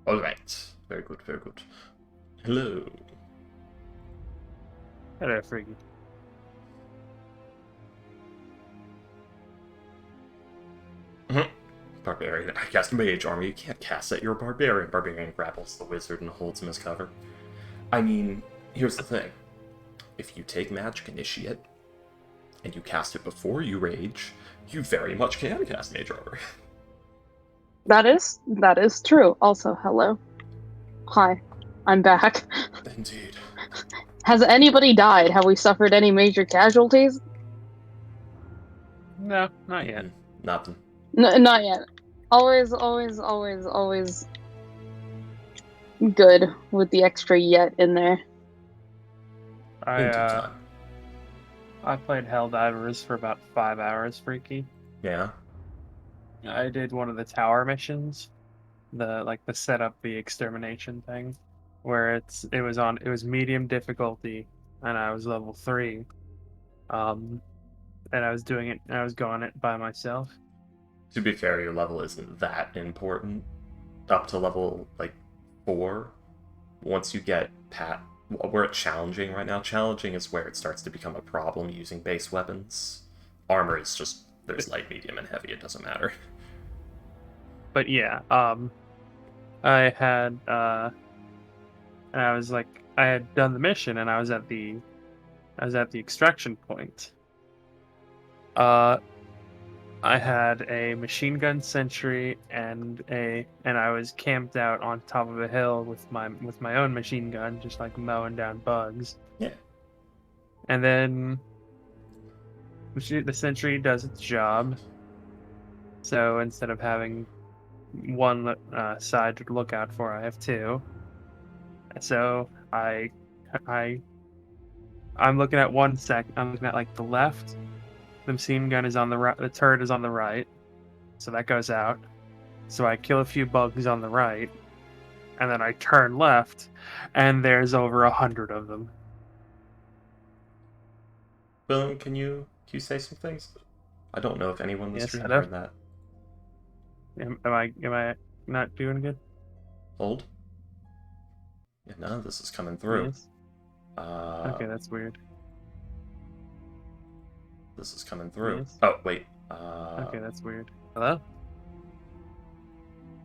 Alright. Very good, very good. Hello. Hello, Freaky. Barbarian. I cast Mage Armor. You can't cast it. You're a barbarian. Barbarian grapples the wizard and holds him as cover. I mean, here's the thing. If you take Magic Initiate, and you cast it before you rage, you very much can cast Mage Armor. That is true. Also, hello. Hi. I'm back. Indeed. Has anybody died? Have we suffered any major casualties? No, not yet. Nothing. Not yet. Always good with the extra yet in there. In due time. I played Helldivers for about 5 hours, Freaky. Yeah? I did one of the tower missions, the set up the extermination thing, where it was medium difficulty, and I was level 3, and I was going it by myself. To be fair, your level isn't that important. Up to level, 4. Once you get we're at challenging right now. Challenging is where it starts to become a problem using base weapons. Armor is just, there's light, medium, and heavy. It doesn't matter. But yeah, I had and I had done the mission, and I was at the extraction point. I had a machine gun sentry and I was camped out on top of a hill with my own machine gun, just like mowing down bugs. Yeah. And then the sentry does its job. So instead of having one side to look out for, I have two. So I'm looking at I'm looking at like the left. The machine gun is on the right. The turret is on the right, so that goes out. So I kill a few bugs on the right, and then I turn left, and there's over 100 of them. William, can you say some things? I don't know if anyone in the Yes, stream hello? heard that. Am I not doing good? Hold. Yeah, none of this is coming through. Yes. Okay, that's weird. This is coming through. Yes. Oh, wait. Okay, that's weird. Hello?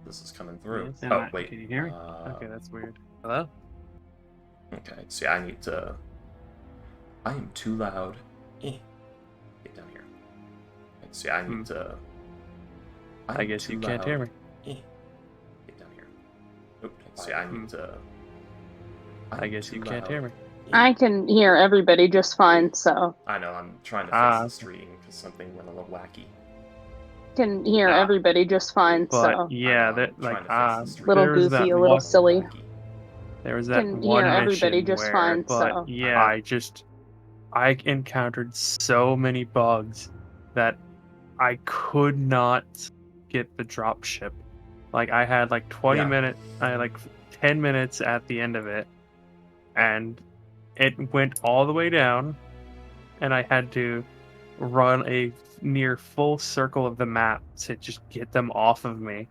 This is coming through. Yes. Oh, wait. Can you hear me? Okay, that's weird. Hello? Okay, see, I am too loud. Get down here. See, I need to... I guess you can't hear me. Get down here. Nope. See, I need to... I guess you can't hear me. I can hear everybody just fine, so. I know, I'm trying to fix the stream because something went a little wacky. Can hear everybody just fine, but so. yeah, little goofy, a little silly. There was that Can one hear everybody mission just where, fine, but so. yeah, I encountered so many bugs that I could not get the drop ship. Like I had like 20 minutes, I had like 10 minutes at the end of it, and it went all the way down, and I had to run a near full circle of the map to just get them off of me.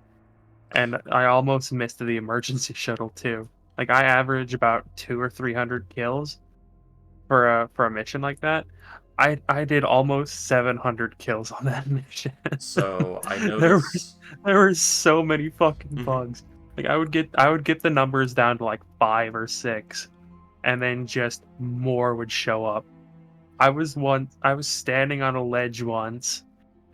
And I almost missed the emergency shuttle too. Like I average about 200 or 300 kills for a mission like that. I did almost 700 kills on that mission. So I noticed there were so many fucking bugs. Like I would get the numbers down to like 5 or 6, and then just more would show up. I was standing on a ledge once,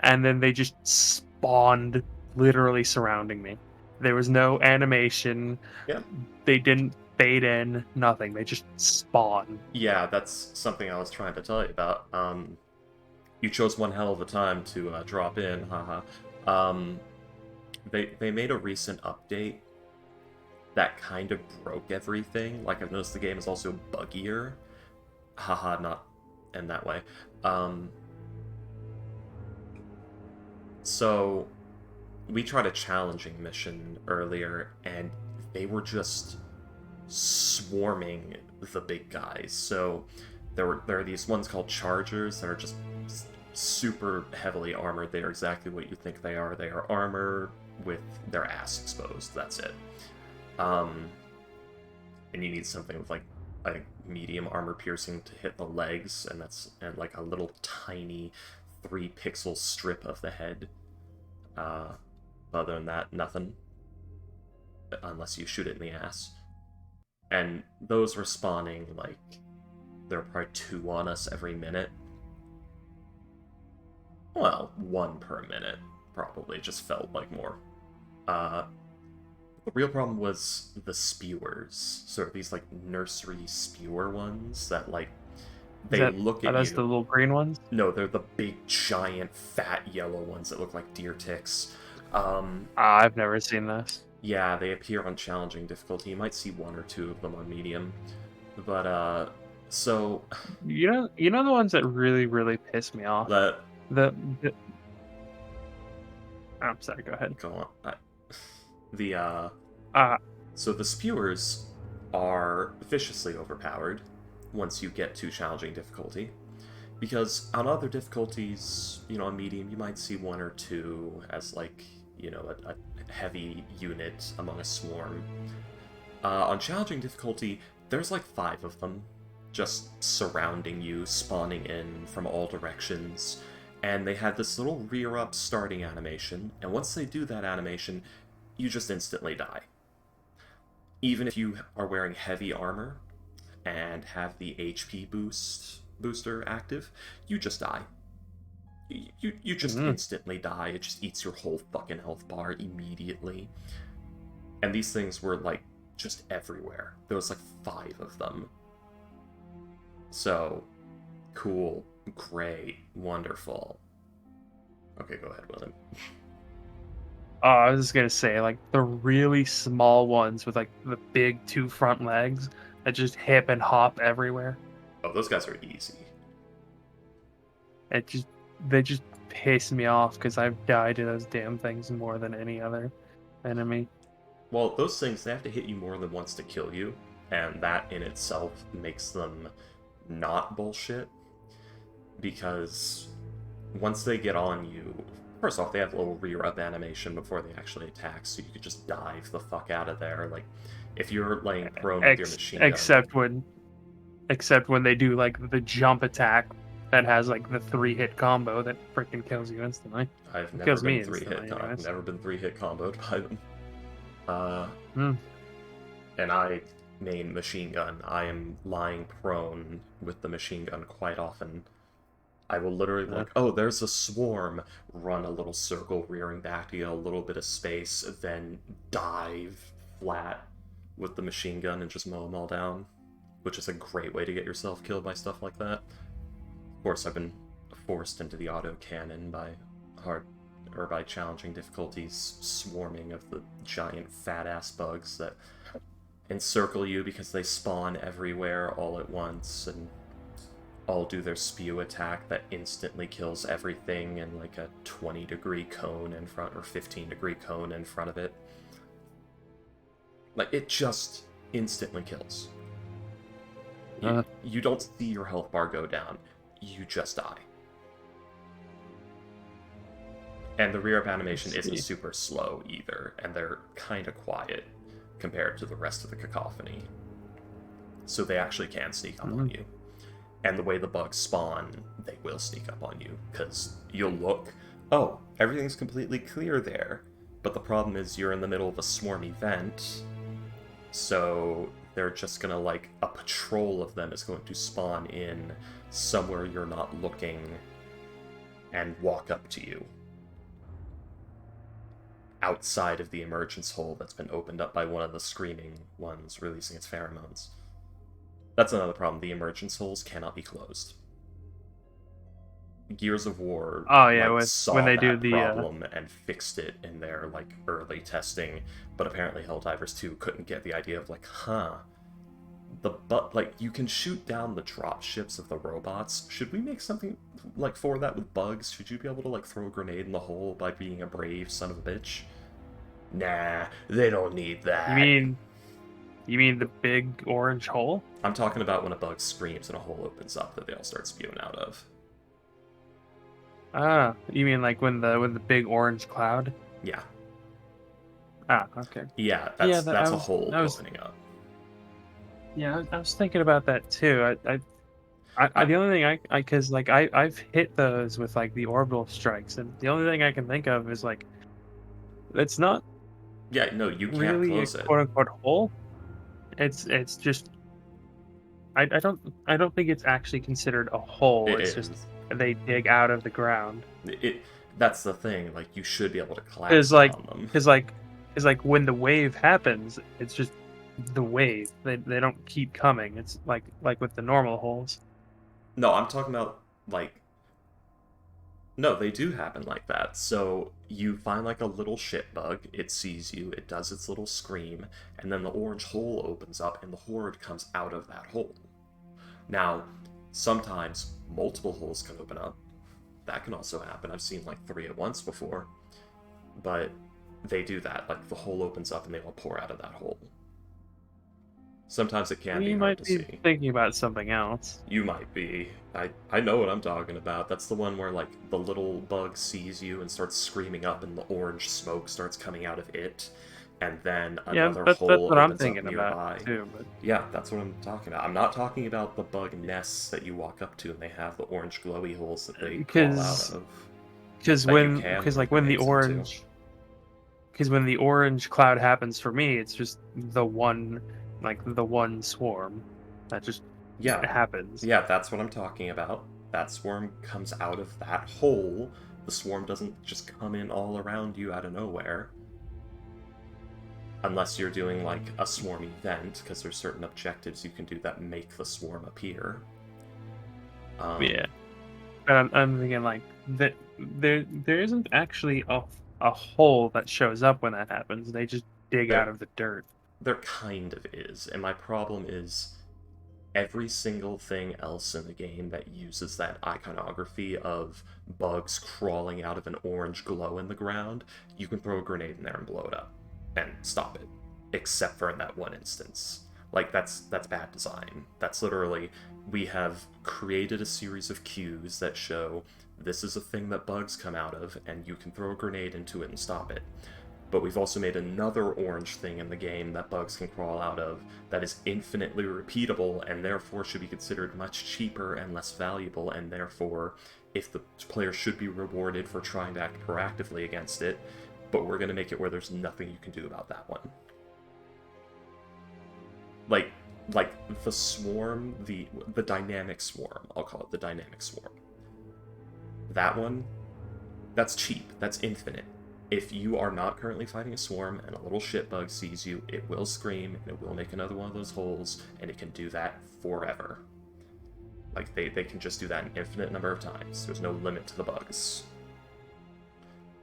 and then they just spawned literally surrounding me. There was no animation. Yeah. They didn't fade in, nothing. They just spawned. Yeah, that's something I was trying to tell you about. You chose one hell of a time to drop in, haha. They made a recent update that kind of broke everything. Like, I've noticed the game is also buggier. Haha, not in that way. So, we tried a challenging mission earlier, and they were just swarming the big guys. So, there are these ones called Chargers that are just super heavily armored. They are exactly what you think they are. They are armor with their ass exposed. That's it. And you need something with like I think medium armor piercing to hit the legs, and like a little tiny 3 pixel strip of the head. Other than that, nothing. Unless you shoot it in the ass. And those were spawning like there are probably 2 on us every minute. Well, 1 per minute, probably. It just felt like more. The real problem was the spewers. Sort of these, like, nursery spewer ones that, like, look at you. Are those the little green ones? No, they're the big, giant, fat, yellow ones that look like deer ticks. I've never seen this. Yeah, they appear on challenging difficulty. You might see 1 or 2 of them on medium. But, so... You know the ones that really, really piss me off? I'm sorry, go ahead. Go on. So the spewers are viciously overpowered once you get to challenging difficulty. Because on other difficulties, on medium, you might see 1 or 2 as, like, a heavy unit among a swarm. On challenging difficulty, there's like 5 of them just surrounding you, spawning in from all directions. And they have this little rear-up starting animation, and once they do that animation, you just instantly die. Even if you are wearing heavy armor and have the HP booster active, you just die. You just instantly die. It just eats your whole fucking health bar immediately. And these things were, like, just everywhere. There was, like, 5 of them. So, cool. Great. Wonderful. Okay, go ahead, William. I was just gonna say, like, the really small ones with, like, the big 2 front legs that just hip and hop everywhere. Oh, those guys are easy. They just piss me off because I've died to those damn things more than any other enemy. Well, those things, they have to hit you more than once to kill you, and that in itself makes them not bullshit. Because once they get on you, first off, they have a little rear-up animation before they actually attack, so you could just dive the fuck out of there. Like, if you're laying prone with your machine gun... Except when they do, like, the jump attack that has, like, the 3-hit combo that freaking kills you instantly. I've never been 3-hit comboed by them. And I main machine gun. I am lying prone with the machine gun quite often. I will literally be like, oh, there's a swarm, run a little circle, rearing back to get a little bit of space, then dive flat with the machine gun and just mow them all down, which is a great way to get yourself killed by stuff like that. Of course, I've been forced into the autocannon by challenging difficulties, swarming of the giant fat-ass bugs that encircle you because they spawn everywhere all at once, and all do their spew attack that instantly kills everything in like a 20-degree cone in front, or 15-degree cone in front of it. Like, it just instantly kills. You don't see your health bar go down. You just die. And the rear-up animation isn't super slow either, and they're kind of quiet compared to the rest of the cacophony. So they actually can sneak up on you. And the way the bugs spawn, they will sneak up on you, because you'll look, oh, everything's completely clear there. But the problem is you're in the middle of a swarm event, so they're just gonna, like, a patrol of them is going to spawn in somewhere you're not looking and walk up to you. Outside of the emergence hole that's been opened up by one of the screaming ones releasing its pheromones. That's another problem. The emergence holes cannot be closed. Gears of War saw when they do the problem and fixed it in their like early testing, but apparently Helldivers 2 couldn't get the idea of like, you can shoot down the drop ships of the robots. Should we make something like for that with bugs? Should you be able to like throw a grenade in the hole by being a brave son of a bitch? Nah, they don't need that. You mean the big orange hole? I'm talking about when a bug screams and a hole opens up that they all start spewing out of. You mean like when the big orange cloud? Yeah. Ah, okay. Yeah, Yeah, that's a hole opening up. Yeah, I was thinking about that too. I, The only thing because like I've hit those with like the orbital strikes, and the only thing I can think of is like it's not yeah, no, you can't really a close it. quote unquote hole. It's just I don't think it's actually considered a hole. It It's just is. they dig out of the ground. It that's the thing. Like you should be able to Because collapse it like on them. because like because like when the wave happens, it's just the wave. They don't keep coming. It's like with the normal holes. No, I'm talking about like no, they do happen like that. So you find like a little shit bug, it sees you, it does its little scream, and then the orange hole opens up and the horde comes out of that hole. Now, sometimes multiple holes can open up. That can also happen. I've seen like 3 at once before. But they do that. Like the hole opens up and they all pour out of that hole. Sometimes it can be You hard might to be see. thinking about something else. You might be. I know what I'm talking about. That's the one where like the little bug sees you and starts screaming up and the orange smoke starts coming out of it. And then Yeah, another that's hole what I'm opens up thinking about nearby. too. But Yeah, that's what I'm talking about. I'm not talking about the bug nests that you walk up to and they have the orange glowy holes that they crawl out because of because that you when can because throw like when the grenades into. orange because when the orange cloud happens for me, it's just the one swarm that just Yeah, happens. yeah, that's what I'm talking about. That swarm comes out of that hole. The swarm doesn't just come in all around you out of nowhere. Unless you're doing like a swarm event, because there's certain objectives you can do that make the swarm appear. Yeah, but I'm thinking like that there isn't actually a hole that shows up when that happens. They just dig out There, of the dirt. there kind of is, and my problem is every single thing else in the game that uses that iconography of bugs crawling out of an orange glow in the ground, you can throw a grenade in there and blow it up and stop it. Except for in that one instance. Like that's bad design. That's literally we have created a series of cues that show this is a thing that bugs come out of and you can throw a grenade into it and stop it. But we've also made another orange thing in the game that bugs can crawl out of that is infinitely repeatable and therefore should be considered much cheaper and less valuable, and therefore, if the player should be rewarded for trying to act proactively against it, but we're going to make it where there's nothing you can do about that one. Like the swarm, the dynamic swarm, I'll call it the dynamic swarm. That one, that's cheap, that's infinite. If you are not currently fighting a swarm and a little shitbug sees you, it will scream and it will make another one of those holes, and it can do that forever. Like, they can just do that an infinite number of times. There's no limit to the bugs.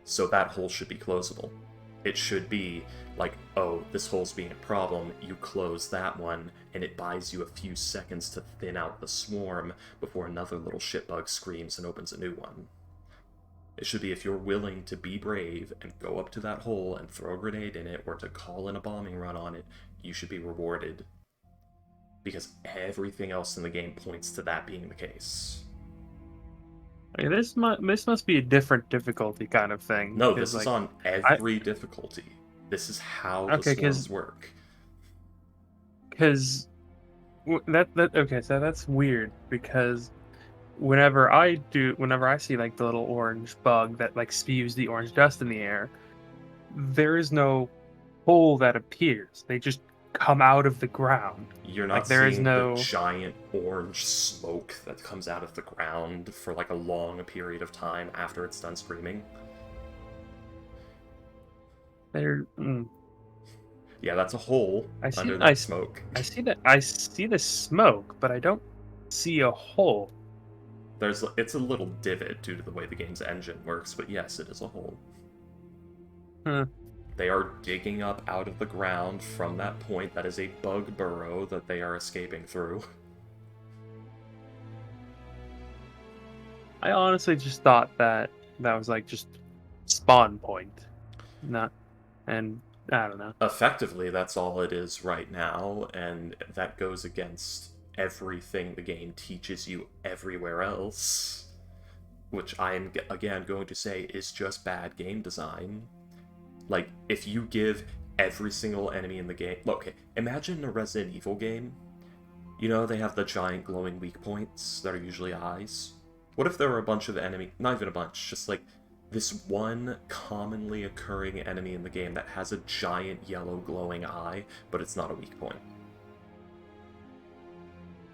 So that hole should be closable. It should be like, oh, this hole's being a problem, you close that one, and it buys you a few seconds to thin out the swarm before another little shitbug screams and opens a new one. It should be if you're willing to be brave and go up to that hole and throw a grenade in it or to call in a bombing run on it, you should be rewarded. Because everything else in the game points to that being the case. Okay, this must be a different difficulty kind of thing. No, this is like on I every difficulty. This is how the okay swarms work. because that okay, so that's weird because whenever I see like the little orange bug that like spews the orange dust in the air, there is no hole that appears. They just come out of the ground. You're Like not there is seeing the no giant orange smoke that comes out of the ground for like a long period of time after it's done screaming. there. Yeah, that's a hole I see under that smoke. I see the smoke, but I don't see a hole. It's a little divot due to the way the game's engine works, but yes, it is a hole. Huh. They are digging up out of the ground from that point. That is a bug burrow that they are escaping through. I honestly just thought that was like just spawn point, not, and I don't know. Effectively, that's all it is right now, and that goes against everything the game teaches you everywhere else, which I am, again, going to say is just bad game design. Like, if you give every single enemy in the game... Okay, imagine a Resident Evil game. You know, they have the giant glowing weak points that are usually eyes. What if there were a bunch of enemy... Not even a bunch, just like this one commonly occurring enemy in the game that has a giant yellow glowing eye, but it's not a weak point.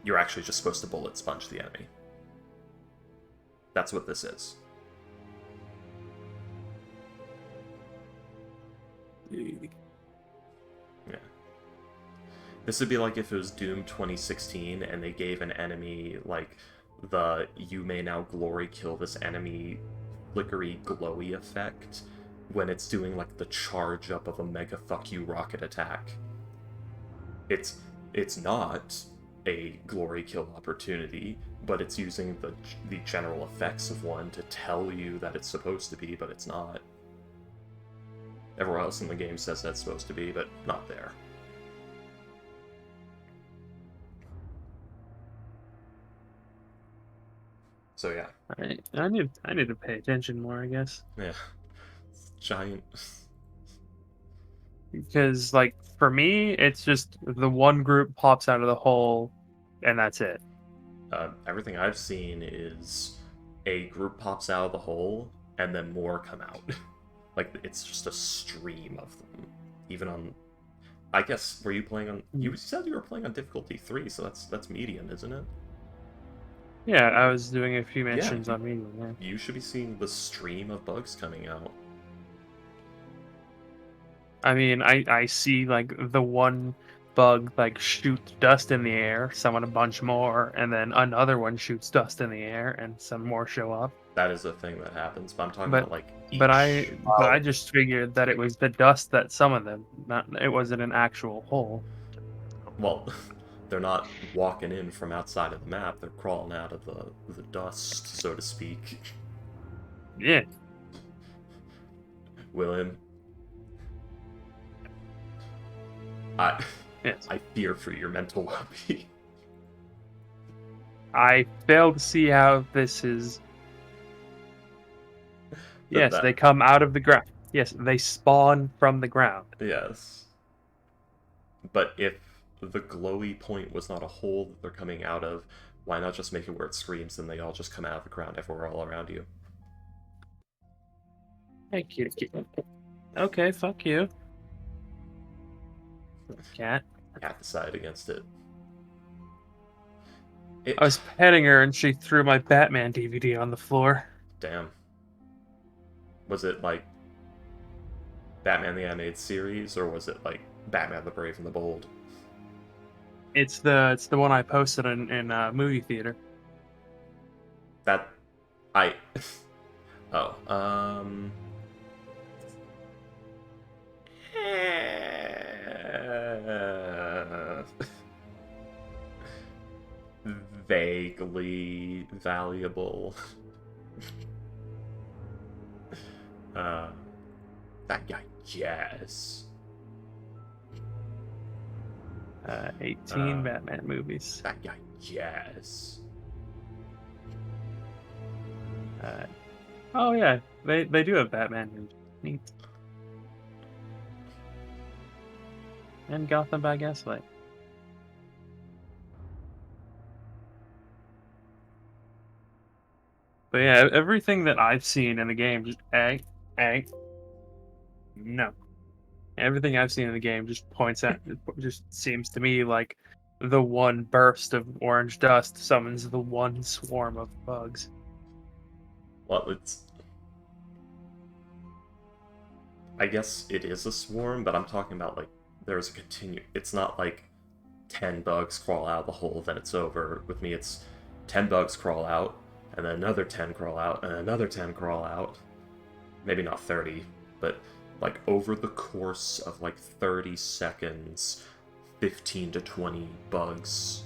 You're actually just supposed to bullet sponge the enemy. That's what this is. Yeah. This would be like if it was Doom 2016 and they gave an enemy like the "you may now glory kill this enemy" flickery glowy effect when it's doing like the charge up of a mega fuck you rocket attack. It's not a glory kill opportunity, but it's using the general effects of one to tell you that it's supposed to be, but it's not. Everywhere else in the game says that's supposed to be, but not there. So yeah. I need to pay attention more, I guess. Yeah. It's giant. Because, like, for me, it's just the one group pops out of the hole, and that's it. Everything I've seen is a group pops out of the hole, and then more come out. Like, it's just a stream of them. Even on... I guess, were you playing on... You said you were playing on difficulty 3, so that's medium, isn't it? Yeah, I was doing a few missions on medium, yeah. You should be seeing the stream of bugs coming out. I mean, I see, like, the one bug, like, shoots dust in the air, summon a bunch more, and then another one shoots dust in the air, and some more show up. That is a thing that happens, but I'm talking about, like, each... But I just figured that it was the dust that summoned them, it wasn't an actual hole. Well, they're not walking in from outside of the map, they're crawling out of the dust, so to speak. Yeah. William, Yes. I fear for your mental well-being. I fail to see how this is... Yes, they come out of the ground. Yes, they spawn from the ground. Yes. But if the glowy point was not a hole that they're coming out of, why not just make it where it screams and they all just come out of the ground everywhere all around you? Thank you. Okay, fuck you. Cat. Can't decide against it. I was petting her and she threw my Batman DVD on the floor. Damn. Was it like Batman the Animated Series, or was it like Batman the Brave and the Bold? It's the one I posted in movie theater. That I vaguely valuable. That guy, yes. 18 Batman movies. That guy, yes. Oh yeah, they do have Batman movies. Neat. And Gotham by Gaslight. But yeah, everything that I've seen in the game just no. Everything I've seen in the game just points at, just seems to me like the one burst of orange dust summons the one swarm of bugs. Well, I guess it is a swarm, but I'm talking about like there's a it's not like 10 bugs crawl out of the hole, then it's over. With me, it's 10 bugs crawl out, and then another 10 crawl out, and another 10 crawl out. Maybe not 30, but like over the course of like 30 seconds, 15 to 20 bugs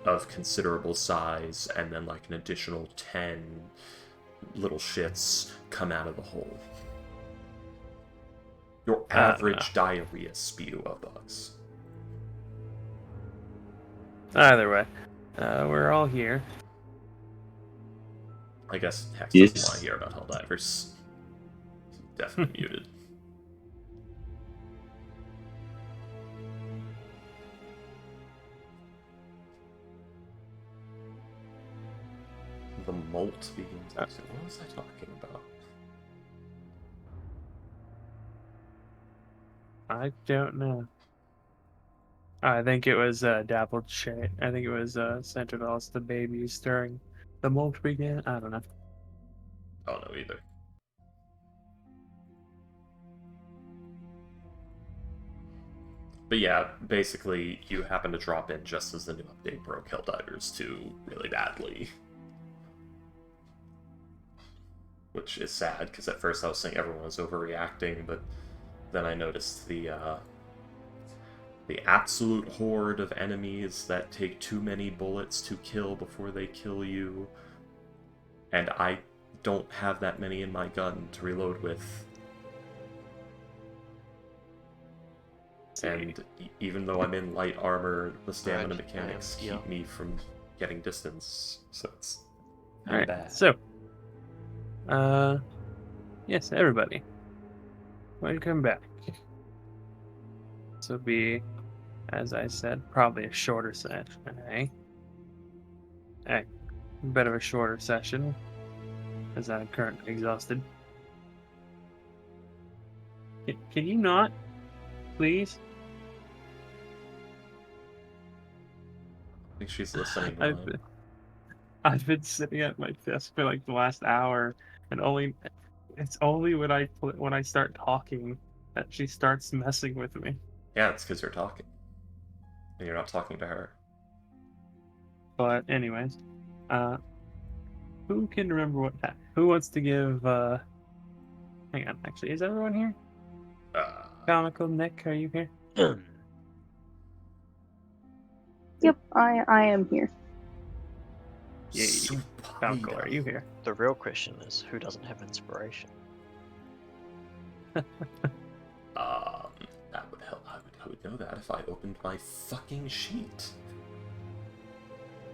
of considerable size, and then like an additional 10 little shits come out of the hole. Your average diarrhea spew of bugs. Either way, we're all here. I guess Hex doesn't want to hear about Helldivers. Definitely muted. The molt being toxic. What was I talking about? I don't know. I think it was dappled shade. I think it was centered on the babies during the molt began. I don't know. I don't know either. But yeah, basically, you happen to drop in just as the new update broke Helldivers 2 really badly. Which is sad, because at first I was saying everyone was overreacting, but then I noticed the absolute horde of enemies that take too many bullets to kill before they kill you, and I don't have that many in my gun to reload with. And even though I'm in light armor, the stamina mechanics keep me from getting distance, so it's really bad. So, yes, everybody, welcome back. This will be, as I said, probably a shorter session, eh? A bit of a shorter session, as I'm currently exhausted. Can you not, please? I think she's listening. I've been sitting at my desk for like the last hour, and it's only when I start talking that she starts messing with me. Yeah, it's because you're talking, and you're not talking to her. But anyways, who can remember what? Who wants to give? Hang on, actually, is everyone here? Comical Nick, are you here? Yep, I am here. Yay. Comical, are you here? The real question is, who doesn't have inspiration? That would help. I would know that if I opened my fucking sheet.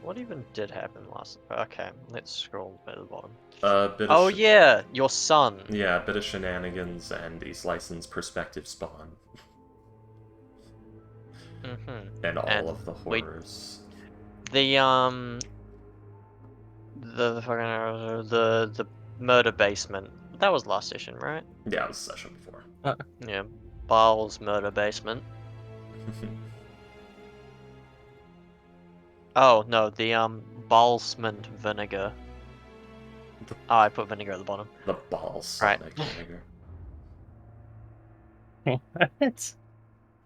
What even did happen last? Okay, let's scroll to the bottom. Bit of Yeah, your son. Yeah, a bit of shenanigans and these licensed perspective spawn. And all of the horrors. The murder basement. That was last session, right? Yeah, it was a session before. Yeah, Baal's murder basement. Oh no, the Baalsmint vinegar. I put vinegar at the bottom. The balsamic vinegar. What?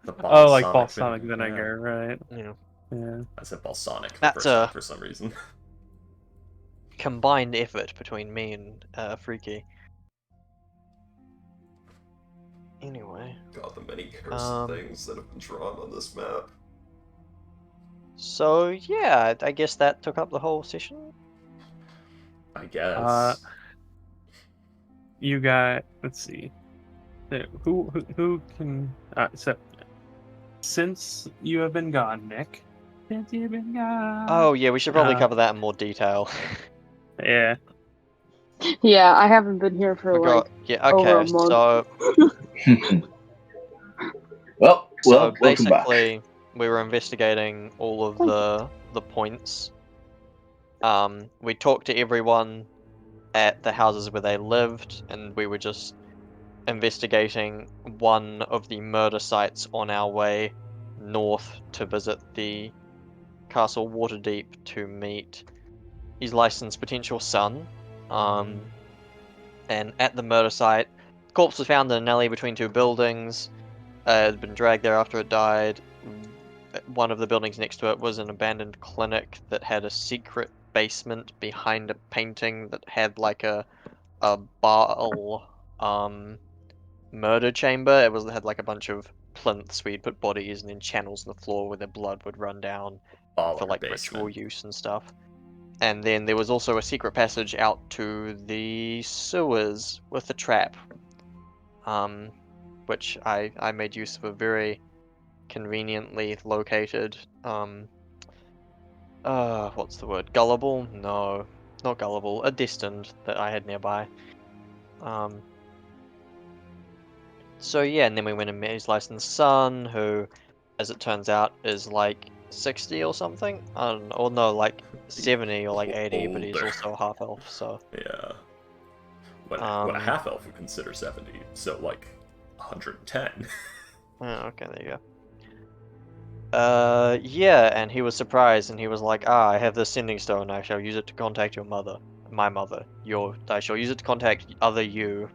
The like balsamic vinegar, right? Yeah. I said balsamic the That's first time for some reason. Combined effort between me and Freaky. Anyway. God, the many cursed things that have been drawn on this map. So yeah, I guess that took up the whole session. I guess. You got. Let's see. Who can? So, since you have been gone, Nick. Since you've been gone. Oh yeah, we should probably cover that in more detail. Yeah. Yeah, I haven't been here for over a month. So well, basically, we were investigating all of the points. We talked to everyone at the houses where they lived, and we were just investigating one of the murder sites on our way north to visit the Castle Waterdeep to meet his licensed potential son. And at the murder site, the corpse was found in an alley between two buildings. It had been dragged there after it died. One of the buildings next to it was an abandoned clinic that had a secret basement behind a painting that had like a Baal murder chamber. It had like a bunch of plinths where you'd put bodies and then channels in the floor where the blood would run down for like ritual use and stuff. And then there was also a secret passage out to the sewers with a trap, which I made use of a very conveniently located, what's the word? Gullible? No, not gullible. A destined that I had nearby. So yeah, and then we went and met his licensed son, who, as it turns out, is like 60 or something. I don't know, or no, like 70 or like 80, but he's Older. also a half elf, so. Yeah. What a half elf would consider 70, so like 110. Oh, okay, there you go. Yeah, and he was surprised, and he was like, I have this sending stone, I shall use it to contact your mother. My mother. I shall use it to contact other you.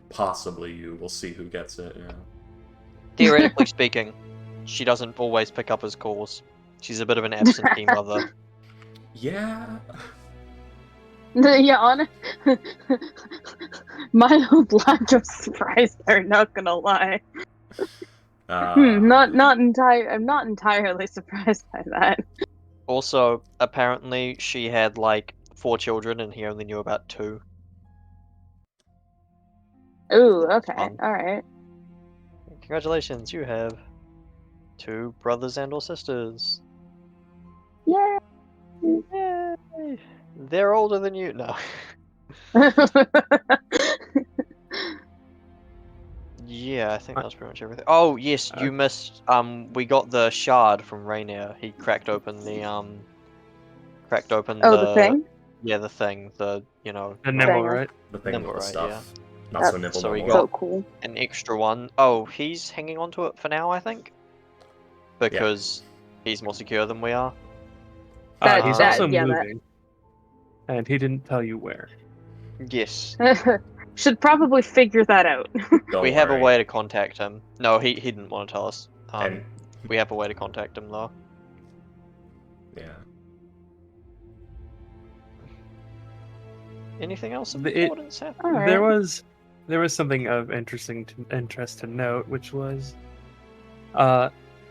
Possibly you. We'll see who gets it. Yeah. Theoretically speaking, she doesn't always pick up his calls. She's a bit of an absentee mother. Yeah. Yeah, on my own lack of surprise there, not gonna lie. I'm not entirely surprised by that. Also, apparently she had like 4 children and he only knew about 2. Ooh, okay, Fun. alright. Congratulations, you have 2 brothers and or sisters. Yeah. Yay! They're older than you. No. Yeah, I think that was pretty much everything. Oh yes, you missed. We got the shard from Rainier. He cracked open the the thing? Yeah, the thing. The The Nimble, Banger. right? The thing Nimble, with the right, stuff. yeah. Not so That's nimble so no we more. So cool. an extra one. Oh, he's hanging on to it for now, I think, because he's more secure than we are. He's also yeah, moving, and he didn't tell you where. Yes, Should probably figure that out. Don't we have a worry. way to contact him. No, he didn't want to tell us. And We have a way to contact him though. yeah. Anything else of It- importance happen? Alright. There was something of interest to note, which was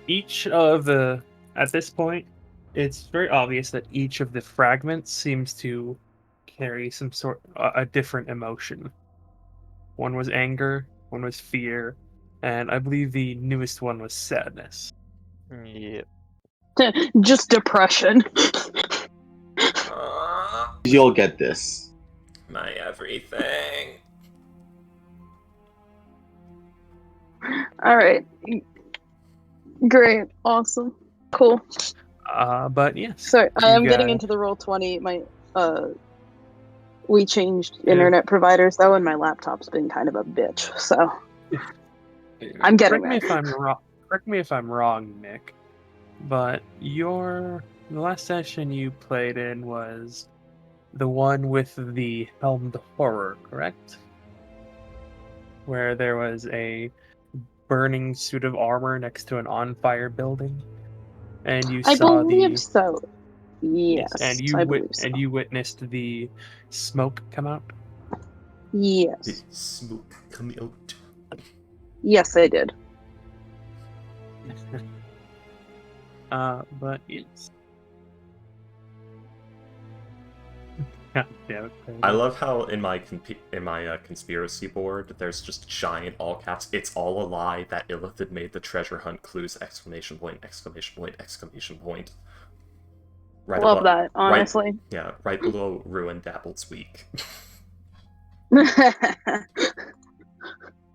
each of the at this point, it's very obvious that each of the fragments seems to carry some sort a different emotion. One was anger, one was fear, and I believe the newest one was sadness. Yeah. Just depression. You'll get this. My everything. Alright. Great. Awesome. Cool. But yes. Sorry, I am getting guys- into the Roll20. We changed internet providers though, and my laptop's been kind of a bitch. So I'm getting Correct me there. if I'm wrong. Correct me if I'm wrong, Nick. But the last session you played in was the one with the helmed horror, correct? Where there was a burning suit of armor next to an on-fire building, and you I saw believe so. Yes, and I believe so. you witnessed the smoke come out. Yes. Smoke come out. Yes, I did. But yes. God damn it, I love how in my conspiracy board there's just giant all caps. It's all a lie that Illithid made the treasure hunt clues! Exclamation point! Exclamation point! Exclamation point! Right Love above, that, honestly. Right, yeah, right below Ruin Dabbled's week.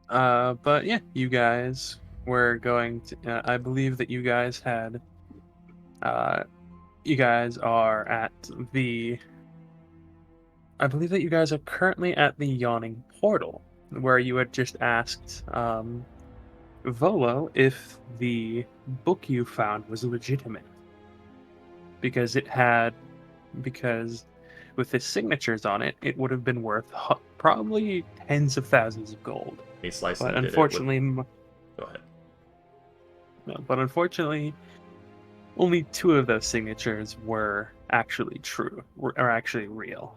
But yeah, you guys were going to. I believe that you guys had. You guys are at the. I believe that you guys are currently at the Yawning Portal, where you had just asked Volo if the book you found was legitimate. Because with the signatures on it, it would have been worth probably tens of thousands of gold. But unfortunately, Go ahead. No, but unfortunately, only 2 of those signatures were actually true, or actually real.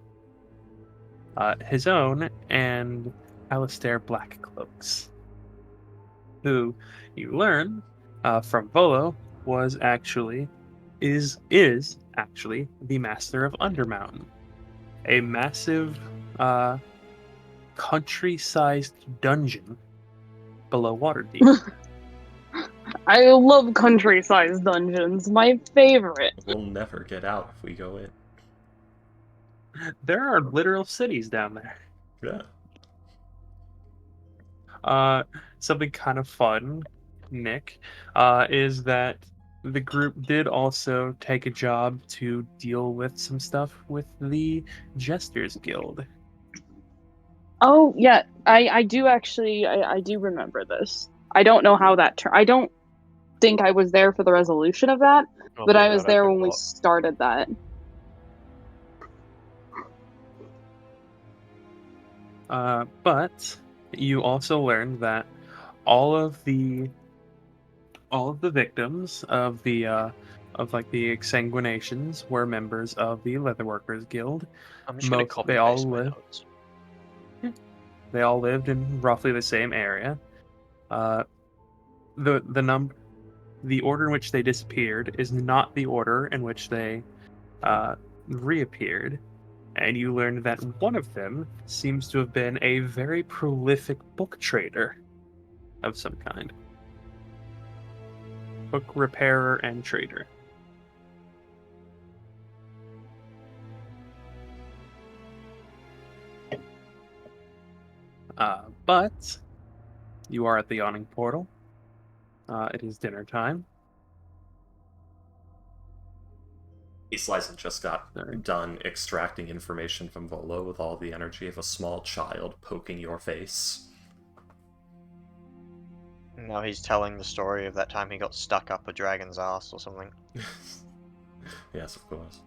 His own and Alistair Blackcloak's, who you learn from Volo is actually the Master of Undermountain, a massive country-sized dungeon below Waterdeep. I love country-sized dungeons. My favorite. We'll never get out if we go in. There are literal cities down there. Yeah. Something kind of fun, Nick, is that the group did also take a job to deal with some stuff with the Jesters Guild. Oh yeah, I do actually I do remember this. I don't know how that I don't think I was there for the resolution of that, Oh but my I was God, I there could when we not. started that. But you also learned that all of the victims of the exsanguinations were members of the Leatherworkers Guild. I'm just gonna copy paste my notes. They all lived in roughly the same area. The order in which they disappeared is not the order in which they reappeared, and you learned that one of them seems to have been a very prolific book trader of some kind. Book repairer and trader. But you are at the yawning portal. It is dinner time. Slice just got Sorry. done extracting information from Volo with all the energy of a small child poking your face. Now he's telling the story of that time he got stuck up a dragon's ass or something. Yes, of course.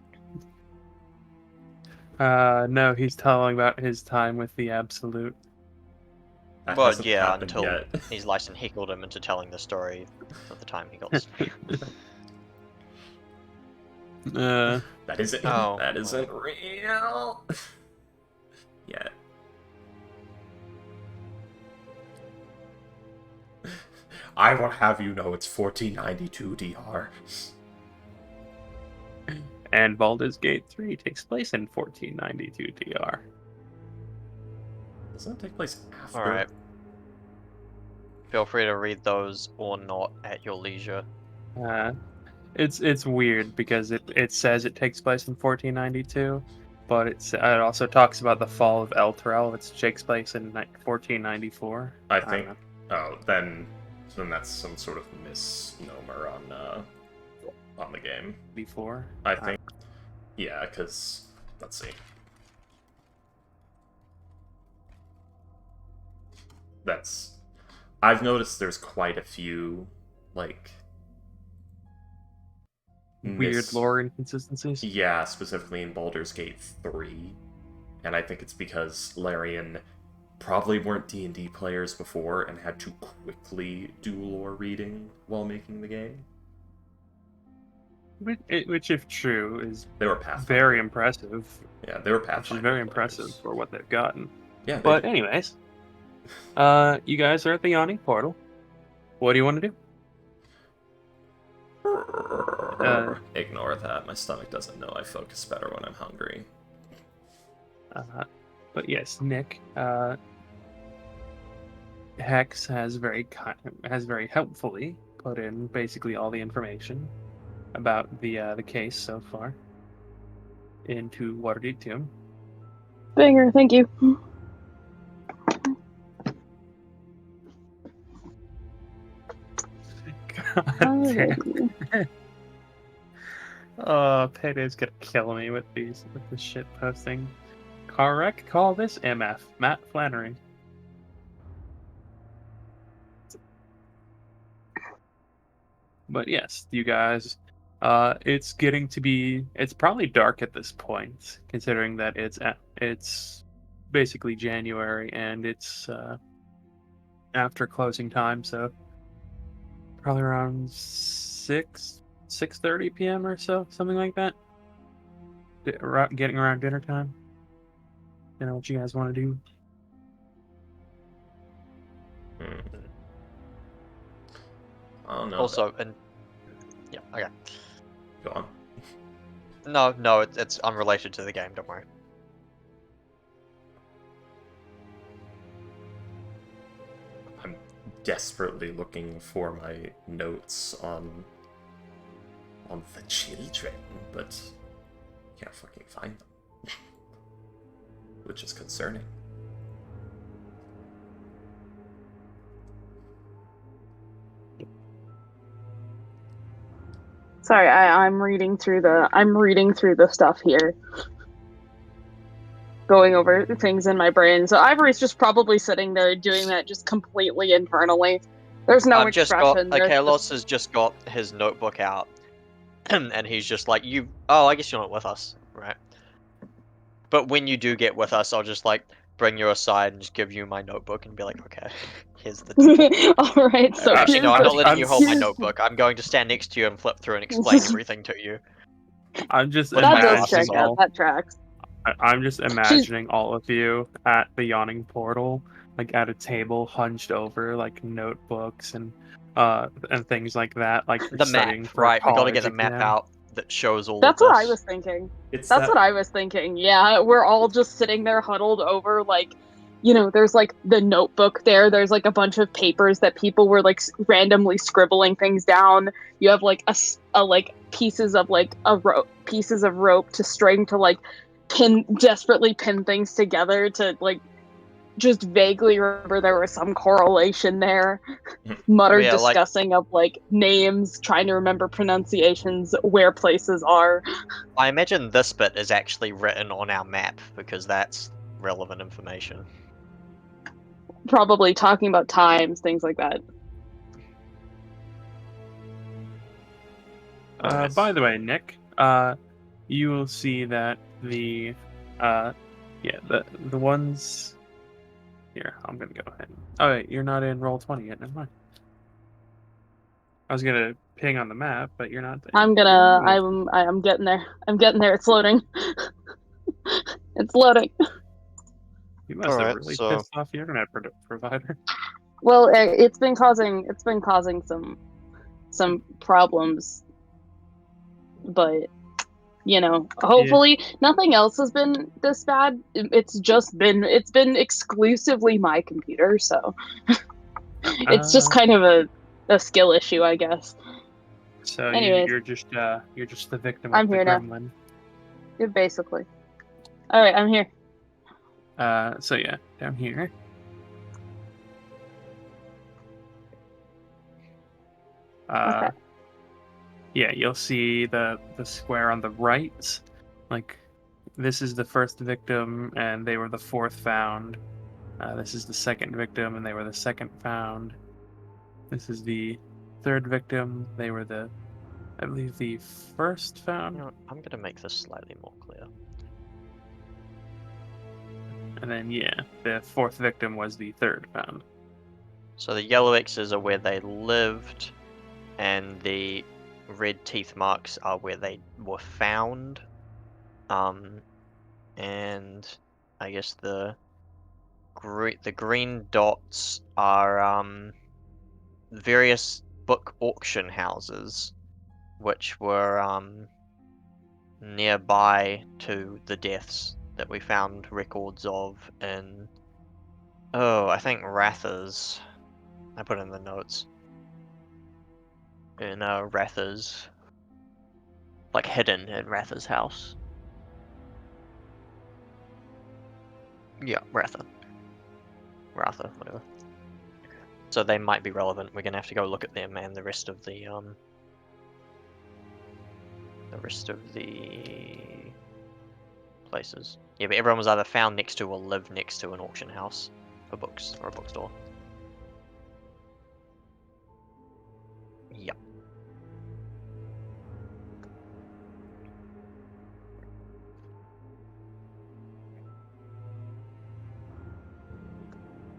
No, he's telling about his time with the Absolute. That Well, hasn't yeah, happened until yet. he's licensed and heckled him into telling the story of the time he got. That isn't. Oh, That isn't real. Yet. I will have you know it's 1492 DR. And Baldur's Gate 3 takes place in 1492 DR. Doesn't it take place after? Alright. Feel free to read those or not at your leisure. It's weird because it says it takes place in 1492, but it also talks about the fall of Elturel, which takes place in 1494. I think. Oh, then that's some sort of misnomer on the game. Before. I think. Yeah, because let's see. I've noticed there's quite a few like weird lore inconsistencies. Yeah, specifically in Baldur's Gate 3. And I think it's because Larian probably weren't D&D players before and had to quickly do lore reading while making the game. Which if true, is they were Pathfinder. Very impressive. Yeah, they were Pathfinder. Which is very impressive for what they've gotten. Yeah, but anyways, you guys are at the Yawning Portal. What do you want to do? Ignore that. My stomach doesn't know I focus better when I'm hungry. But yes, Nick, Hex has very helpfully put in basically all the information about the case so far into Waterdeep Tomb. Banger, thank you. God damn. Oh, Payday's gonna kill me with this shit posting. Correct, call this MF, Matt Flannery. But yes, you guys, it's getting to be, it's probably dark at this point, considering that it's basically January and it's after closing time, so probably around 6:30 p.m. or so, something like that. Getting around dinner time. You know what you guys want to do? Oh no. Also, and yeah, okay. Go on. No, it's unrelated to the game. Don't worry. I'm desperately looking for my notes on the children, but can't fucking find them, which is concerning. Sorry, I'm reading through the stuff here, going over things in my brain. So Ivory's just probably sitting there doing that just completely internally. There's no I've just got. expression. Okay, There's Loss has just got his notebook out, and he's just like, "You. Oh, I guess you're not with us, right? But when you do get with us, I'll just like bring you aside and just give you my notebook and be like, okay, here's the deal. All right, so Actually, no, here's I'm not the- letting you hold my here's- notebook. I'm going to stand next to you and flip through and explain everything to you. I'm just With that my does glasses check on. out. That tracks. I'm just imagining all of you at the yawning portal, like at a table, hunched over, like notebooks and things like that, like you're The studying map, for a right? We got to college get the map exam. out that shows all That's of what this. I was thinking. It's That's that, what I was thinking. Yeah, we're all just sitting there huddled over, like, there's like the notebook there. There's like a bunch of papers that people were like randomly scribbling things down. You have like a like pieces of rope to string to like desperately pin things together to like just vaguely remember there was some correlation there. Muttered Yeah, like- discussing of like names, trying to remember pronunciations, where places are. I imagine this bit is actually written on our map because that's relevant information. Probably talking about times, things like that. Nice. By the way, Nick, you will see that the ones here. I'm gonna go ahead. Oh wait, you're not in Roll20 yet. Never mind. I was gonna ping on the map, but you're not there. I'm getting there. I'm getting there. It's loading. It's loading. You must have Alright, really so- pissed off the internet provider. Well, it's been causing some problems, but hopefully nothing else has been this bad. It's been exclusively my computer, so it's just kind of a skill issue, I guess. So Anyways. you're just the victim I'm of the here now. gremlin. Yeah, basically. All right, I'm here. So yeah, down here. Okay. Yeah, you'll see the square on the right. Like, this is the first victim, and they were the fourth found. This is the second victim, and they were the second found. This is the third victim. They were I believe, the first found. You know what, I'm gonna make this slightly more clear. And then, yeah, the fourth victim was the third found. So the yellow X's are where they lived, and the red teeth marks are where they were found. And I guess the green dots are various book auction houses, which were nearby to the deaths that we found records of in. Oh, I think Ratha's. I put in the notes. In Ratha's, like hidden in Ratha's house. Yeah, Ratha, whatever. So they might be relevant. We're gonna have to go look at them and the rest of the places. Yeah, but everyone was either found next to or lived next to an auction house for books or a bookstore. Yep.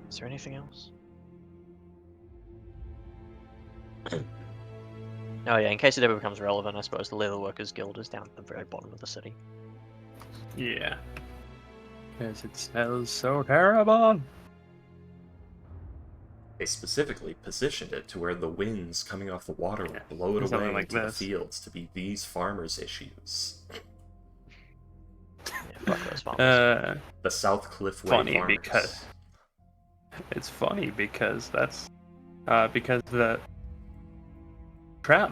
Is there anything else? Oh yeah, in case it ever becomes relevant, I suppose the Leatherworkers Guild is down at the very bottom of the city. Yeah. Because it smells so terrible. They specifically positioned it to where the winds coming off the water would blow it Something away like into the this. fields to be these farmers' issues. Yeah, fuck those farmers. The South Cliff Way Funny farmers. because it's funny because that's because the trap.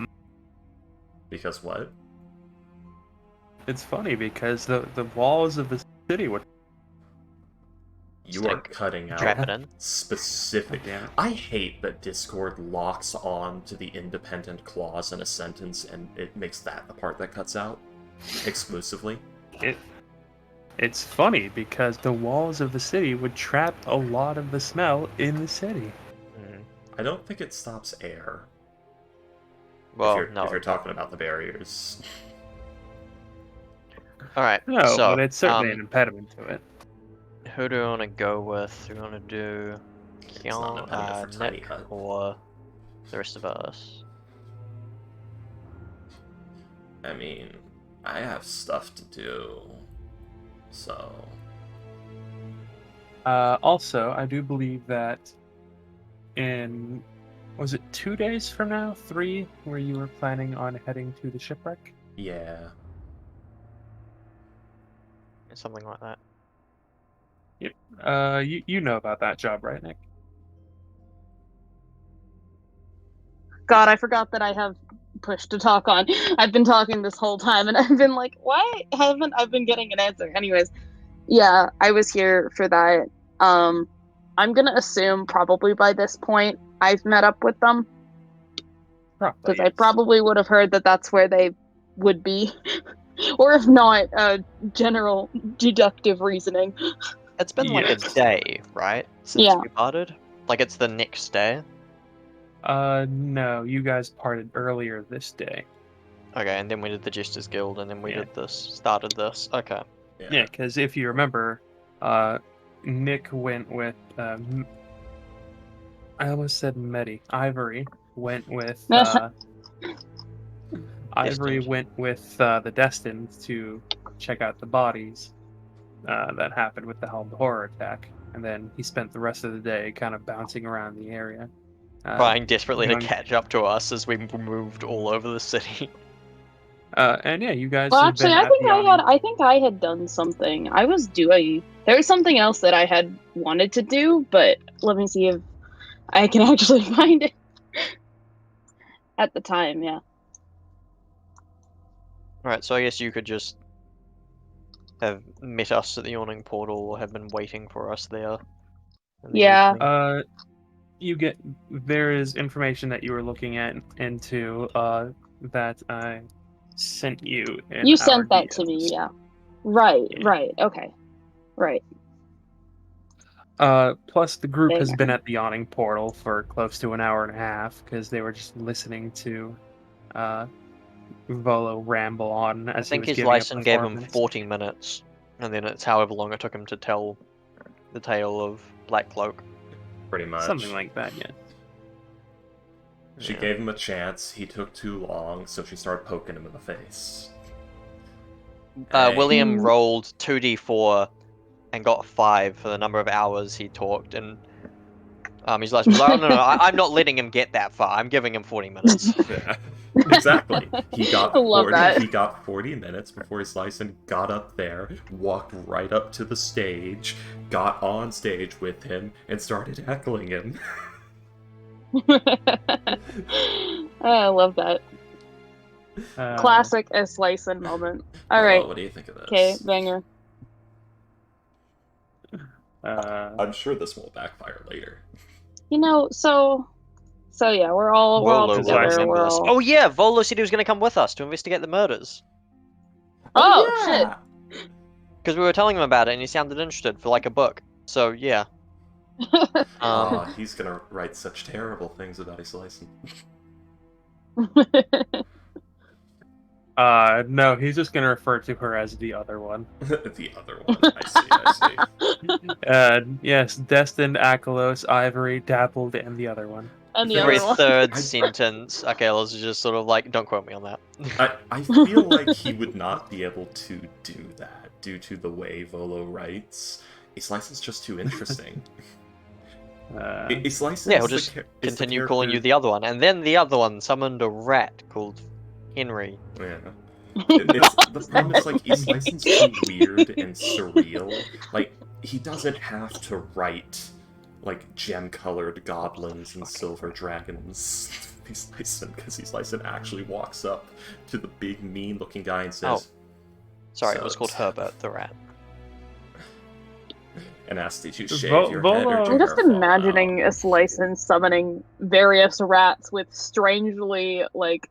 Because what? It's funny because the walls of the city would You are Stink. cutting out Trap it in. specific. Yeah. I hate that Discord locks on to the independent clause in a sentence, and it makes that the part that cuts out exclusively. It's funny because the walls of the city would trap a lot of the smell in the city. I don't think it stops air. Well, if you're talking about the barriers. Alright, No, so, but it's certainly an impediment to it. who do we want to go with? Do we want to do It's not an impediment for Tiny Nick Hut. or the rest of us? I mean, I have stuff to do, so... Also, I do believe that in, was it 2 days from now? 3, where you were planning on heading to the shipwreck? Yeah. Something like that. You know about that job, right, Nick? God, I forgot that I have push to talk on. I've been talking this whole time, and I've been like, why haven't I been getting an answer? Anyways, yeah, I was here for that. I'm gonna assume probably by this point I've met up with them, Probably. because I Yes. probably would have heard that that's where they would be, or if not, general deductive reasoning. It's been like a Yes. day, right? Since Yeah. we parted? Like it's the next day? No, you guys parted earlier this day. Okay, and then we did the Jesters Guild, and then we Yeah. did this, started this. Okay. Yeah, because if you remember, Nick went with, I almost said Medi. Ivory went with, Ivory Destined. went with the Destined to check out the bodies that happened with the Helm horror attack, and then he spent the rest of the day kind of bouncing around the area. Trying desperately to going- catch up to us as we moved all over the city. And yeah, you guys Well, have actually, been I at think the I awning. had. I think I had done something. I was doing. There was something else that I had wanted to do, but let me see if I can actually find it. At the time, yeah. Alright, so I guess you could just have met us at the yawning portal or have been waiting for us there. in the Yeah. evening. There is information that you were looking at into that I sent you. In You our sent that to me, DMs. yeah. Right, Yeah. right, okay. Right. Plus, the group has Dang. been at the yawning portal for close to an hour and a half because they were just listening to Volo ramble on I as he think was his giving a license gave him performance. 40 minutes, and then it's however long it took him to tell the tale of Black Cloak. Pretty much. Something like that, yeah. She Yeah. gave him a chance, he took too long, so she started poking him in the face. Hey. William rolled 2d4 and got 5 for the number of hours he talked, and his license was like, oh no, I'm not letting him get that far, I'm giving him 40 minutes. Yeah, exactly. He got I love 40. that. He got 40 minutes before his license got up there, walked right up to the stage, got on stage with him, and started heckling him. I love that. Classic S. Lyson moment. Alright. What do you think of this? Okay, banger. I'm sure this will backfire later. You know, so yeah, we're all Volo will together. remember We're this. all. Oh yeah, Volo said he was going to come with us to investigate the murders. Oh, yeah! Because we were telling him about it and he sounded interested for like a book. So yeah. Oh, he's gonna write such terrible things about his license. No, he's just gonna refer to her as the other one. The other one. I see. Yes, Destined, Akalos, Ivory, Dappled, and the other one. And the Every other one. third sentence, Akalos is just sort of like, don't quote me on that. I feel like he would not be able to do that due to the way Volo writes. His license just too interesting. His license Yeah, he'll just continue calling you the other one. And then the other one summoned a rat called Henry. Yeah. The problem is, like, his license too weird and surreal. Like, he doesn't have to write, like, gem-colored goblins and silver dragons. He's license, because his license actually walks up to the big, mean-looking guy and says... Sorry, So it was called it's- Herbert the rat. and asks, "Did you shave Vo- your Volo- head or did I'm your just hair fall imagining out?" a Slicen summoning various rats with strangely, like,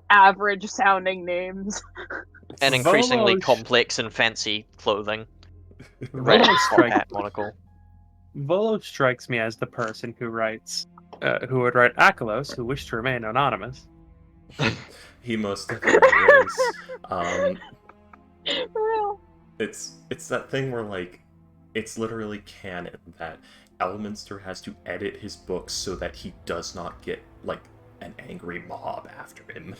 average sounding names. And increasingly Volo- complex and fancy clothing. Volo, Rat top strike- hat monocle. Volo strikes me as the person who would write Akalos, who wished to remain anonymous. He most definitely is. For real. It's that thing where, like, it's literally canon that Elminster has to edit his books so that he does not get, like, an angry mob after him.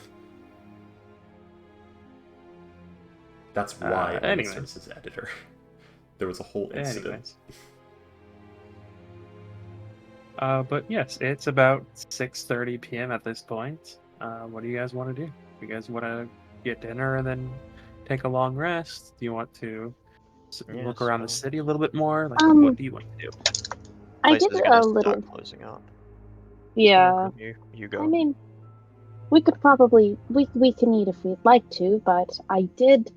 That's why Elminster anyways. is his editor. There was a whole incident. But yes, it's about 6:30 p.m. at this point. What do you guys want to do? You guys want to get dinner and then take a long rest? Do you want to look around the city a little bit more? Like, what do you want to do? I Place did is a gonna little. start closing up. Yeah. You go. I mean, we could probably we can eat if we'd like to, but I did.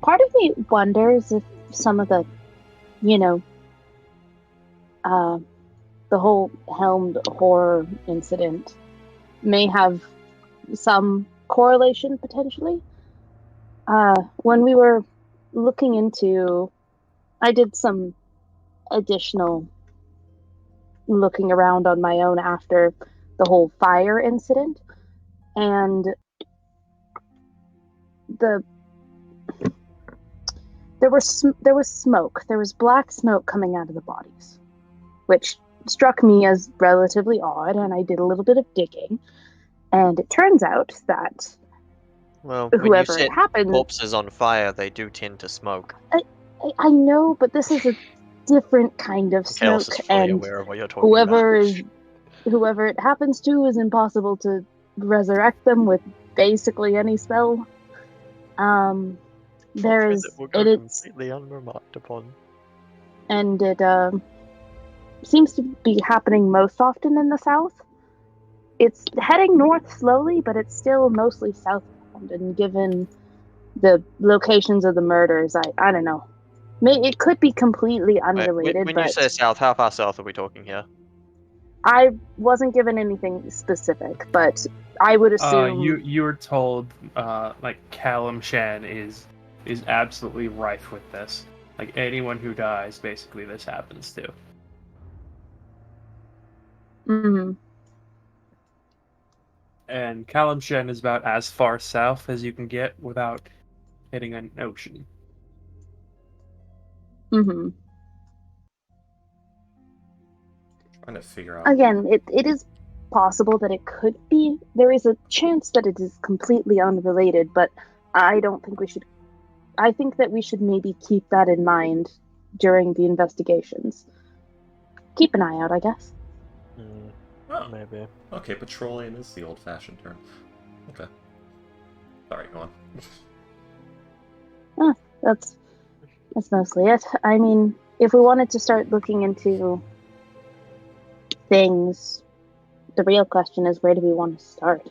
Part of me wonders if some of the, you know, the whole helmed horror incident may have some correlation potentially. When we were looking into, I did some additional looking around on my own after the whole fire incident, and the there was smoke. There was black smoke coming out of the bodies, which struck me as relatively odd. And I did a little bit of digging, and it turns out that Well, when you whoever set it happened, corpses on fire, they do tend to smoke. I know, but this is a different kind of Chaos smoke, is fully and aware of what you're talking about. whoever it happens to is impossible to resurrect them with basically any spell. There's it will go completely unremarked upon. and it seems to be happening most often in the south. It's heading north slowly, but it's still mostly southbound. And given the locations of the murders, I don't know. It could be completely unrelated, When you but say south, how far south are we talking here? I wasn't given anything specific. But I would assume You were told like Callum Shan is absolutely rife with this. Like anyone who dies, basically this happens to. Mhm. And Callum Shan is about as far south as you can get without hitting an ocean. Mhm. Trying to figure out. Again, it is possible that it could be. There is a chance that it is completely unrelated, but I don't think we should. I think that we should maybe keep that in mind during the investigations. Keep an eye out, I guess. Oh, Maybe. okay, petroleum is the old-fashioned term. Okay. Sorry, go on. That's mostly it. I mean, if we wanted to start looking into things, the real question is, where do we want to start?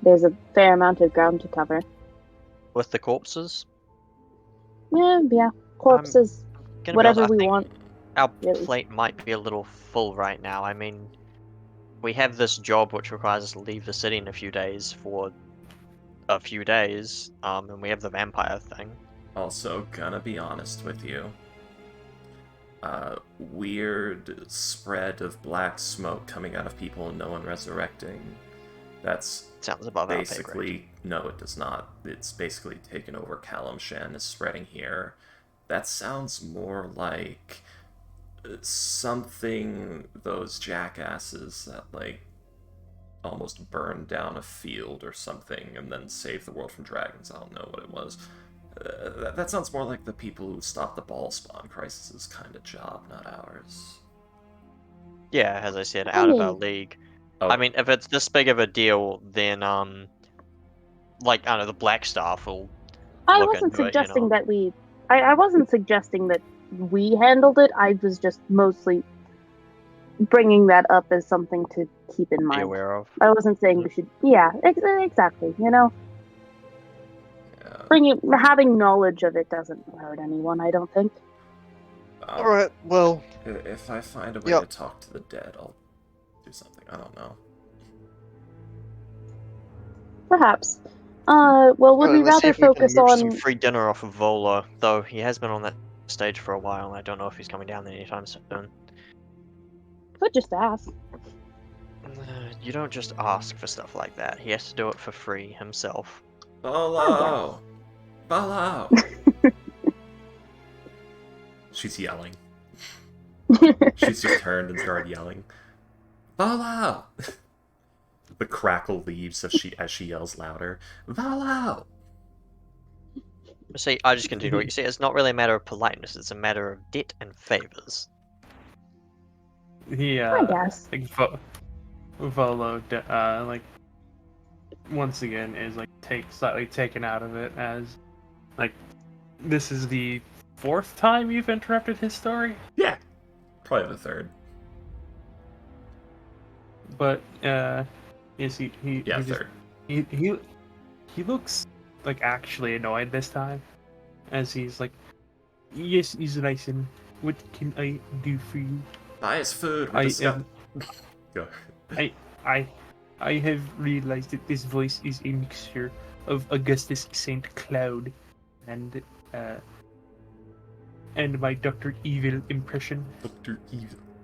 There's a fair amount of ground to cover. With the corpses? Yeah. Corpses, Gonna whatever be honest, I we think want. our really. plate might be a little full right now. I mean, we have this job which requires us to leave the city in a few days for a few days, and we have the vampire thing. Also, gonna be honest with you. Weird spread of black smoke coming out of people and no one resurrecting. That's Sounds above our pay grade. basically... No, it does not. It's basically taken over. Callum Shan is spreading here. That sounds more like something those jackasses that, like, almost burned down a field or something and then saved the world from dragons. I don't know what it was. That sounds more like the people who stopped the ball spawn crisis' kind of job, not ours. Yeah, as I said, out of our mean- league. Oh, I mean, if it's this big of a deal, then like I don't know, the Black Staff will I look wasn't into it, you suggesting know. that we. I wasn't suggesting that we handled it. I was just mostly bringing that up as something to keep in Be mind. aware of. I wasn't saying we should. Yeah, exactly. You know, yeah. having knowledge of it doesn't hurt anyone, I don't think. Alright, well... If I find a way Yep. to talk to the dead, I'll do something. I don't know. Perhaps. Well, would we let's see rather if we can focus mooch on... some free dinner off of Volo, though he has been on that stage for a while, and I don't know if he's coming down there anytime soon. Could just ask. You don't just ask for stuff like that. He has to do it for free himself. Bolo! Bolo! She's yelling. She's just turned and started yelling. Bolo! The crackle leaves as she yells louder. Bolo! See, I just continue. You see, it's not really a matter of politeness, it's a matter of debt and favors. He, I guess. like, Volo, like, once again, is, like, slightly taken out of it as, like, this is the 4th time you've interrupted his story? Yeah. Probably the 3rd. But, yes, Yeah, he just, 3rd. he looks, like, actually annoyed this time. As he's like, yes, he's nice, and what can I do for you? Buy his food. Go. I have realized that this voice is a mixture of Augustus St. Cloud and my Dr. Evil impression.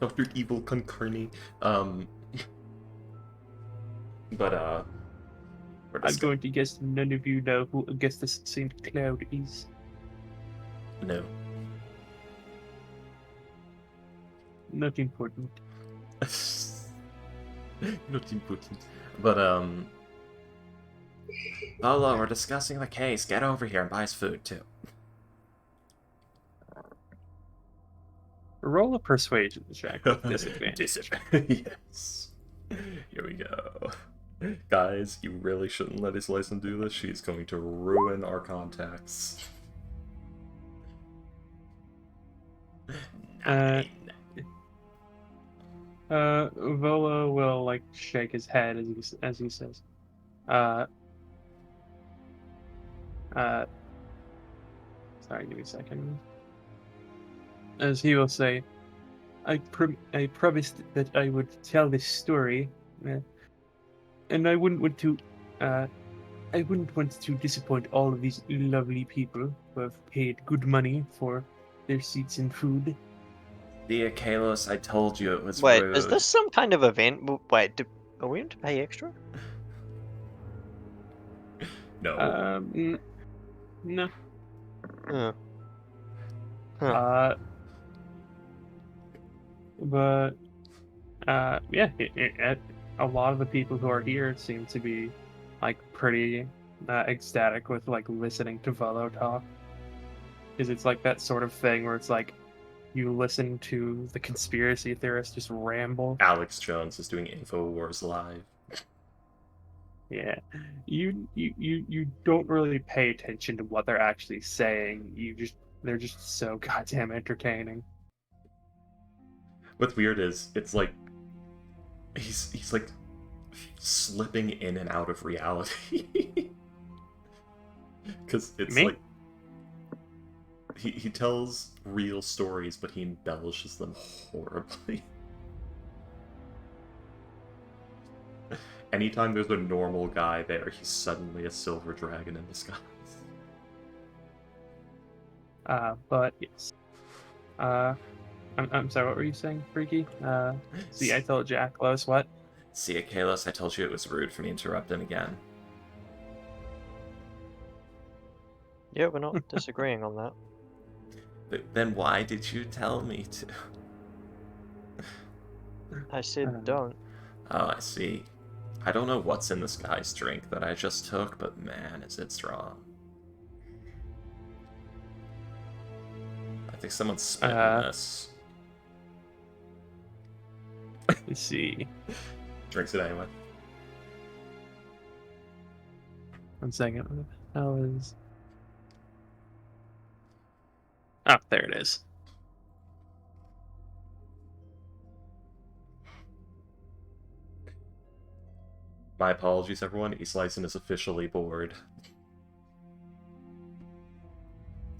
Dr. Evil Concarney. But I'm going to guess none of you know who Augustus St. Cloud is. No. Not important. Not important. But Bolo, we're discussing the case. Get over here and buy his food too. Roll a persuasion check with disadvantage. Yes. Here we go. Guys, you really shouldn't let his license do this. She's going to ruin our contacts. Volo will like shake his head as he says, sorry, give me a second. As he will say, I promised that I would tell this story, and I wouldn't want to disappoint all of these lovely people who have paid good money for their seats and food. Dear Kalos, I told you it was Wait, rude. is this some kind of event? Wait, are we going to pay extra? No. No. Huh. But yeah, a lot of the people who are here seem to be like pretty ecstatic with like listening to Volo talk, because it's like that sort of thing where it's like you listen to the conspiracy theorists just ramble. Alex Jones is doing InfoWars live. Yeah, you don't really pay attention to what they're actually saying. They're just so goddamn entertaining. What's weird is it's like he's like slipping in and out of reality. Because it's Me? like he tells real stories, but he embellishes them horribly. Anytime there's a normal guy there, he's suddenly a silver dragon in disguise. But yes. I'm sorry, what were you saying, Freaky? See, I told Jack Close what? See, Kalos, I told you it was rude for me to interrupt him again. Yeah, we're not disagreeing on that. But then why did you tell me to? I said don't. Oh, I see. I don't know what's in this guy's drink that I just took, but man, is it strong. I think someone's spitting this. Let's see. Drinks it anyway. 1 second. How is... Oh, there it is. My apologies, everyone. Eastlyson is officially bored.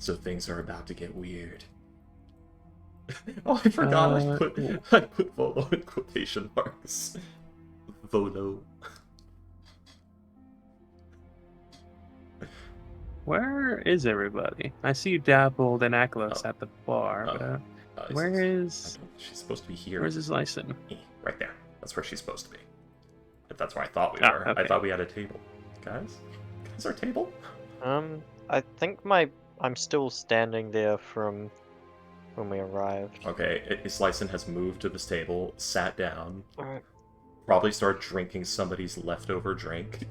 So things are about to get weird. Oh, I forgot I put Volo in quotation marks. Volo. Where is everybody? I see Dappled and Aklos at the bar, but where is... She's supposed to be here. Where's his license? Right there. That's where she's supposed to be. If that's where I thought we were. Okay. I thought we had a table. Guys? Is our table? I think I'm still standing there from when we arrived. Okay, Slicin has moved to this table, sat down, Alright. probably started drinking somebody's leftover drink,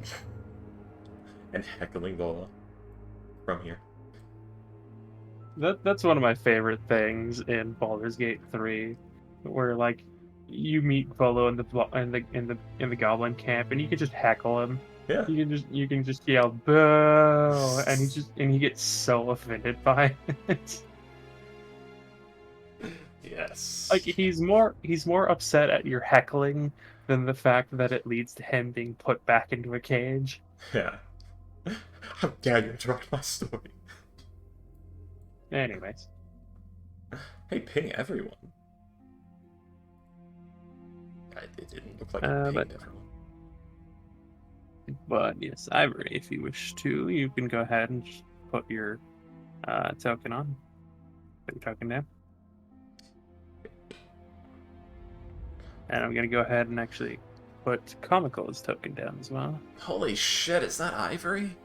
and heckling Vola from here. That's one of my favorite things in Baldur's Gate 3, where like you meet Volo in the goblin camp, and you can just heckle him. Yeah. You can just yell "boo," and he gets so offended by it. Yes. Like he's more upset at your heckling than the fact that it leads to him being put back into a cage. Yeah. How dare you interrupt my story? Anyways. Hey, ping everyone. It didn't look like it pinged everyone. But yes, Ivory, if you wish to, you can go ahead and just put your token on. Put your token down. And I'm going to go ahead and actually put Comical's token down as well. Holy shit, is that Ivory?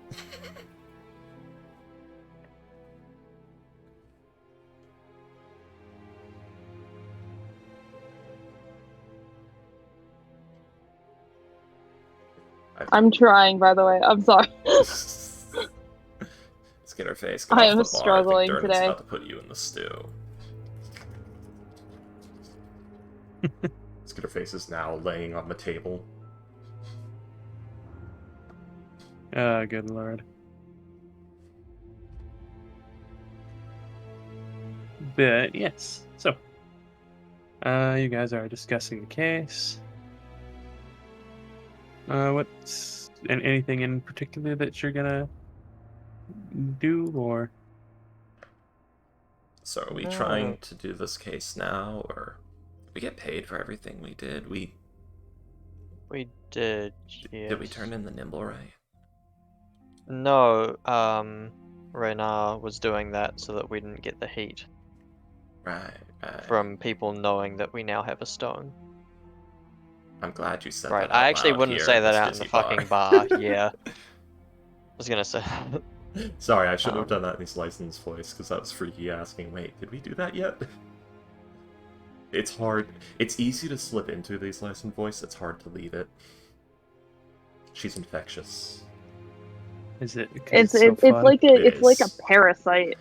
I'm trying, by the way. I'm sorry. Let's get her face. Get I off am the bar. struggling I think today. about to put you in the stew. Let's get her face is now laying on the table. Oh, good lord. But yes, so you guys are discussing the case. What's anything in particular that you're gonna do, or? So are we trying to do this case now, or we get paid for everything we did? We did. Yes. Did we turn in the nimble right? No. Renar was doing that so that we didn't get the heat Right. from people knowing that we now have a stone. I'm glad you said Right. that out I actually loud wouldn't here say at that this out in the busy fucking bar. Yeah. I was gonna say. Sorry, I shouldn't have done that in his licensed voice, because that was freaky asking, wait, did we do that yet? It's hard. It's easy to slip into these licensed voice, it's hard to leave it. She's infectious. Is it? It's so like It a is. parasite.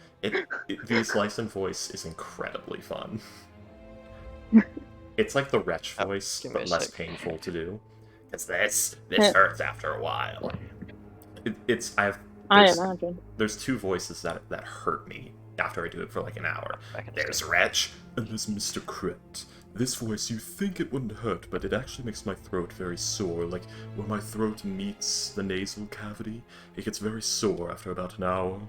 These licensed voice is incredibly fun. It's like the wretch voice, give me but a less sec. painful to do. It's this hurts after a while. I imagine. There's two voices that hurt me after I do it for like an hour. Back in a There's Wretch, and there's Mr. Crit. This voice, you think it wouldn't hurt, but it actually makes my throat very sore. Like, when my throat meets the nasal cavity, it gets very sore after about an hour.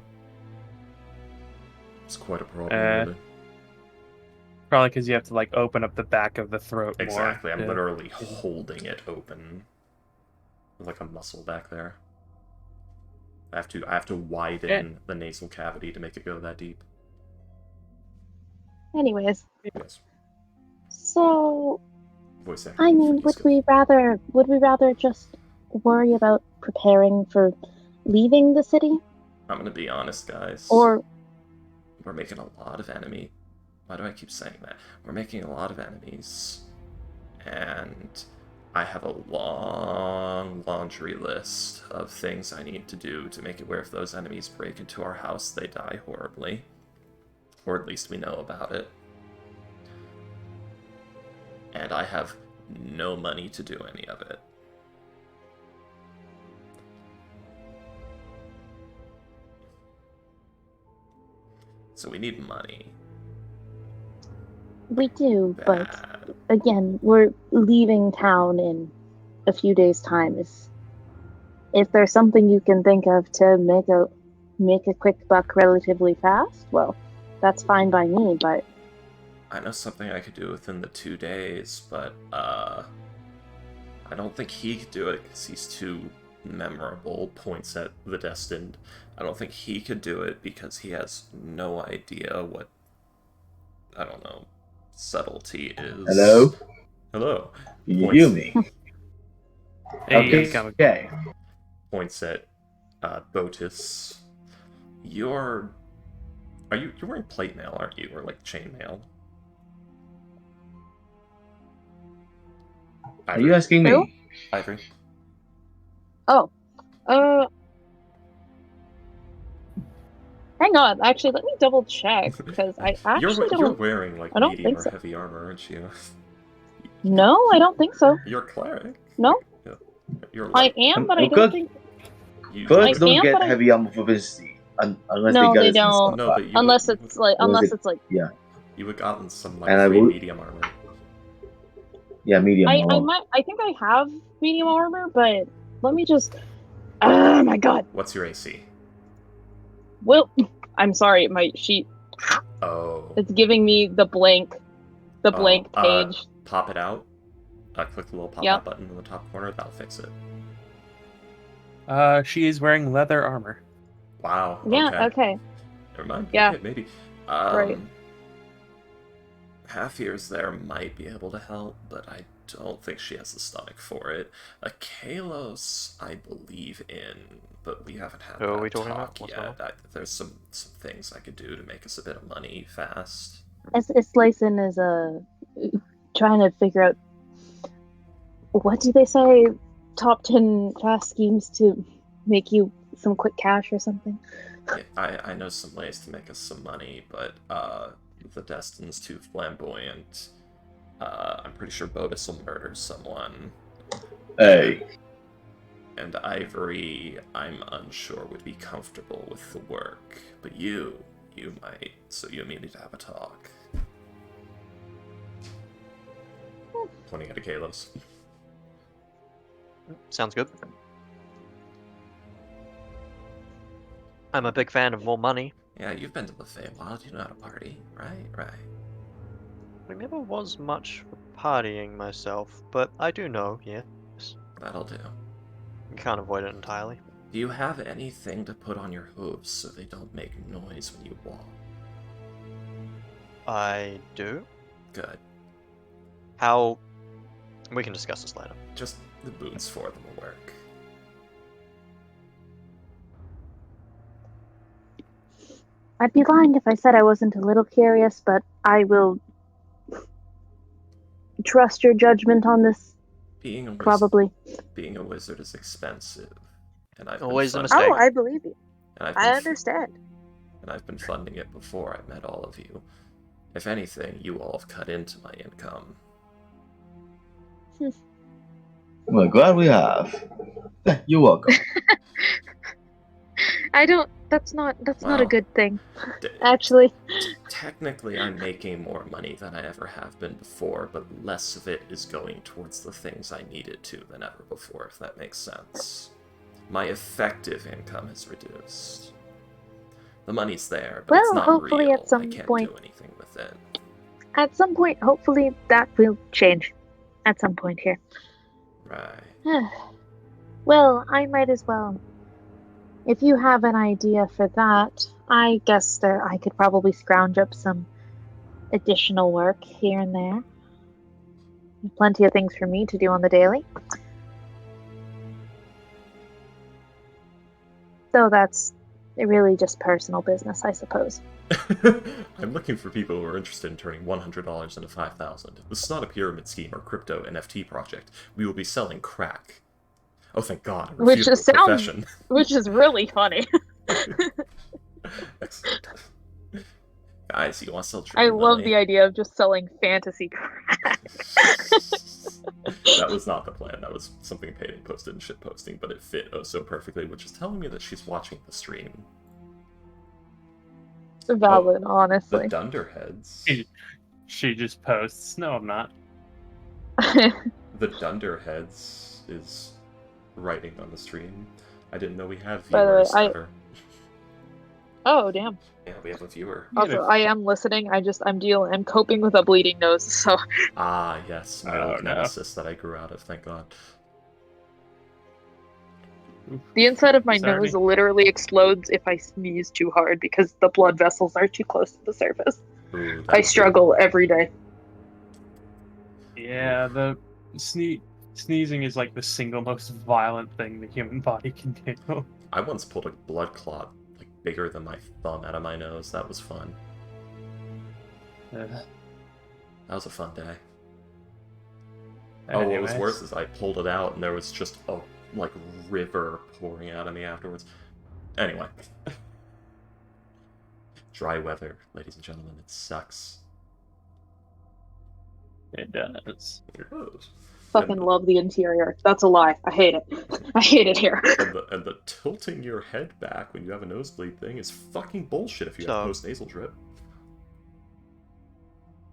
It's quite a problem, really. Probably because you have to like open up the back of the throat more. Exactly, I'm literally holding it open. Like a muscle back there. I have to widen the nasal cavity to make it go that deep. Anyways, Yes. so Voice acting. I mean, would we rather just worry about preparing for leaving the city? I'm gonna be honest, guys. Or we're making a lot of enemy. Why do I keep saying that? We're making a lot of enemies, and I have a long laundry list of things I need to do to make it where if those enemies break into our house, they die horribly. Or at least we know about it. And I have no money to do any of it. So we need money. we do, but again, we're leaving town in a few days' time. If there's something you can think of to make make a quick buck relatively fast, well, that's fine by me, but I know something I could do within the 2 days, but I don't think he could do it because he's too memorable. Points at the Destined. I don't think he could do it because he has no idea what, I don't know, subtlety is. Hello? Hello. Can you hear me? Hey, Okay. Points at Botus. You're wearing plate mail, aren't you? Or like chain mail? Are you asking me? Who? Ivory? oh, hang on. Actually, let me double check because I actually You're wearing like I don't medium think or so. heavy armor, aren't you? No, I don't think so. You're a cleric. No, Yeah. You're I light. am, but I Okay. don't think. Clerics don't am, get but I- heavy armor proficiency unless No, they got they it since don't. No, but you Unless would, it's like, yeah, you would gotten some like And I free would- medium armor. yeah, medium I armor. might. I think I have medium armor, but let me just. Oh my god. What's your AC? Well, I'm sorry. My sheet. Oh. It's giving me the blank page. Pop it out. Click the little pop Yep. out button in the top corner. That'll fix it. She is wearing leather armor. Wow. Yeah. Okay. Never mind. Yeah. Okay, maybe. Right. Half years there might be able to help, but I don't think she has the stomach for it. A Kalos, I believe in, but we haven't had Who are that we talking talk about? What's going yet. There's some things I could do to make us a bit of money fast. Slayson is trying to figure out what do they say? Top 10 fast schemes to make you some quick cash or something. Yeah, I know some ways to make us some money, but the Destin's too flamboyant. I'm pretty sure Bodus will murder someone. Hey, And Ivory, I'm unsure would be comfortable with the work, but you might, so you and me need to have a talk. Pointing at a Kalos. Sounds good. I'm a big fan of more money. Yeah, you've been to the Feywild, you know how to party, right? Right. I never was much for partying myself, but I do know, yes. That'll do. You can't avoid it entirely. Do you have anything to put on your hooves so they don't make noise when you walk? I do? Good. How... We can discuss this later. Just the boots for them will work. I'd be lying if I said I wasn't a little curious, but I will trust your judgment on this. Being a wizard, Probably. being a wizard is expensive, and I've Always a been mistake. Oh, I believe you. And I've I been understand. and I've been funding it before I met all of you. If anything, you all have cut into my income. we're glad we have. You're welcome. I don't. That's not a Well, good thing. d- Actually, Technically, I'm making more money than I ever have been before, but less of it is going towards the things I needed to than ever before, if that makes sense. My effective income has reduced. The money's there, but it's Well, not hopefully real. at some I can't point- do anything with it. at some point, hopefully that will change. At some point here. Right. Well, I might as well. If you have an idea for that, I guess I could probably scrounge up some additional work here and there. Plenty of things for me to do on the daily. So that's really just personal business, I suppose. I'm looking for people who are interested in turning $100 into $5,000. This is not a pyramid scheme or crypto NFT project. We will be selling crack. Oh, thank God! A Which reputable just sounds- profession. Which is really funny. Excellent. Guys, you want to sell I Dream love Money? the idea of just selling fantasy crap. That was not the plan. That was something Peyton posted in shit posting, but it fit oh so perfectly, which is telling me that she's watching the stream. Valid, The honestly. Dunderheads. She just posts. No, I'm not. The Dunderheads is writing on the stream. I didn't know we had By the way, viewers I- ever. Oh, damn. Yeah, we have a viewer. Also, I am listening. I'm coping with a bleeding nose, so. Ah, yes, my Oh, old no. nemesis that I grew out of, thank God. The inside of my Sorry. nose literally explodes if I sneeze too hard because the blood vessels are too close to the surface. Ooh, that I would be- struggle every day. Yeah, the sneezing is like the single most violent thing the human body can do. I once pulled a blood clot like bigger than my thumb out of my nose. That was fun. That was a fun day. Oh, what was worse is I pulled it out and there was just a like river pouring out of me afterwards. Anyway. Dry weather, ladies and gentlemen, it sucks. It does. It does. Fucking love the interior. That's a lie. I hate it. I hate it here. And the tilting your head back when you have a nosebleed thing is fucking bullshit if you have post-nasal drip.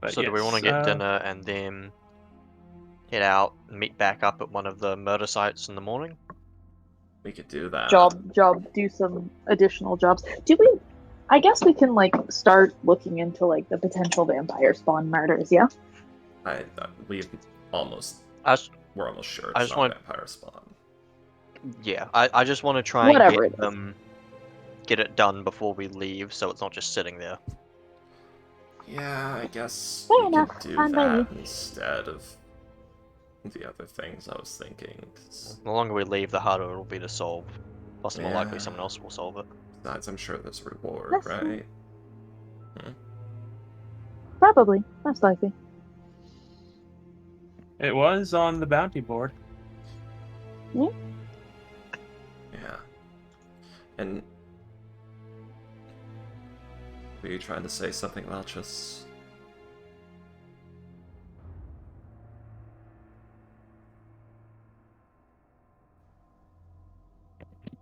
But So do we want to get dinner and then head out and meet back up at one of the murder sites in the morning? We could do that. Do some additional jobs. I guess we can like start looking into like the potential vampire spawn murders, yeah? We're almost sure I it's just not want- vampire spawn. Yeah, I just want to try Whatever and it is. get it done before we leave, so it's not just sitting there. Yeah, I guess Fair we enough. could do Fine by me. that instead of the other things I was thinking. The longer we leave, the harder it'll be to solve. Plus, more likely Yeah. someone else will solve it. Besides, I'm sure there's a reward, That's right? Probably. Most likely. It was on the bounty board. Yeah. And were you trying to say something, Valchus?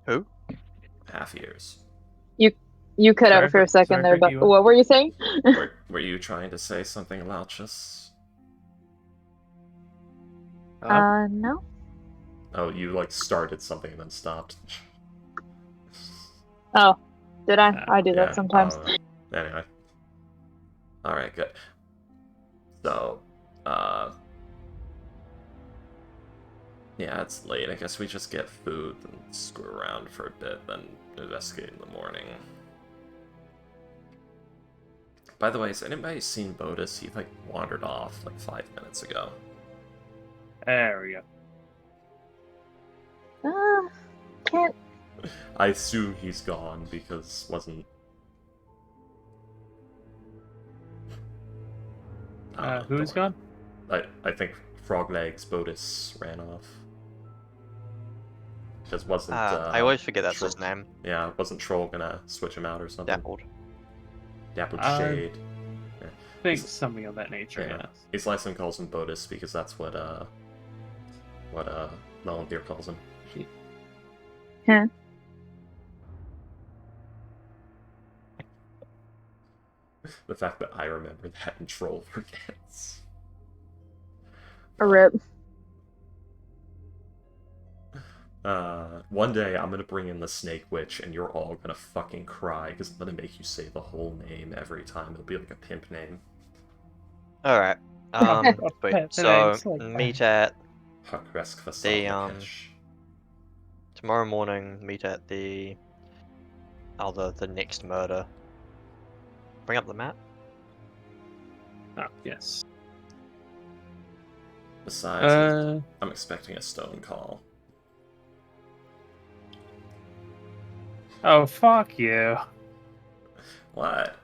Who? Half years. You cut Sorry, out for a second there, but Ricky, what were you saying? Were you trying to say something, Valchus? No. Oh, you like started something and then stopped. Oh, did I? I do Yeah, that sometimes. Anyway. Alright, good. So, yeah, it's late. I guess we just get food and screw around for a bit, then investigate in the morning. By the way, has anybody seen Bodus? He, like, wandered off, like, 5 minutes ago. There we go. Can't. I assume he's gone, because wasn't... Who's gone? I think Froglegs Bodus ran off. Because wasn't... I always forget that's his Troll- name. Yeah, wasn't Troll gonna switch him out or something? Dappled. Dappled Shade. I think something of that nature, Yeah. yes. His last name calls him Bodus because that's what Melandeer calls him. Huh. The fact that I remember that and Troll forgets. A rip. One day I'm gonna bring in the Snake Witch and you're all gonna fucking cry because I'm gonna make you say the whole name every time. It'll be like a pimp name. Alright. Wait, so meet at Hukresk the tomorrow morning, meet at the next murder. Bring up the map. Oh, yes. Besides, I'm expecting a stone call. Oh, fuck you. What?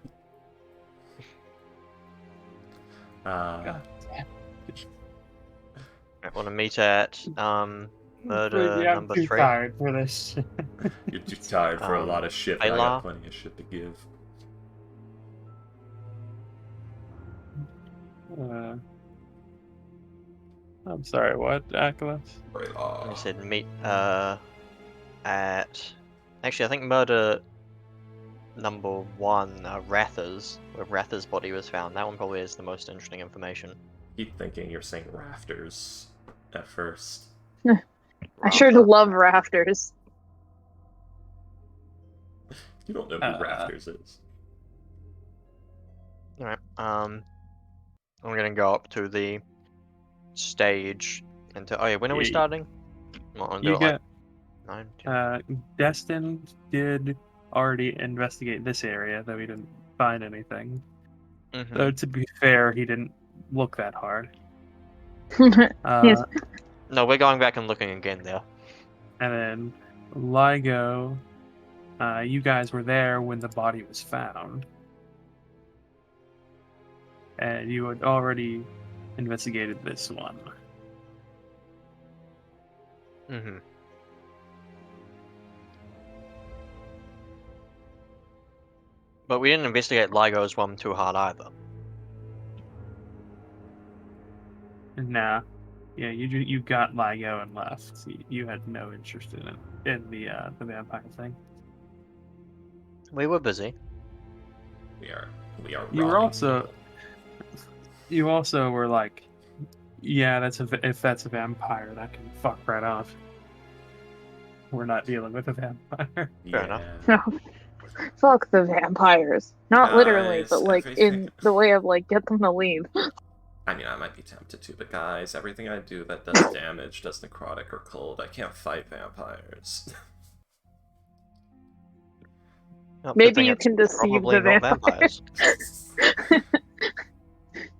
God damn. I want to meet at murder Yeah, I'm number too 3. tired for this. You're too tired for a lot of shit, but I got plenty of shit to give. I'm sorry, what, Acolyte? I said meet at... Actually, I think murder number 1, Rathers, where Rathers' body was found. That one probably is the most interesting information. Keep thinking you're saying rafters at first. I sure do love rafters. You don't know who Rafters is. Alright, I'm gonna go up to the stage and oh yeah, when are we Yeah, starting? Well, I'll do You it like get 9, 10. Destin did already investigate this area, though he didn't find anything. Mhm. Though to be fair, he didn't look that hard. Yes. No, we're going back and looking again there. And then LIGO, you guys were there when the body was found. And you had already investigated this one. Mhm. But we didn't investigate LIGO's one too hard either. Nah. Yeah, you got LIGO and left. You had no interest in it, in the vampire thing. We were busy. We are You were robbing also people. you also were like, yeah, if that's a vampire, that can fuck right off. We're not dealing with a vampire. Fair enough. Fuck the vampires. Not literally, Guys, but like everything- in the way of like get them to leave. I mean, I might be tempted to, but guys, everything I do that does damage, does necrotic or cold, I can't fight vampires. Oh, good Maybe thing you it's can deceive probably the not vampires.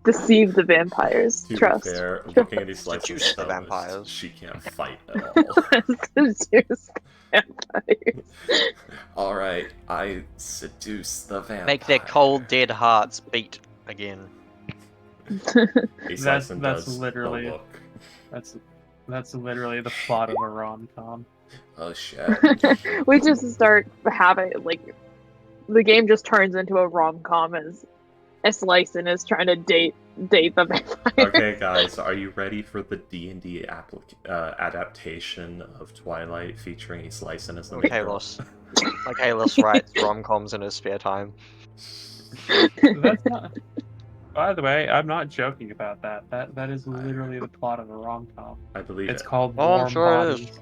Deceive the vampires. To Trust. be fair, looking at these license Seduce the spell list, vampires. she can't fight at all. Seduce vampires. Alright, I seduce the vampire. Make their cold, dead hearts beat again. Ace That's Lyson that's does literally the look. that's literally the plot of a rom-com. Oh shit. We just start having like the game just turns into a rom-com as Lyson is trying to date the vampire. Okay, guys, are you ready for the D&D adaptation of Twilight featuring Ace Lyson as the main girl? Like Halos writes rom-coms in his spare time. That's not. By the way, I'm not joking about that. That is literally the plot of a rom-com. I believe It's it. called Oh, I'm Warm sure it Bodies. is.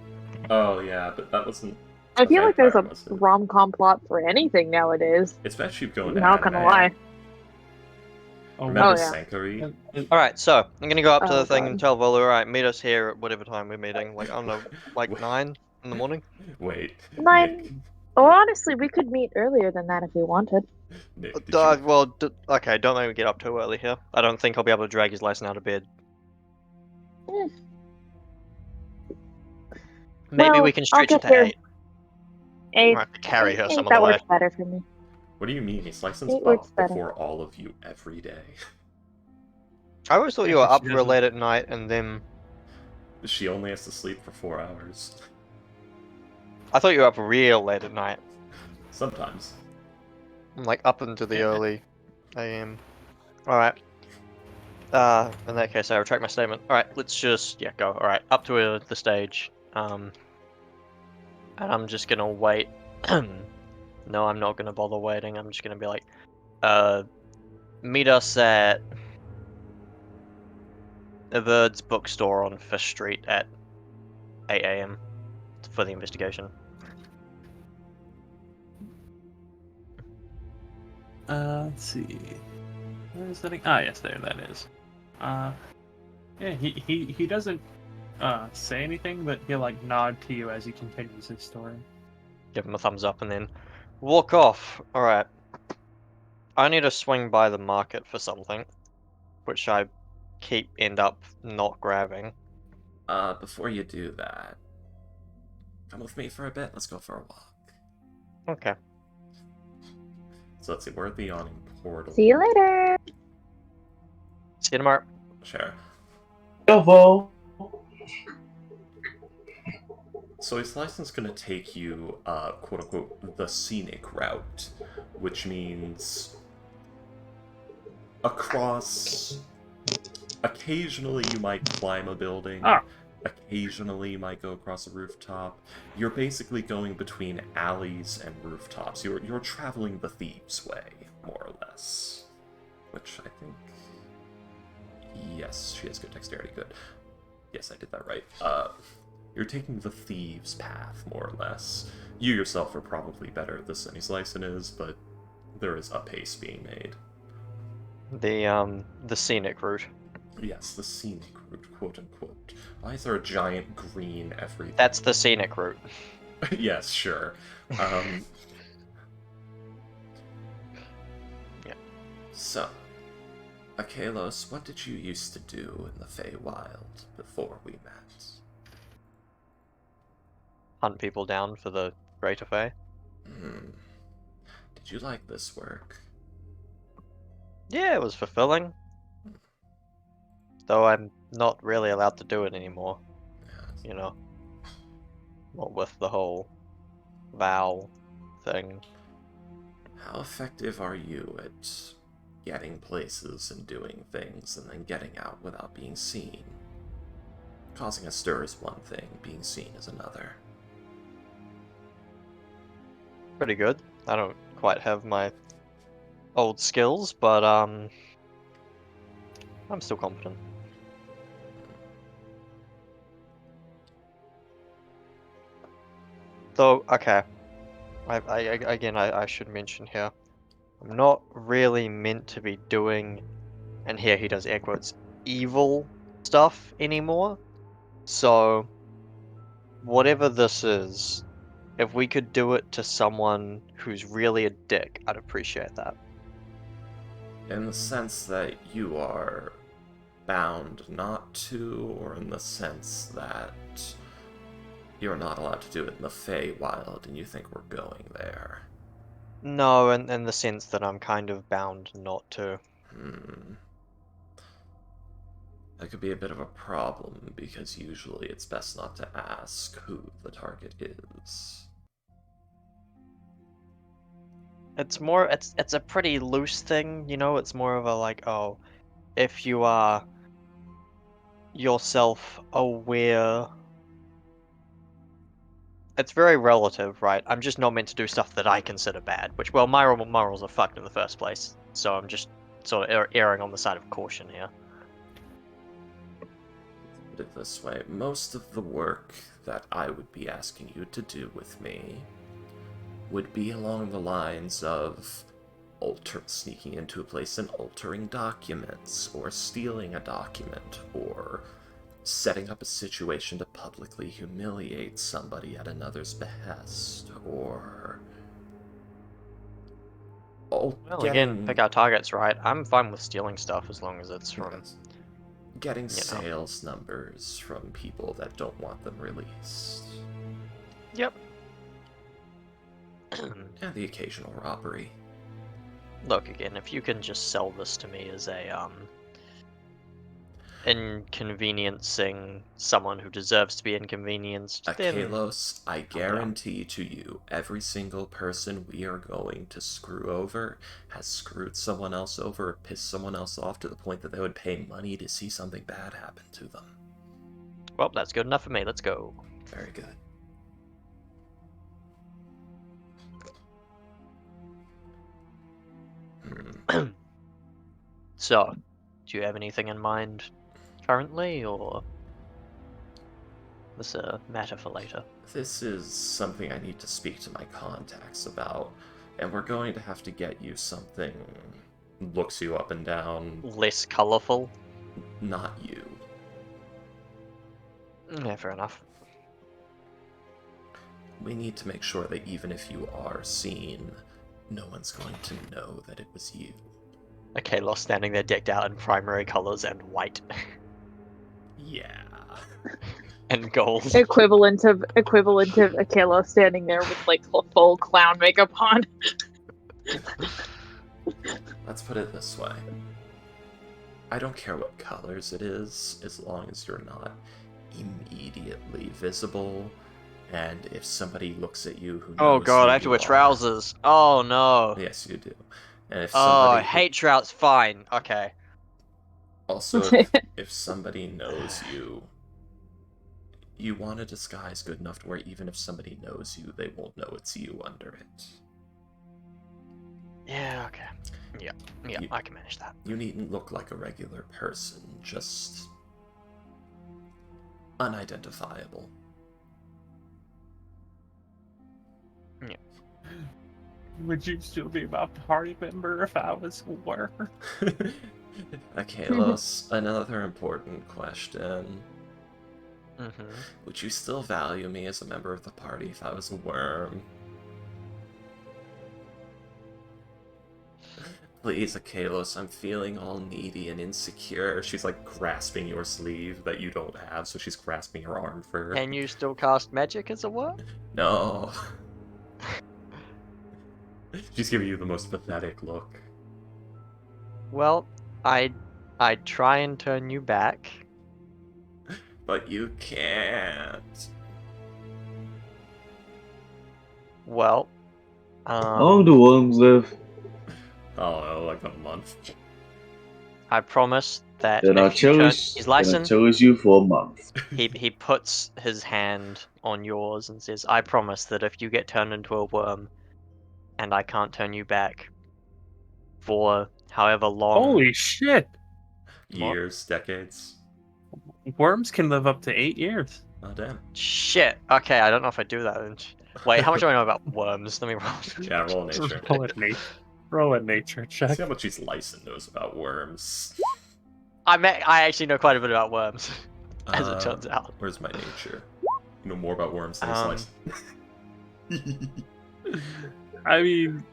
Oh yeah, but that wasn't. I feel like there's a vampire, was it? rom-com plot for anything nowadays. It's actually going to Not gonna anime. lie. Oh, Remember Oh, yeah. Sankari? Alright, so I'm gonna go up to Oh, the thing God. and tell Volu, alright, meet us here at whatever time we're meeting. Like, I don't know, like Wait. 9 in the morning? Wait, Nine. Nick. Well, honestly, we could meet earlier than that if we wanted. Nick, did you... Well, okay, don't make me get up too early here. I don't think I'll be able to drag his Lyson out of bed. Maybe Well, we can I'll stretch it get to here. 8. Eight. Might have to carry her Eight, some of that the way. works better for me. What do you mean? Ace Lyson's It works up better. before all of you every day. I always thought you Yeah, were but up she real doesn't- late at night and then... She only has to sleep for 4 hours. I thought you were up real late at night. Sometimes. Like, up into the early AM. Alright. In that case, I retract my statement. Alright, let's just, yeah, go. Alright, up to the stage. And I'm just gonna wait. No, I'm not gonna bother waiting. I'm just gonna be like, meet us at the Bird's bookstore on Fish Street at 8 AM for the investigation. Let's see. Where is that? Ah, yes, there that is. Yeah, he doesn't say anything, but he'll like nod to you as he continues his story. Give him a thumbs up and then walk off. Alright. I need to swing by the market for something, which I end up not grabbing. Before you do that, come with me for a bit. Let's go for a walk. Okay. So let's see, we're at the yawning portal. See you later. See you tomorrow. Sure. Yo, So Ace Lyson's gonna take you, quote unquote, the scenic route, which means across. Occasionally you might climb a building. Ah. Occasionally you might go across a rooftop. You're basically going between alleys and rooftops. You're traveling the thieves' way, more or less. Which I think. Yes, she has good dexterity. Good. Yes, I did that right. You're taking the thieves' path, more or less. You yourself are probably better at this than Slicin is, but there is a pace being made. The scenic route. Yes, the scenic route, quote unquote. Why is there a giant green everything? That's the scenic route. Yes, sure. Yeah. So, Akalos, what did you used to do in the Feywild before we met? Hunt people down for the Greater Fey. Did you like this work? Yeah, it was fulfilling. Though I'm not really allowed to do it anymore. Yes. You know. Not with the whole vow thing. How effective are you at getting places and doing things and then getting out without being seen? Causing a stir is one thing, being seen is another. Pretty good. I don't quite have my old skills, but I'm still confident. Though, okay. I should mention here, I'm not really meant to be doing, and here he does air quotes, evil stuff anymore. So, whatever this is, if we could do it to someone who's really a dick, I'd appreciate that. In the sense that you are bound not to, or in the sense that you're not allowed to do it in the Feywild and you think we're going there? No, in the sense that I'm kind of bound not to. That could be a bit of a problem, because usually it's best not to ask who the target is. It's more, it's a pretty loose thing, you know, it's more of a like, oh, if you are yourself aware. It's very relative, right? I'm just not meant to do stuff that I consider bad, which, well, my morals are fucked in the first place, so I'm just sort of erring on the side of caution here. Put it this way, most of the work that I would be asking you to do with me would be along the lines of sneaking into a place and altering documents, or stealing a document, or setting up a situation to publicly humiliate somebody at another's behest, or... Well, again, pick our targets right. I'm fine with stealing stuff as long as it's from... Yes. Getting sales numbers from people that don't want them released. Yep. And the occasional robbery. Look, again, if you can just sell this to me as a, inconveniencing someone who deserves to be inconvenienced, then... Akalos, I guarantee to you, every single person we are going to screw over has screwed someone else over or pissed someone else off to the point that they would pay money to see something bad happen to them. Well, that's good enough for me. Let's go. Very good. So, do you have anything in mind currently, or this a matter for later? This is something I need to speak to my contacts about, and we're going to have to get you something looks you up and down. Less colourful? Not you. Yeah, fair enough. We need to make sure that even if you are seen, no one's going to know that it was you. Okay, Lost standing there decked out in primary colours and white. Yeah. And gold. Equivalent of Akela standing there with like full clown makeup on. Let's put it this way. I don't care what colors it is, as long as you're not immediately visible, and if somebody looks at you who knows Oh god, who I have to you wear are- trousers. Oh no. Yes, you do. And if Oh, somebody I hate trousers. Fine. Okay. Also, if somebody knows you, you want a disguise good enough to where even if somebody knows you, they won't know it's you under it. Yeah, okay. Yeah, I can manage that. You needn't look like a regular person, just unidentifiable. Would you still be my party member if I was a worm? Akalos, another important question. Mm-hmm. Would you still value me as a member of the party if I was a worm? Please, Akalos, I'm feeling all needy and insecure. She's like grasping your sleeve that you don't have, so she's grasping your arm for... Can you still cast magic as a worm? No. She's giving you the most pathetic look. Well, I'd try and turn you back. But you can't. Well, How long do worms live? Oh, like a month. I promise that Then I'll if you turn... cherish. He's Then I'll licensed. cherish you for a month. He puts his hand on yours and says, I promise that if you get turned into a worm and I can't turn you back for however long... Holy shit! Years, decades. Worms can live up to 8 years. Oh, damn. Shit! Okay, I don't know if I do that. Wait, how much do I know about worms? Let me roll. Yeah, roll nature. Roll a nature check. See how much these Lyson knows about worms. I actually know quite a bit about worms, as it turns out. Where's my nature? You know more about worms than this Lyson. I mean,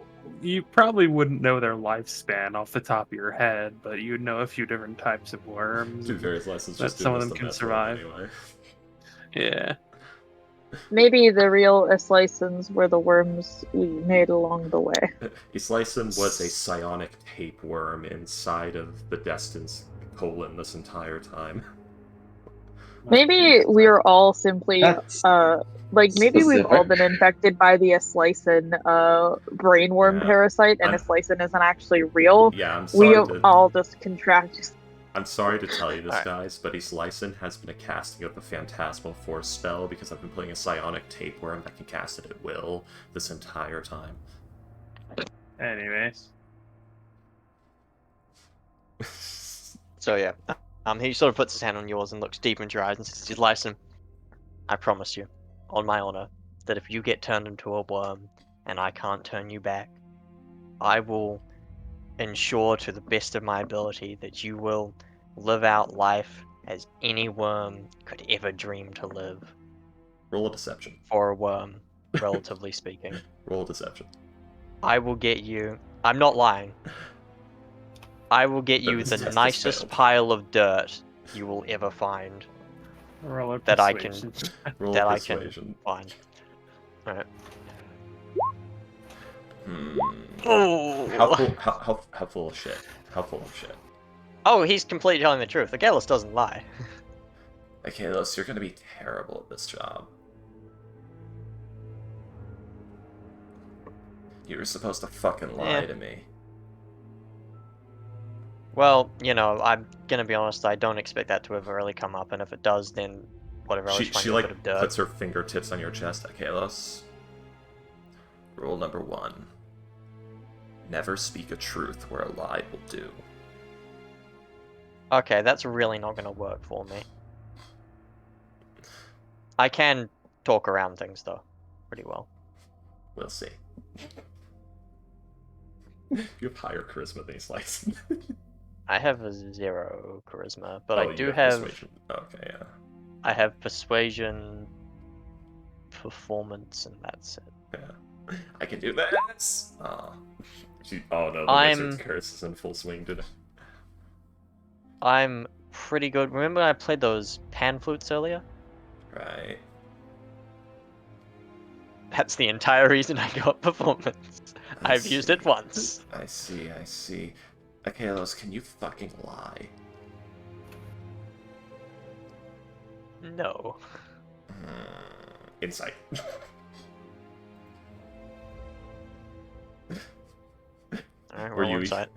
you probably wouldn't know their lifespan off the top of your head, but you'd know a few different types of worms. Dude, various lessons that just some of do them this can to survive. anyway. Yeah. Maybe the real Eslicens were the worms we made along the way. Islyson was a psionic tapeworm inside of the Destin's colon this entire time. Maybe we are all simply That's maybe we've all specific. been infected by the Eslicen brainworm Yeah. parasite, and I'm- Eslicen isn't actually real. Yeah, I'm We sorry to... all just contract. I'm sorry to tell you this, Alright. guys, but Islyson has been a casting of the Phantasmal Force spell because I've been playing a psionic tapeworm that can cast it at will this entire time. Anyways. So yeah, he sort of puts his hand on yours and looks deep into your eyes and says, "Listen, I promise you, on my honor, that if you get turned into a worm and I can't turn you back, I will ensure to the best of my ability that you will live out life as any worm could ever dream to live." Roll a deception. For a worm, relatively speaking. Roll a deception. I will get you... I'm not lying. I will get you This the test has nicest failed. pile of dirt you will ever find. Roll a That I can- persuasion. Roll That a I can- persuasion. Find. Alright. How full of shit? How full of shit? Oh, he's completely telling the truth. The Gallus doesn't lie. Okay, Los, you're gonna be terrible at this job. You were supposed to fucking lie Yeah. to me. Well, you know, I'm gonna be honest, I don't expect that to ever really come up, and if it does, then whatever, I'll just find She a like bit of dirt. puts her fingertips on your chest. Okay, Los. Rule number 1. Never speak a truth where a lie will do. Okay, that's really not gonna work for me. I can talk around things, though, pretty well. We'll see. You have higher charisma than these lights. I have a 0 charisma, but Oh, I you do have... persuasion. Okay, yeah. I have persuasion, performance, and that's it. Yeah. I can do this! Oh. Oh no, the I'm- wizard's curse is in full swing today. I'm pretty good. Remember I played those pan flutes earlier? Right. That's the entire reason I got performance. I I've used see. it once. I see. Okay, Los, can you fucking lie? No. Insight. Alright, Were roll you insight.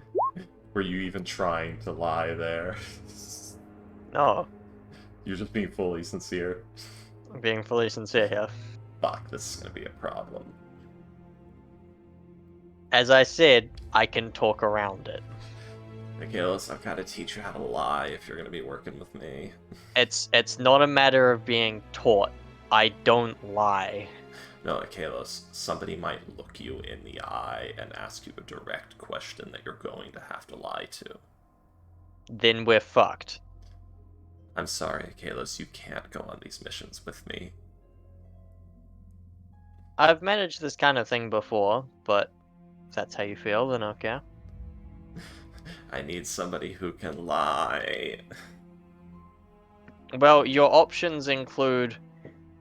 Were you even trying to lie there? No, You're just being fully sincere. I'm being fully sincere here. Fuck, this is gonna be a problem. As I said, I can talk around it. Okay, Los, I've gotta teach you how to lie if you're gonna be working with me. It's not a matter of being taught. I don't lie. No, Kalos, somebody might look you in the eye and ask you a direct question that you're going to have to lie to. Then we're fucked. I'm sorry, Kalos, you can't go on these missions with me. I've managed this kind of thing before, but if that's how you feel, then okay. I need somebody who can lie. Well, your options include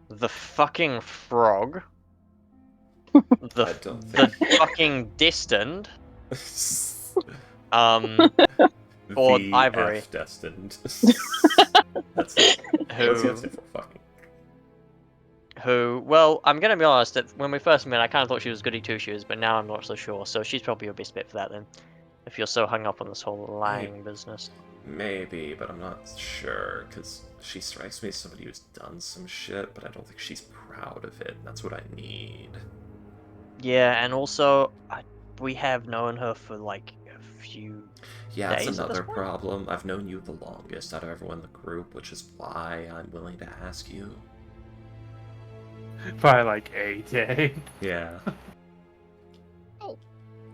the fucking frog, I don't think... the fucking destined, or Ivory. F destined. That's it. What's the other for fucking? Who, well, I'm gonna be honest, when we first met, I kind of thought she was goody two-shoes, but now I'm not so sure, so she's probably your best bet for that then. If you're so hung up on this whole lying business. Maybe, but I'm not sure, because she strikes me as somebody who's done some shit, but I don't think she's proud of it. That's what I need. Yeah, and also, we have known her for like a few Yeah, days that's at this another point? problem. I've known you the longest out of everyone in the group, which is why I'm willing to ask you. By like a day. Yeah.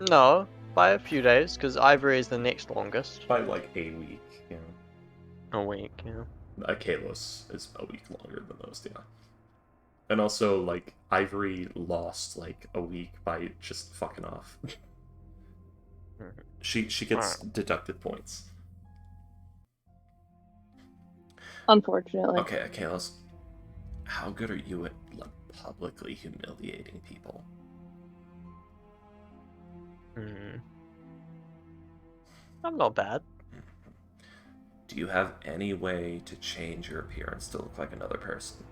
No, by a few days, because Ivory is the next longest. By like a week, yeah. A week, yeah. Kalos is a week longer than those, yeah. And also, like, Ivory lost, like, a week by just fucking off. She gets deducted points. Unfortunately. Okay, Kalos, how good are you at, like, publicly humiliating people? I'm not bad. Do you have any way to change your appearance to look like another person?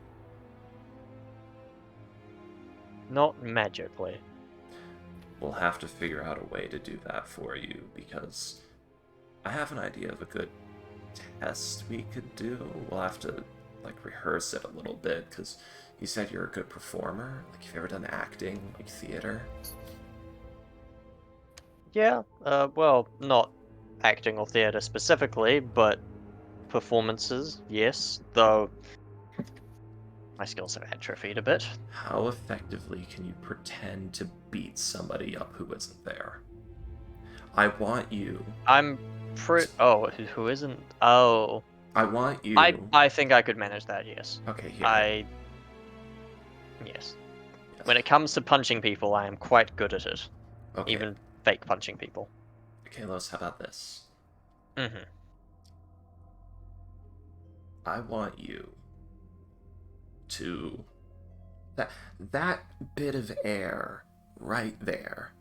Not magically. We'll have to figure out a way to do that for you, because I have an idea of a good test we could do. We'll have to, like, rehearse it a little bit, because you said you're a good performer. Like, have you ever done acting, like theater? Yeah, well, not acting or theatre specifically, but performances, yes, though my skills have atrophied a bit. How effectively can you pretend to beat somebody up who isn't there? I want you... I'm Oh, who isn't? Oh. I want you... I think I could manage that, yes. Okay, here. Yes. When it comes to punching people, I am quite good at it. Okay. Even fake punching people. Kalos, how about this? Mm-hmm. I want you to... That bit of air right there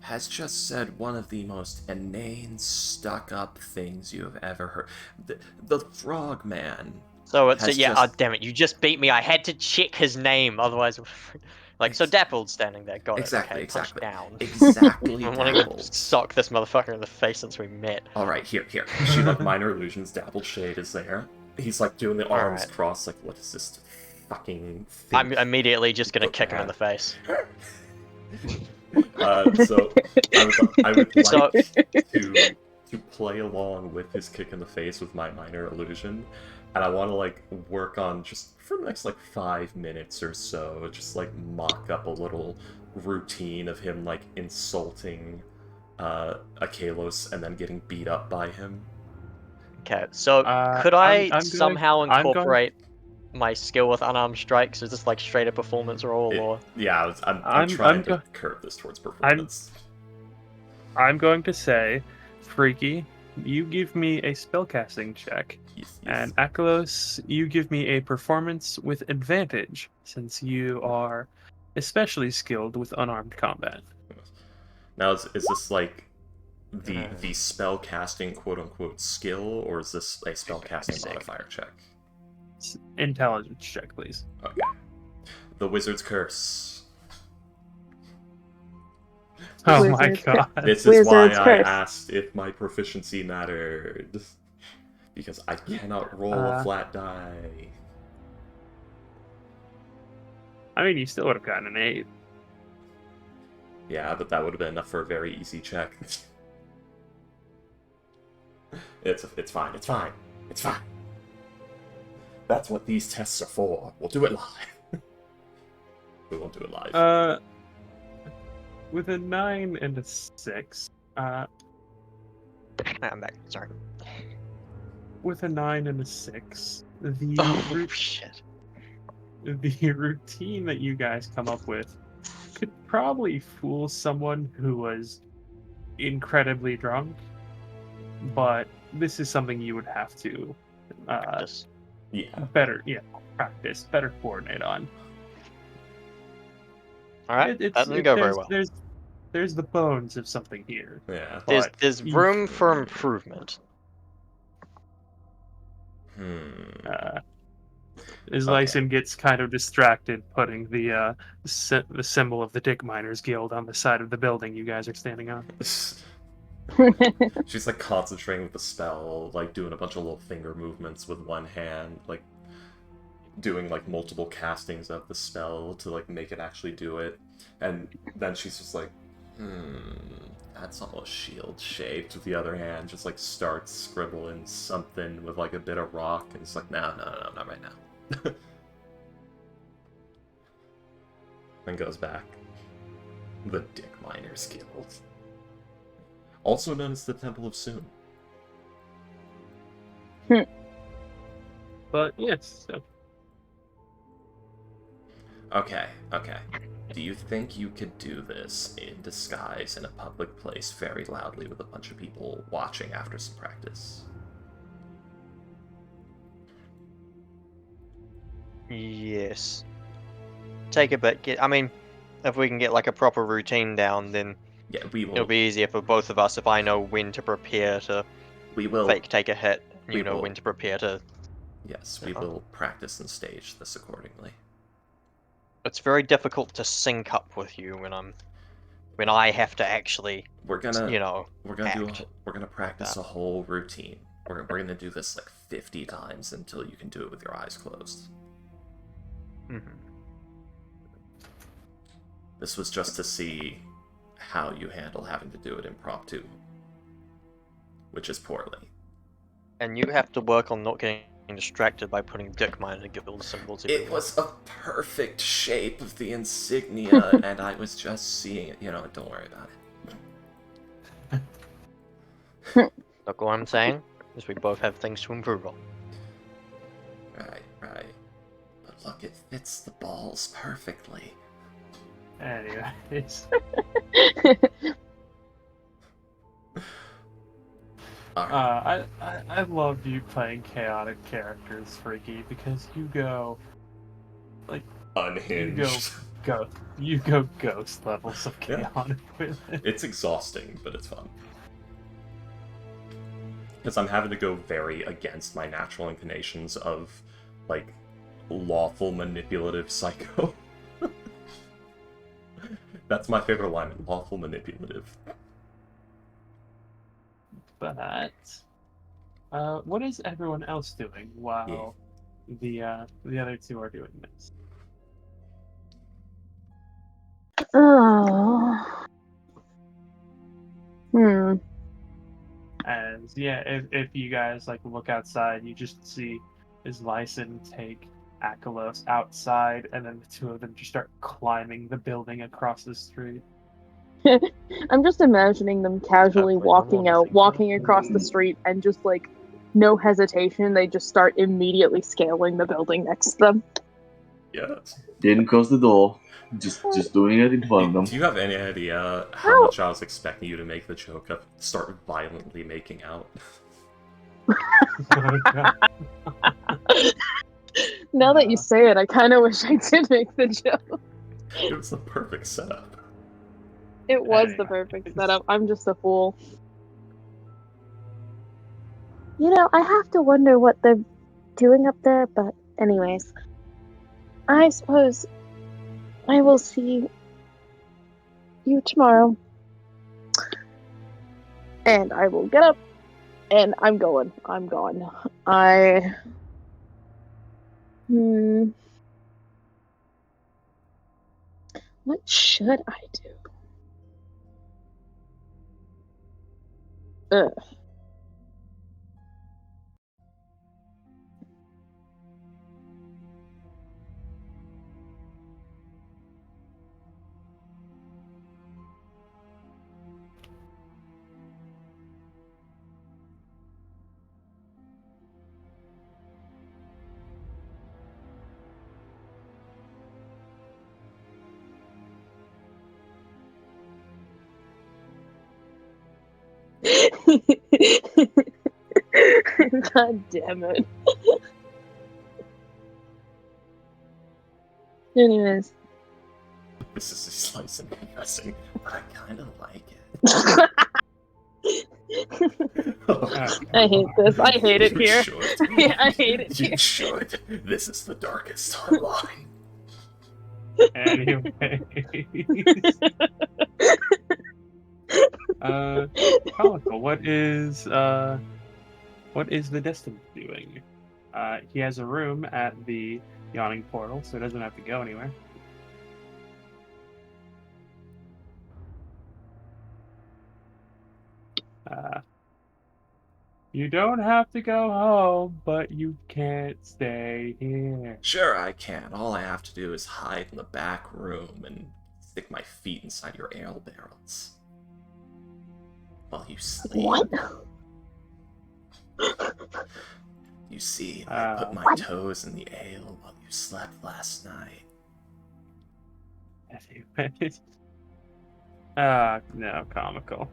has just said one of the most inane, stuck-up things you have ever heard. The frog man. So it's oh damn it! You just beat me. I had to check his name, otherwise, so Dappled's standing there. Got exactly, it. Okay, exactly. punch down. Exactly. I'm wanting to sock this motherfucker in the face since we met. All right, here. She like minor illusions. Dappled Shade is there. He's like doing the arms crossed. Like, what is this fucking thing? I'm immediately just gonna kick him in the face. So I would like to play along with his kick in the face with my minor illusion, and I want to like work on just for the next like 5 minutes or so, just like mock up a little routine of him like insulting a Kalos and then getting beat up by him. Okay, so could I somehow incorporate my skill with unarmed strikes? Is this like straight up performance roll, or? Yeah, I'm trying to curve this towards performance. I'm going to say, Freaky, you give me a spellcasting check, yes. And Akalos, you give me a performance with advantage, since you are especially skilled with unarmed combat. Now, is this like the spell casting quote unquote skill, or is this a spell casting modifier check? Intelligence check, please. Okay. The Wizard's Curse. Oh my god. This is why I asked if my proficiency mattered. Because I cannot roll a flat die. I mean, you still would have gotten an 8. Yeah, but that would have been enough for a very easy check. It's fine. That's what these tests are for. We'll do it live. We won't do it live. With a 9 and a 6, I'm back. Sorry. with a 9 and a 6, the Oh shit. the routine that you guys come up with could probably fool someone who was incredibly drunk, but this is something you would have to Just practice, better coordinate on. all right. That didn't go very well. There's the bones of something here. Yeah. But There's room for improvement. As Okay. Lyson gets kind of distracted putting the symbol of the Dick Miners Guild on the side of the building you guys are standing on. She's like concentrating with the spell, like doing a bunch of little finger movements with one hand, like doing like multiple castings of the spell to like make it actually do it. And then she's just like, that's almost shield shaped with the other hand, just like starts scribbling something with like a bit of rock, and it's like, no, not right now. Then goes back. The Dick Miners Guild. Also known as the Temple of Soon. But yes, so. Okay. Do you think you could do this in disguise in a public place very loudly with a bunch of people watching after some practice? Yes. Take a bit. I mean, if we can get like a proper routine down, then Yeah, we will. it'll be easier for both of us if I know when to prepare to We will. fake take a hit. We You know will. when to prepare to. Yes, we will practice and stage this accordingly. It's very difficult to sync up with you when I have to actually. We're gonna act we're gonna practice a whole routine. We're gonna do this like 50 times until you can do it with your eyes closed. Mm-hmm. This was just to see how you handle having to do it impromptu, which is poorly. And you have to work on not getting distracted by putting Dick Miner Guild symbols everywhere. It was a perfect shape of the insignia, and I was just seeing it. Don't worry about it. Look, what I'm saying is we both have things to improve on. Right. But look, it fits the balls perfectly. Anyways. Alright. I love you playing chaotic characters, Freaky, because you go like Unhinged. You go ghost levels of chaotic with it. It's exhausting, but it's fun. Because I'm having to go very against my natural inclinations of, like, lawful manipulative psycho. That's my favorite alignment, lawful manipulative. But what is everyone else doing while the other two are doing this? Oh. As if you guys like look outside, you just see is Lyson take Akalos outside, and then the two of them just start climbing the building across the street. I'm just imagining them casually walking across the street, and just like no hesitation, they just start immediately scaling the building next to them. Yes. Didn't close the door. Just doing it in front of them. Do you have any idea how much I was expecting you to make the joke of start violently making out? Now that you say it, I kind of wish I did make the joke. It was the perfect setup. It was the perfect setup. I'm just a fool. I have to wonder what they're doing up there, but anyways. I suppose I will see you tomorrow. And I will get up, and I'm going. What should I do? Ugh. God damn it. Anyways. This is a slice and dressing, but I kind of like it. I hate this. I hate it You here. should. I hate it You here. should. This is the darkest online. Anyways. Comical, what is the Destined doing? He has a room at the Yawning Portal, so he doesn't have to go anywhere. You don't have to go home, but you can't stay here. Sure, I can. All I have to do is hide in the back room and stick my feet inside your ale barrels. While you sleep. What? You see, I put my toes in the ale while you slept last night. Anyways. No, comical.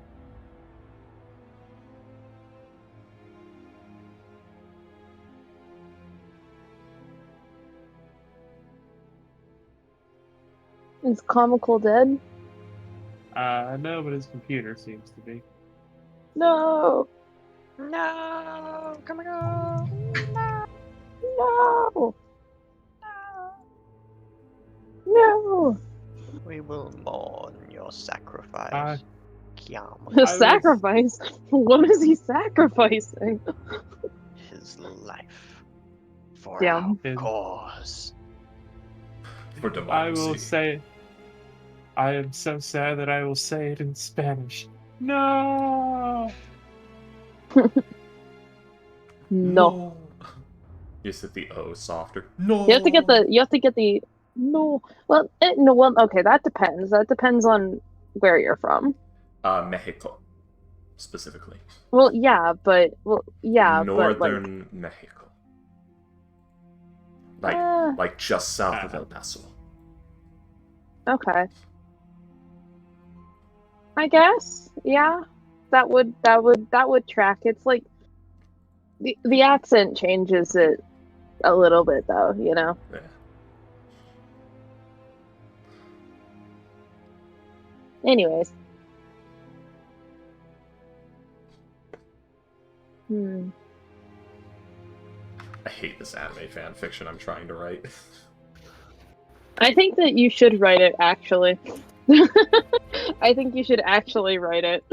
Is Comical dead? No, but his computer seems to be. No! No, come on. No! No! We will mourn your sacrifice. Kiam. A sacrifice? What is he sacrificing? His life. For Yeah. our cause. For democracy. I will say, I am so sad that I will say it in Spanish. No! No. You said the O softer. No. You have to get the no. Well, okay, that depends. That depends on where you're from. Mexico, specifically. Yeah, but Northern Mexico. Like just south of El Paso. Okay. I guess, yeah. That would track. It's like the accent changes it a little bit, though. You know. Yeah. Anyways. I hate this anime fan fiction I'm trying to write. I think that you should write it, actually. I think you should actually write it.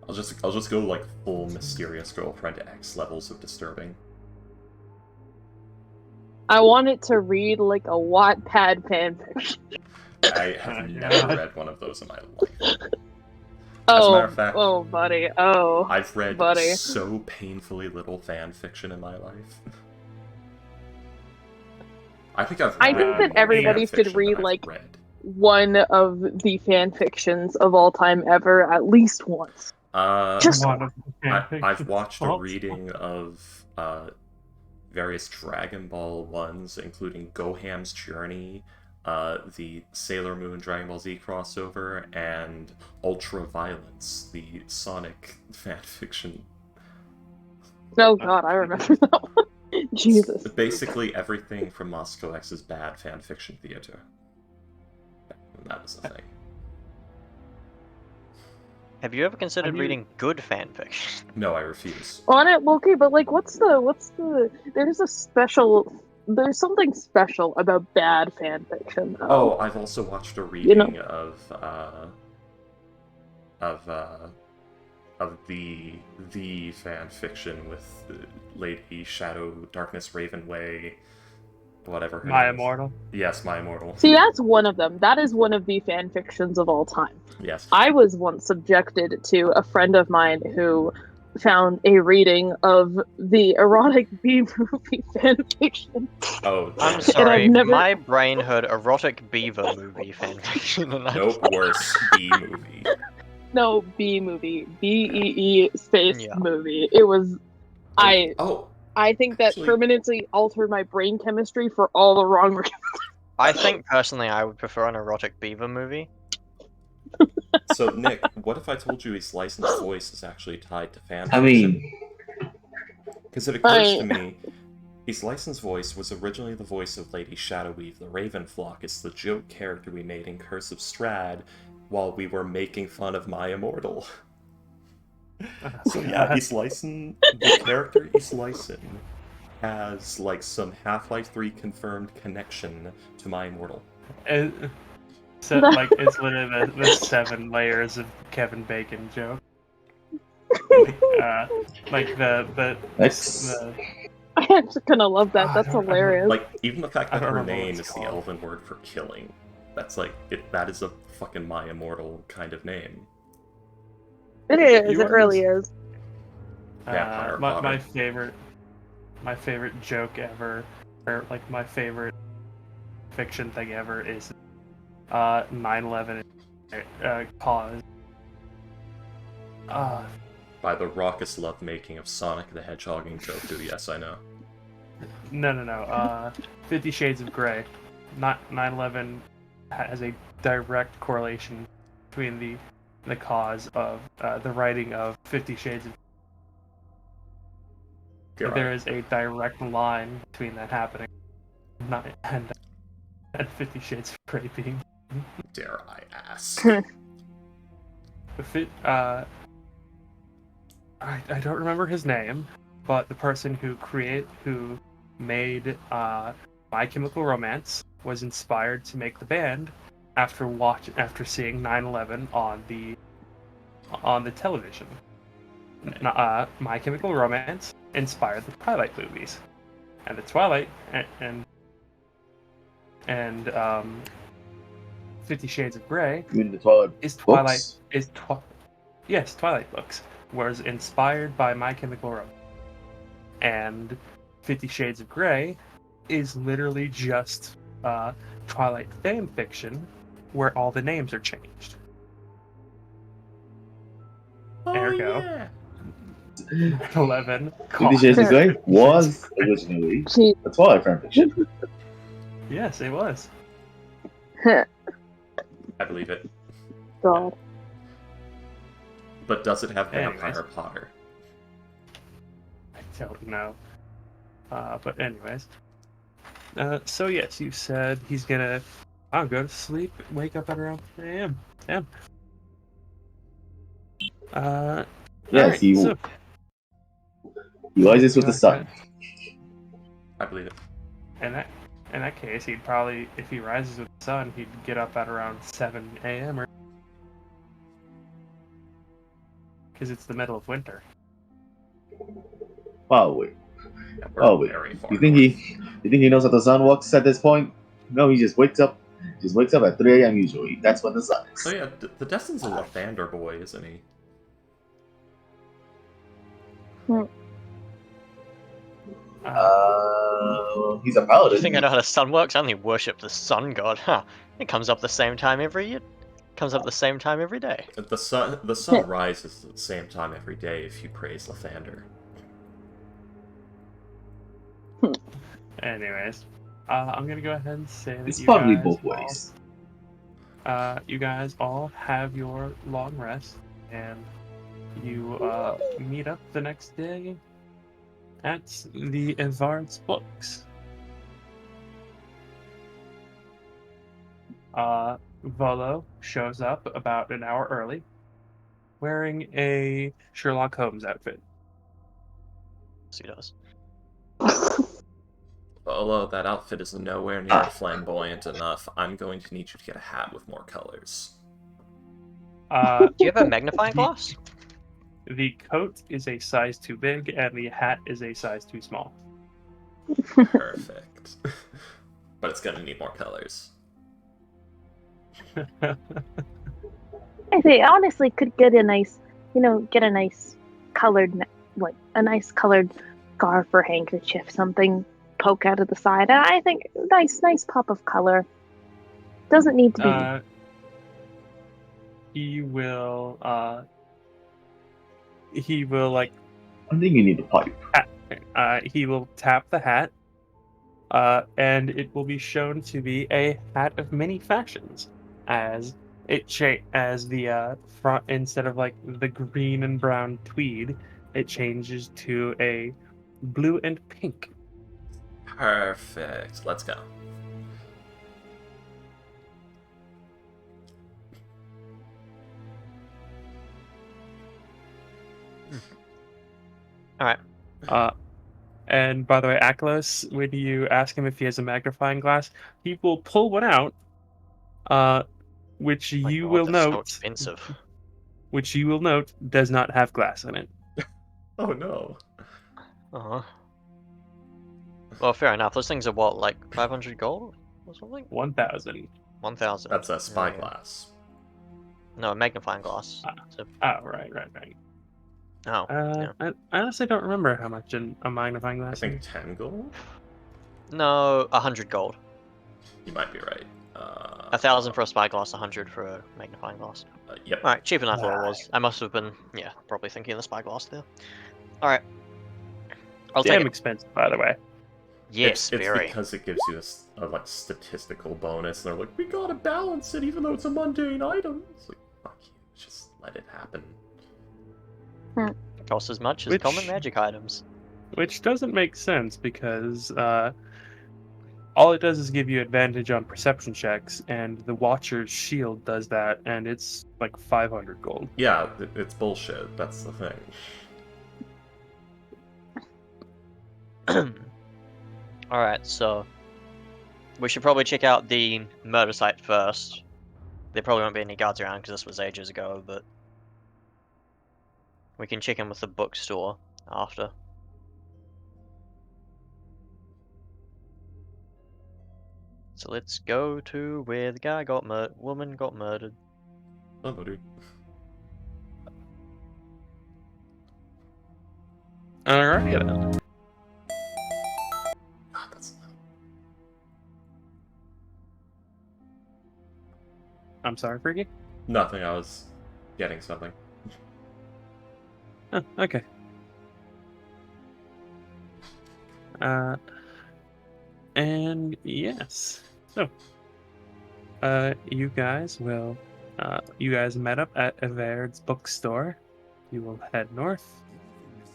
I'll just go like full Mysterious Girlfriend X levels of disturbing. I want it to read like a Wattpad fanfiction. I have never read one of those in my life. Oh, as a matter of fact, buddy. Oh, I've read buddy. so painfully little fan fiction in my life. I think that everybody should read like one of the fan fictions of all time ever at least once. Just I've watched a reading of various Dragon Ball ones, including Goham's Journey, the Sailor Moon Dragon Ball Z crossover, and Ultra Violence, the Sonic fanfiction. Oh god, I remember that one. Jesus. Basically everything from Moscow X's bad fanfiction theater. And that was the thing. Have you ever considered reading good fanfiction? No, I refuse. On it, okay, but like, what's the? There's something special about bad fan fiction. Oh, I've also watched a reading of the fan fiction with Lady Shadow Darkness Ravenway, whatever. My Immortal. Yes, My Immortal. See, that's one of them. That is one of the fan fictions of all time. Yes. I was once subjected to a friend of mine who found a reading of the erotic B-movie fanfiction. Oh, I'm sorry. My brain heard erotic beaver movie fanfiction. And nope, worse. B-movie. No, B-movie. B-E-E space movie. It was... I think that permanently altered my brain chemistry for all the wrong reasons. I think, personally, I would prefer an erotic beaver movie. So, Nick, what if I told you his licensed voice is actually tied to fan I fiction? mean, Because it occurs to Right. me, his licensed voice was originally the voice of Lady Shadowweave the Ravenflock. It's the joke character we made in Curse of Strahd while we were making fun of My Immortal. So yeah, God. the character Islyson has like some Half-Life 3 confirmed connection to My Immortal. So, like, it's literally the 7 layers of Kevin Bacon joke. Like X. the I'm just gonna love that. I That's don't remember. hilarious. Like, even the fact I that don't her remember what name it's is the called. elven word for killing. That's like, that is a fucking My Immortal kind of name. It is. You It really realize- is. Vampire my Potter. my favorite joke ever, or like my favorite fiction thing ever is 9/11 cause. By the raucous lovemaking of Sonic the Hedgehog and Goku, yes, I know. No. 50 Shades of Grey. 9/11 has a direct correlation between the cause of the writing of 50 Shades of You're There right. is a direct line between that happening and 50 Shades of Grey being. Dare I ask? I don't remember his name, but the person who made My Chemical Romance was inspired to make the band after seeing 9/11 on the television. My Chemical Romance inspired the Twilight movies, and the Twilight and 50 Shades of Grey You mean the Twilight is Twilight books? yes, Twilight books was inspired by My Chemical Romance, and 50 Shades of Grey is literally just Twilight fan fiction where all the names are changed. Oh, Ergo. yeah! 11 50 Shades of Grey was Grey. originally Gee. a Twilight fanfiction. Yes, it was. I believe it. God. But does it have Anyways. Vampire Potter? I don't know. But anyways. So yes, you said he's gonna go to sleep, wake up at around 3 a.m. Damn. Yes, alright, he so rises with the sun. I believe it. in that case, he'd probably, if he rises with the sun, he'd get up at around 7 a.m. or because it's the middle of winter. Probably. Yeah, we're Probably. very far You think he knows how the sun works at this point? No, he just wakes up at 3 a.m. usually. That's when the sun is. Oh yeah, the Destin's a Lathander boy, isn't he? He's a paladin. You think I know how the sun works? I only worship the sun god. Huh? It comes up the same time every year. Comes up the same time every day. The sun rises at the same time every day if you praise Lathander. Anyways, I'm gonna go ahead and say that It's you probably guys both ways. you guys all have your long rest, and you meet up the next day at the Evard's Books. Volo shows up about an hour early, wearing a Sherlock Holmes outfit. Yes, he does. Although that outfit is nowhere near flamboyant enough, I'm going to need you to get a hat with more colors. Do you have a magnifying glass? The coat is a size too big, and the hat is a size too small. Perfect. But it's gonna need more colors. I think honestly could get a nice, colored, like a nice colored scarf or handkerchief, something poke out of the side. And I think nice pop of color. Doesn't need to be. He will like I think you need a pipe. he will tap the hat, and it will be shown to be a hat of many fashions, as as the front, instead of like the green and brown tweed, it changes to a blue and pink. Perfect. Let's go. All right. And by the way, Aklos, when you ask him if he has a magnifying glass, he will pull one out, which My you God, will that's so note, expensive. does not have glass in it. Oh no. Uh-huh. Well, fair enough. Those things are what, like 500 gold or something? 1,000. 1,000. That's a spyglass. No, a magnifying glass. So, Oh, right. oh, yeah. I honestly don't remember how much a magnifying I glass think is. 10 gold? No, 100 gold. You might be right. 1,000 for a spyglass, 100 for a magnifying glass. Yep. Alright, cheaper than I thought it was. I must have been, probably thinking of the spyglass there. Alright. I'll take Damn it. expensive, by the way. Yes, it's very. because it gives you a like statistical bonus, and they're like, we gotta balance it, even though it's a mundane item. It's like, fuck you, just let it happen. It costs as much as common magic items. Which doesn't make sense because all it does is give you advantage on perception checks, and the Watcher's Shield does that, and it's like 500 gold. Yeah, it's bullshit. That's the thing. Alright, so we should probably check out the murder site first. There probably won't be any guards around because this was ages ago, but we can check in with the bookstore after. So let's go to where the guy woman got murdered. Somebody. Alright then. God, that's loud. I'm sorry, Freaky. Nothing, I was getting something. Oh, okay. And yes. So, you guys met up at Everd's bookstore. You will head north,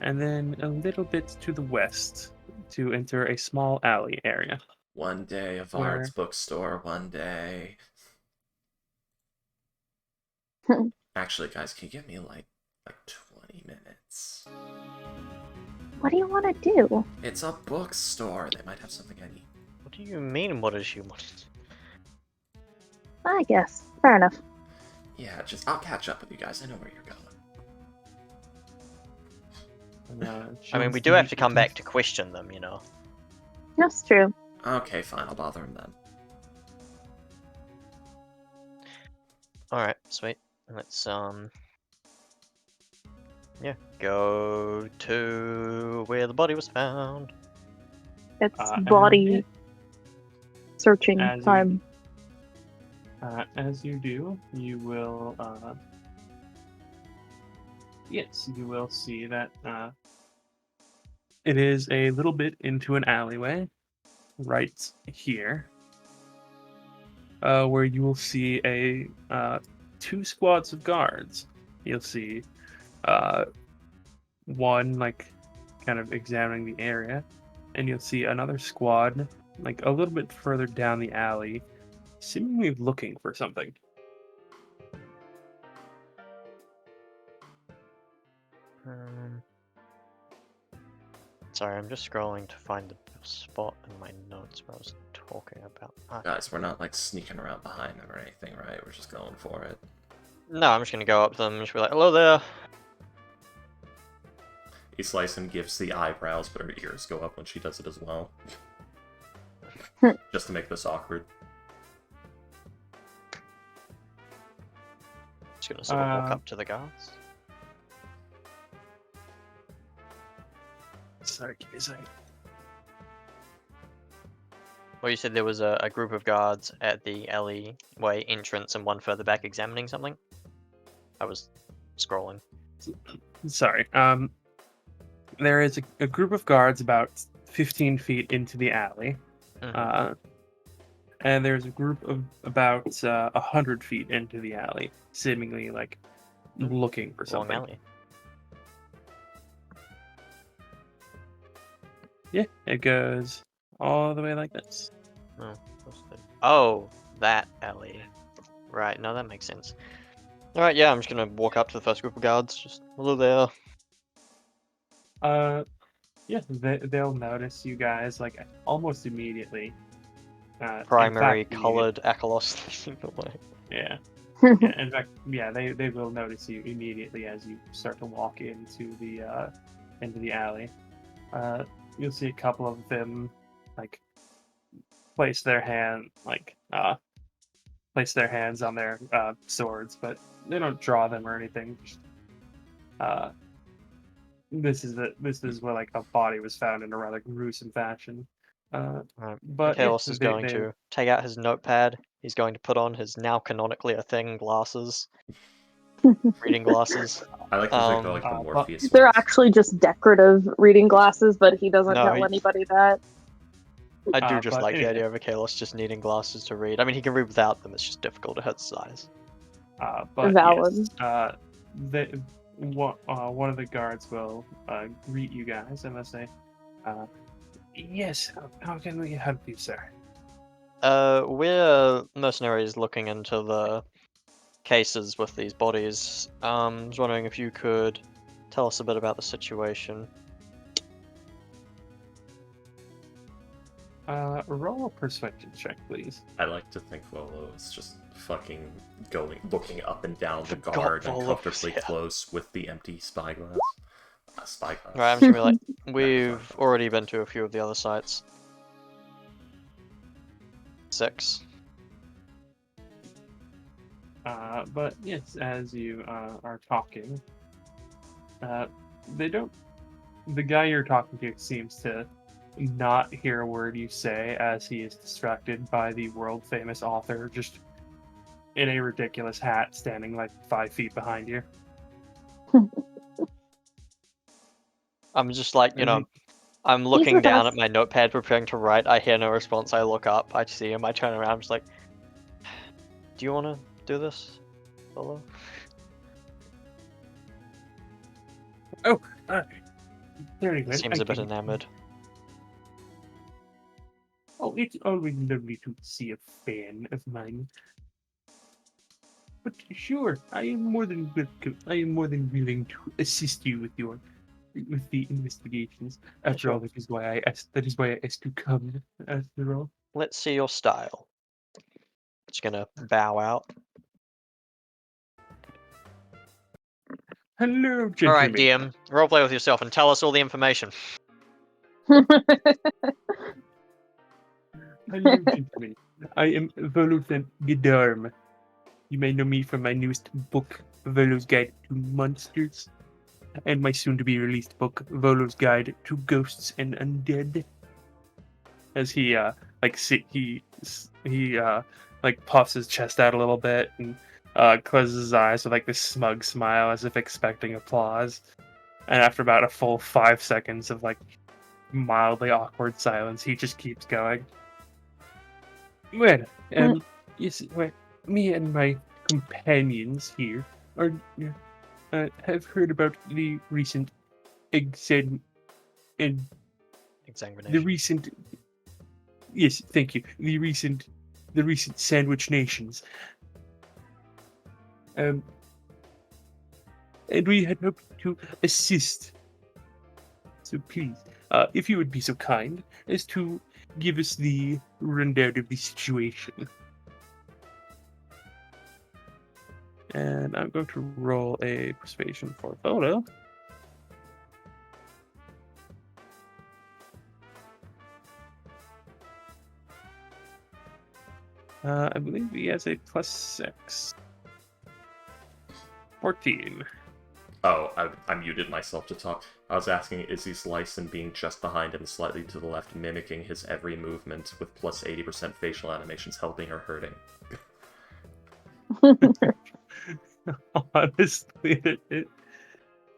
and then a little bit to the west to enter a small alley area. One day of Ard's bookstore, one day. Actually, guys, can you give me like 20 minutes? What do you want to do? It's a bookstore. They might have something I need. What do you mean, what does she want? I guess. Fair enough. Yeah, I'll catch up with you guys. I know where you're going. I mean, we do have to come back to question them, you know. That's true. Okay, fine. I'll bother him then. Alright, sweet. Let's, go to where the body was found. It's body and searching time. As you do, you will, yes, you will see that it is a little bit into an alleyway right here, where you will see two squads of guards. You'll see one like kind of examining the area, and you'll see another squad like a little bit further down the alley, seemingly looking for something. Sorry, I'm just scrolling to find the spot in my notes where I was talking about. Guys, we're not like sneaking around behind them or anything, right? We're just going for it. No, I'm just gonna go up to them and just be like, hello there. Slice gives the eyebrows, but her ears go up when she does it as well. Just to make this awkward. Just gonna sort of walk up to the guards. Sorry, give me a second. Well, you said there was a group of guards at the alleyway entrance and one further back examining something? I was scrolling. Sorry. There is a group of guards about 15 feet into the alley. Mm-hmm. and there's a group of about 100 feet into the alley, seemingly like looking for Long something. alley. Yeah, it goes all the way like this. Oh, that alley. Right, no, that makes sense. Alright, yeah, I'm just gonna walk up to the first group of guards. Just, hello there. Yeah, they'll notice you guys like almost immediately. Primary in fact, coloured Akalos leading the way. Yeah. Yeah, in fact, yeah, they will notice you immediately as you start to walk into the alley. You'll see a couple of them like place their hands on their swords, but they don't draw them or anything. This is where like a body was found in a rather gruesome fashion. Right. But Akalos is going to take out his notepad. He's going to put on his now canonically a thing glasses. Reading glasses. I like to think they're like the Morpheus They're ones. actually just decorative reading glasses, but he doesn't No, tell he- anybody that. I do just but like the anyway. idea of Akalos just needing glasses to read. I mean, he can read without them, it's just difficult at his size. But Valid. yes, one of the guards will greet you guys and they'll say, "Yes, how can we help you, sir?" We're mercenaries looking into the cases with these bodies. I was wondering if you could tell us a bit about the situation. Roll a persuasion check, please. I like to think Volo is just fucking looking up and down the Forgot guard Volo was uncomfortably here. close with the empty spyglass. Spyglass. Right, I'm just gonna be like, we've already been to a few of the other sites. 6. But yes, as you are talking, they don't. The guy you're talking to seems to not hear a word you say as he is distracted by the world famous author just in a ridiculous hat standing like 5 feet behind you. I'm just like, I'm looking down at my notepad preparing to write. I hear no response. I look up. I see him. I turn around. I'm just like, do you want to do this, Volo? Oh, very He well. seems I a bit can- enamored. Oh, it's always lovely to see a fan of mine. But sure, I am more than willing to assist you with the investigations. After all, sure. that is why I asked to come. After all, Let's see your style. Just gonna bow out. hello, gentlemen. Alright, DM, roleplay with yourself and tell us all the information. Hello, gentlemen. I am Volothan Gedarm. You may know me from my newest book, Volo's Guide to Monsters, and my soon-to-be-released book, Volo's Guide to Ghosts and Undead. As he puffs his chest out a little bit and closes his eyes with like this smug smile as if expecting applause. And after about a full 5 seconds of like mildly awkward silence, he just keeps going. Well, yes, well, me and my companions here have heard about the recent Examination. Yes, thank you. The recent Sandwich Nations. And we had hoped to assist. So please, if you would be so kind as to give us the rundown of the situation. And I'm going to roll a persuasion for Volo. I believe he has a +6. 14. Oh, I muted myself to talk. I was asking, is he Lyson being just behind him, slightly to the left, mimicking his every movement with plus 80% facial animations, helping or hurting? Honestly,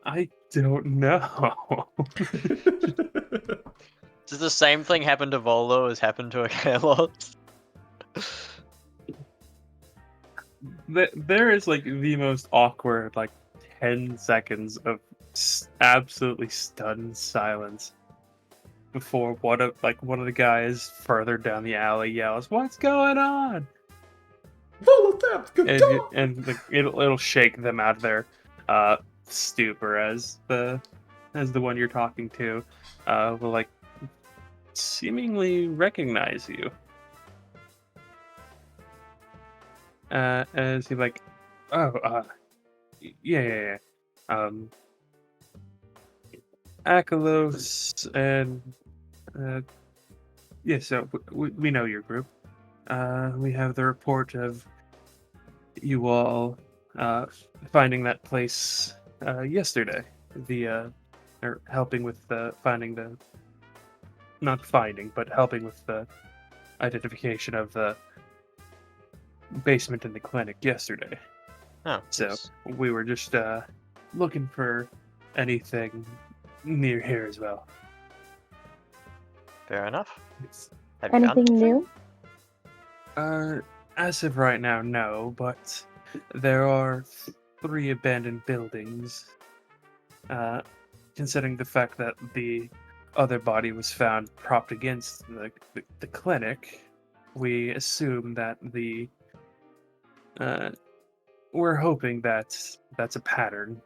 I don't know. Does the same thing happen to Volo as happened to Akalos? There is like the most awkward like 10 seconds of absolutely stunned silence before one of the guys further down the alley yells, "What's going on?" And like, it'll shake them out of their stupor as the one you're talking to will like seemingly recognize you. As he like, oh, yeah. Akalos and yeah, so we know your group. We have the report of you all finding that place yesterday. Or helping with finding the, not finding, but helping with the identification of the basement in the clinic yesterday. Oh, So yes. we were just looking for anything near here as well. Fair enough. Have you found Anything new? As of right now, no, but there are 3 abandoned buildings. Considering the fact that the other body was found propped against the clinic, we assume that we're hoping that that's a pattern.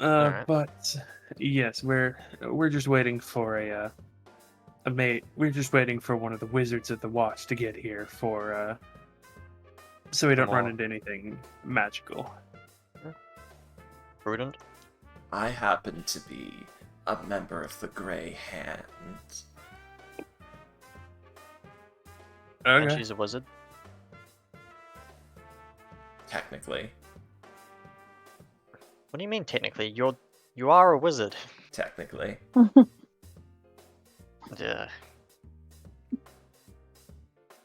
Alright. But yes, we're just waiting for a mate. We're just waiting for one of the wizards of the watch to get here for so we don't run Tomorrow. into anything magical. Prudent. I happen to be a member of the Grey Hand. And Okay. she's a wizard. Technically. What do you mean technically? You are a wizard. Technically. Yeah.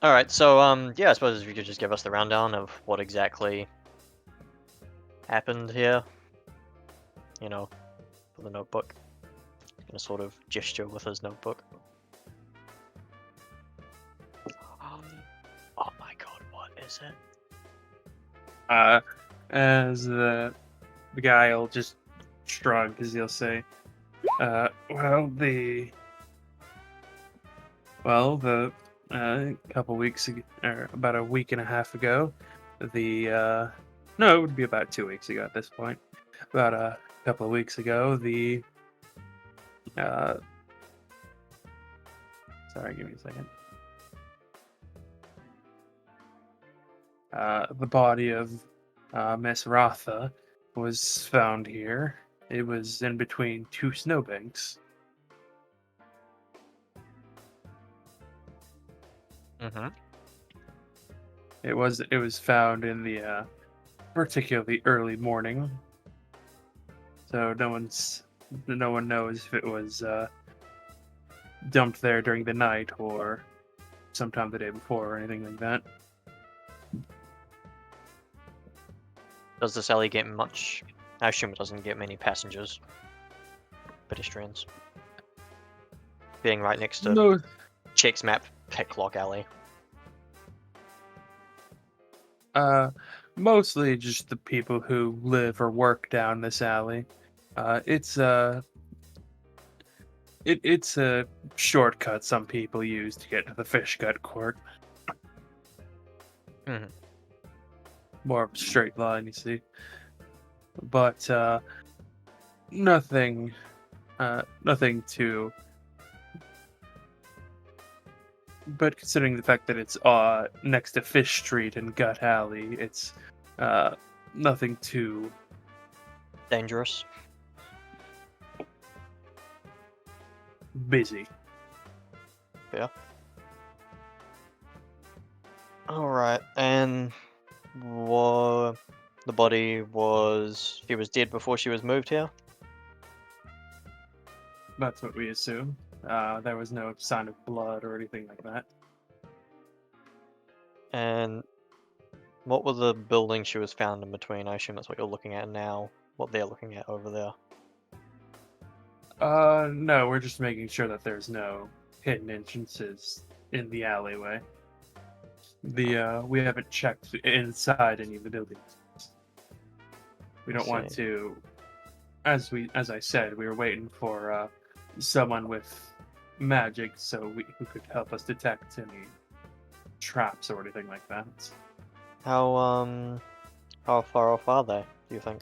Alright, so yeah, I suppose if you could just give us the rundown of what exactly happened here. You know, for the notebook. Gonna sort of gesture with his notebook. Oh my god, what is it? As the guy will just shrug as he'll say, the couple weeks ago, or about a week and a half ago, no, it would be about 2 weeks ago at this point. About a couple of weeks ago, sorry, give me a second. The body of Miss Ratha was found here. It was in between 2 snowbanks. Mm-hmm. It was found in the particularly early morning, so no one knows if it was dumped there during the night or sometime the day before or anything like that. Does this alley get much? I assume it doesn't get many passengers. Pedestrians. Being right next to No, Check's map, Picklock Alley. mostly just the people who live or work down this alley. It's a shortcut some people use to get to the Fish Gut Court. Mhm. More of a straight line, you see. But nothing too. But considering the fact that it's next to Fish Street and Gut Alley, it's nothing too Dangerous. busy. Alright, and the body she was dead before she was moved here? That's what we assume. There was no sign of blood or anything like that. And what were the buildings she was found in between? I assume that's what you're looking at now. what they're looking at over there? No, we're just making sure that there's no hidden entrances in the alleyway. We haven't checked inside any of the buildings. We don't want see. to. As I said, we were waiting for someone with magic, so who could help us detect any traps or anything like that. How far off are they, do you think?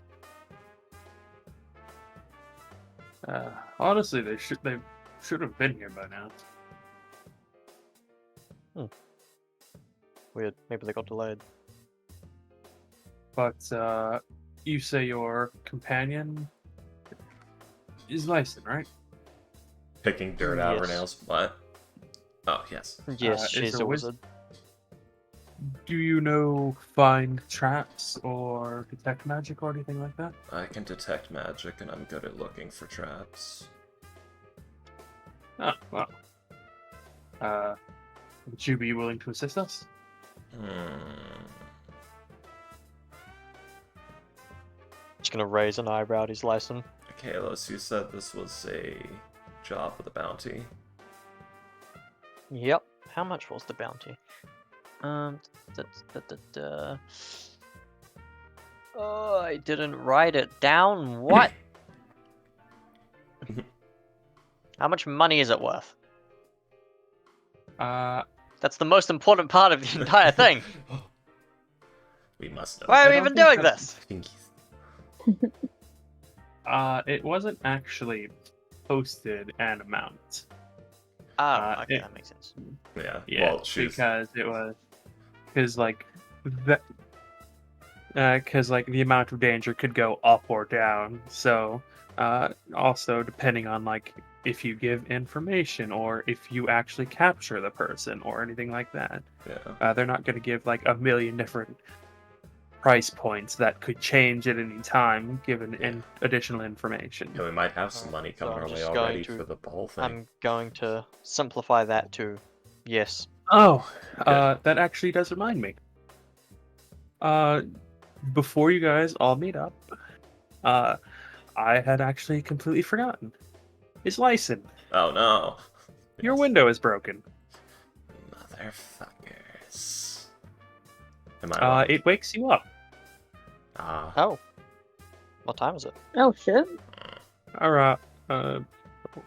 Honestly, they should have been here by now. Weird. Maybe they got delayed. But you say your companion is Lyson, right? Picking dirt out of her Yes. nails. What? Oh, yes. Yes, is she's her a wis- wizard. Do you know find traps or detect magic or anything like that? I can detect magic, and I'm good at looking for traps. Oh, well. Would you be willing to assist us? Just gonna raise an eyebrow at his license. Kalos, you said this was a job with a bounty. Yep. How much was the bounty? Oh, I didn't write it down. What? How much money is it worth? That's the most important part of the entire thing. We must know. Why are we I don't even think doing that's- this? It wasn't actually posted an amount. Oh, okay, it- that makes sense. Yeah. Yeah, Well, she's because like the amount of danger could go up or down. So also depending on like if you give information or if you actually capture the person or anything like that. yeah. They're not going to give like a million different price points that could change at any time given additional information. Yeah, we might have some money Alright, so coming I'm our way just going already to- for the whole thing. I'm going to simplify that to yes. Oh, Good. that actually does remind me. Before you guys all meet up, I had actually completely forgotten. It's Lyson. Oh no. Your Yes. window is broken. Motherfuckers. Am I wrong? It wakes you up. Ah. Oh. What time is it? Oh shit. Or,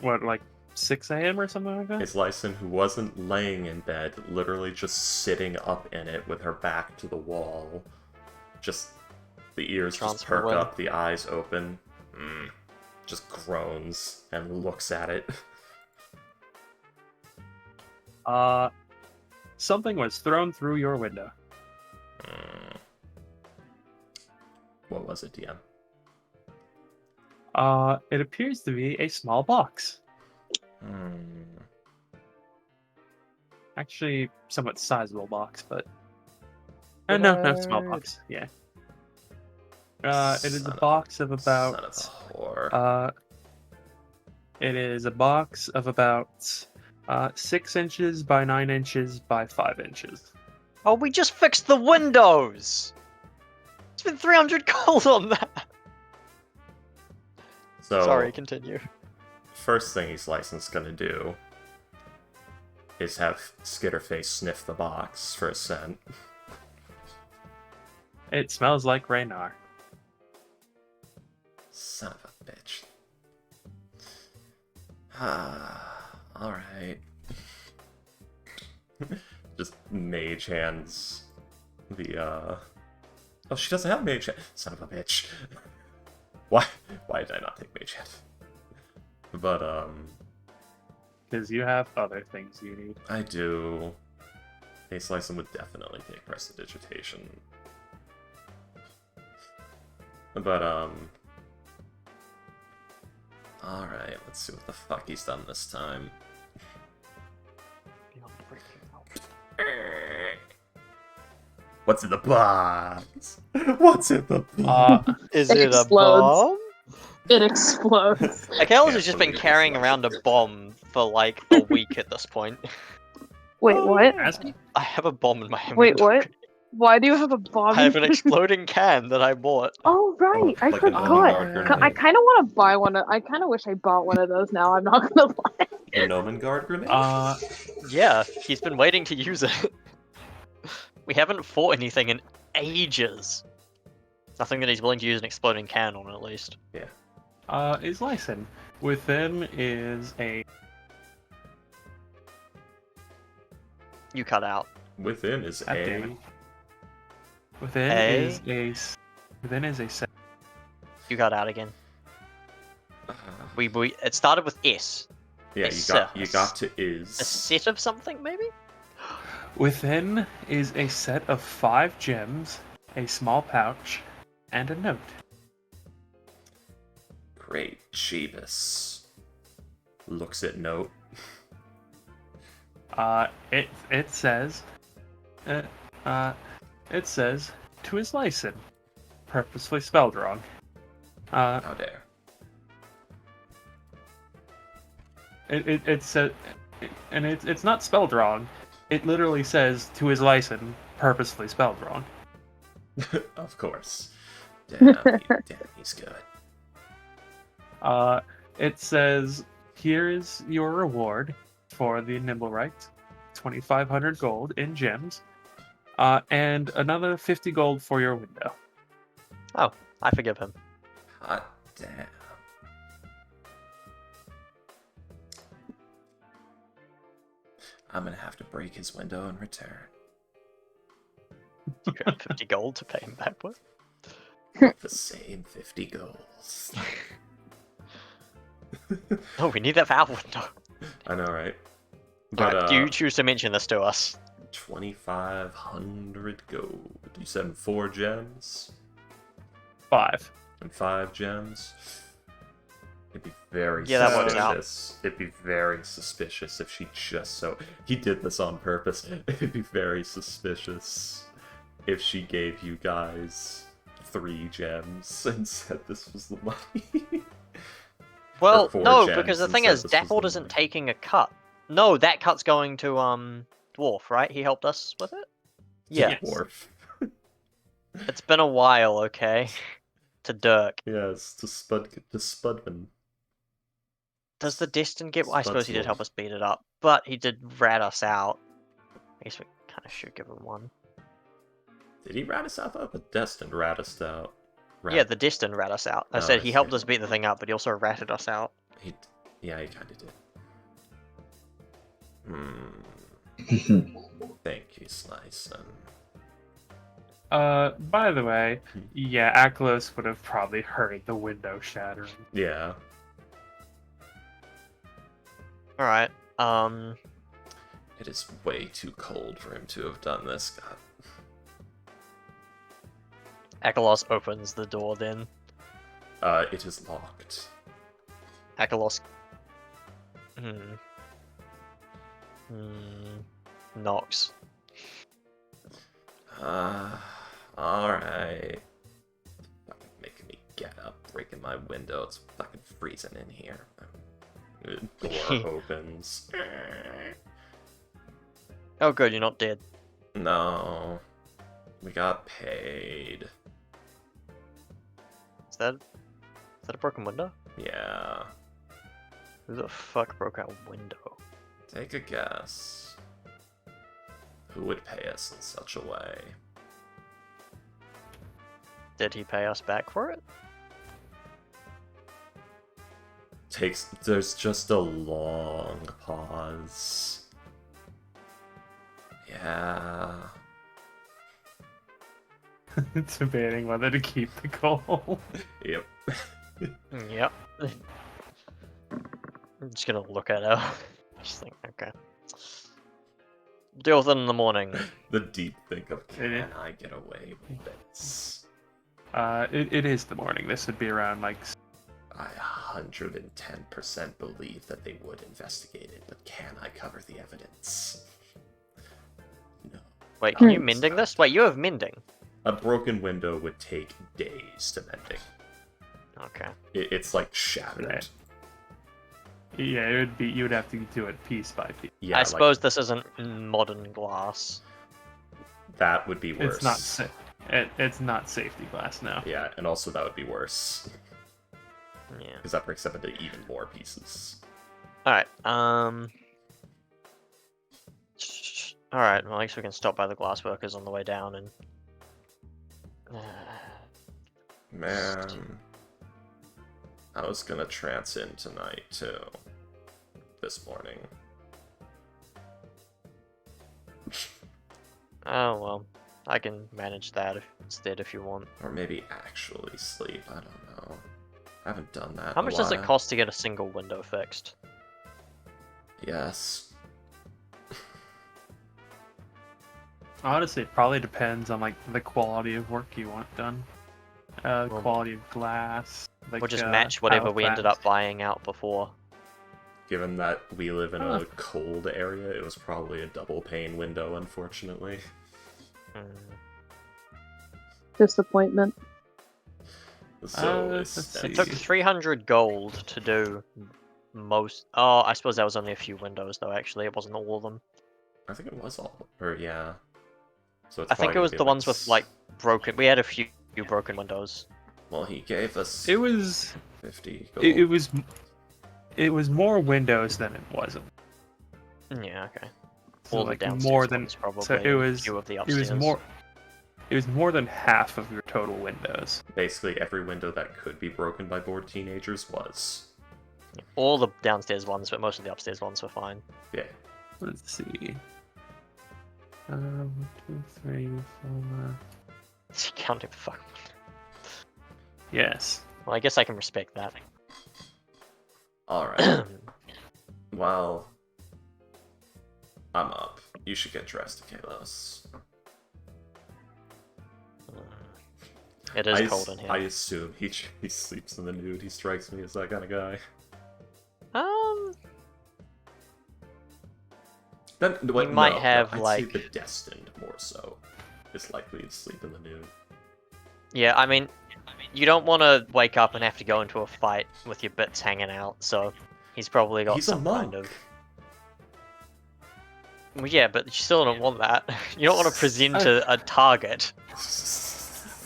what, like 6 a.m. or something like that? It's Lyson, who wasn't laying in bed, literally just sitting up in it with her back to the wall. Just the ears just Transfer perk win. up, the eyes open. Just groans and looks at it. Something was thrown through your window. What was it, DM? It appears to be a small box. Actually, somewhat sizable box, but no, small Word. box. Yeah. It is a Son of- box of Son about. of a whore. It is a box of about 6 inches by 9 inches by 5 inches. Oh, we just fixed the windows! Spent 300 gold on that! So, Sorry, continue. first thing he's licensed gonna do is have Skitterface sniff the box for a scent. It smells like Raynar. Son of a bitch. Alright. Just mage hands the, Oh, she doesn't have mage hand. Son of a bitch. Why did I not take mage hand? But, Because you have other things you need. I do. Ace Lyson would definitely take Prestidigitation. But, alright, let's see what the fuck he's done this time. What's in the box? What's in the box? Is It it a explodes. bomb? It explodes. Akels Can't has just been believe this carrying lies. around a bomb for like a week at this point. Wait, what? Has he? I have a bomb in my inventory. Wait, what? Why do you have a Bobby? I have an exploding can that I bought. Oh right, I like a forgot. Nomad grenade. I kind of want to buy one. I kind of wish I bought one of those now. I'm not gonna lie. The Nomad grenade? Yeah, he's been waiting to use it. We haven't fought anything in ages. Nothing that he's willing to use an exploding can on, at least. Is Lyson. Within is a... You cut out. Within is God damn A. it. Within A? is a... Within is a set. You cut out again. We it started with S. Yeah, you got to is. A set of something, maybe? Within is a set of 5 gems, a small pouch, and a note. Great Jeebus. Looks at note. It says, to his Lyson, purposefully spelled wrong. How dare. It said, and it's not spelled wrong. It literally says to his Lyson, purposefully spelled wrong. Of course. Damn, he's good. It says, here is your reward for the Nimblewright, 2,500 gold in gems, and another 50 gold for your window. Oh, I forgive him. Hot damn. I'm gonna have to break his window in return. You have 50 gold to pay him back with. The same 50 golds. Oh, we need that for our window. I know, right? But, you choose to mention this to us. 2,500 gold. You said 4 gems? 5. And 5 gems? It'd be very that works out. suspicious. It'd be very suspicious if she just so... He did this on purpose. It'd be very suspicious if she gave you guys 3 gems and said this was the money. Well, no, gems because the and thing said is, this was Dappled the isn't money. taking a cut. No, that cut's going to, Dwarf, right? He helped us with it? Yeah. Dwarf. It's been a while, okay? To Dirk. Yes, to Spudman. Does the Destin get... I suppose he did Spud's help us beat it up, but he did rat us out. I guess we kind of should give him one. Did he rat us out? I thought the Destined rat us out. Yeah, the Destin rat us out. I Oh, said I he helped see. us beat the thing up, but he also ratted us out. Yeah, he kind of did. Thank you, Slicen. By the way, yeah, Aklos would have probably heard the window shattering. Yeah. Alright, It is way too cold for him to have done this. God. Akalos opens the door then. It is locked. Akalos... knocks. Alright. Fucking making me get up, breaking my window. It's fucking freezing in here. The door opens. Oh good, you're not dead. No. We got paid. Is that a broken window? Yeah. Who the fuck broke out a window? Take a guess. Who would pay us in such a way? Did he pay us back for it? There's just a long pause. Yeah. Debating whether to keep the gold. Yep. Yep. I'm just gonna look at her. Just think, okay. Deal with it in the morning. The deep think of, It is. can I get away with this? It is the morning. This would be around like... I 110% believe that they would investigate it, but can I cover the evidence? No. Wait, are you mending this? Wait, you have mending. A broken window would take days to mending. Okay. It's like shattered. Right. Yeah, it would be. You would have to do it piece by piece. Yeah, I suppose this isn't modern glass. that would be worse. It's not it's not safety glass now. Yeah, and also that would be worse. Yeah. Because that breaks up into even more pieces. Alright, Alright, well, I guess we can stop by the glassworkers on the way down and... Man... I was gonna trance in tonight, too. This morning. Oh, well. I can manage that instead if you want. Or maybe actually sleep, I don't know. I haven't done that How in a much does it while. cost to get a single window fixed? Yes. Honestly, it probably depends on like the quality of work you want done. Quality of glass. Like, We'll just match whatever how we ended fast. up buying out before. Given that we live in a cold area, it was probably a double pane window, unfortunately. Hmm. Disappointment. So let's it's see. It took 300 gold to do most... Oh, I suppose that was only a few windows, though, actually. It wasn't all of them. I think it was all, or yeah. So it's I think probably it was gonna be the ones with, like, broken... We had a few broken windows. Well, he gave us It was 50 gold. it was more windows than it wasn't. Yeah, okay. So All the like downstairs more than ones, probably. so it and a was few of the it upstairs. was more than half of your total windows. Basically, every window that could be broken by bored teenagers was. All the downstairs ones, but most of the upstairs ones were fine. Yeah. Let's see. 1, 2, 3, 4. Counting the fuck. Yes. Well, I guess I can respect that. Alright. Well, I'm up. You should get dressed, Kalos. It is cold in I here. assume he sleeps in the nude. He strikes me as that kind of guy. Then, wait, might no, have, I'd like- say the destined more so is likely to sleep in the nude. Yeah, I mean, you don't want to wake up and have to go into a fight with your bits hanging out, so he's probably got He's a some monk. kind of... Well, yeah, but you still don't want that. You don't want to present a target.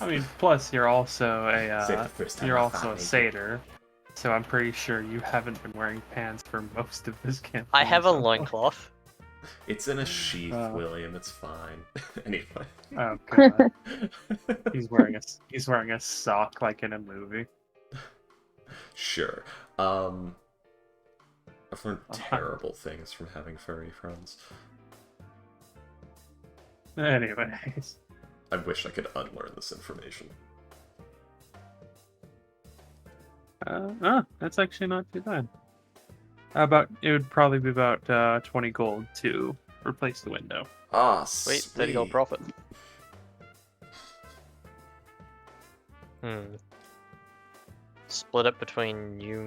I mean, plus you're also Save the first time you're I also thought a maybe. satyr, so I'm pretty sure you haven't been wearing pants for most of this campaign. I have a so- loincloth. It's in a sheath, Oh. William. It's fine. Anyway. Oh god, he's wearing a sock like in a movie. Sure. I've learned terrible things from having furry friends. Anyways, I wish I could unlearn this information. that's actually not too bad. It would probably be about 20 gold to replace the window. Ah, Sweet, 30 gold sweet. profit. Split it between you,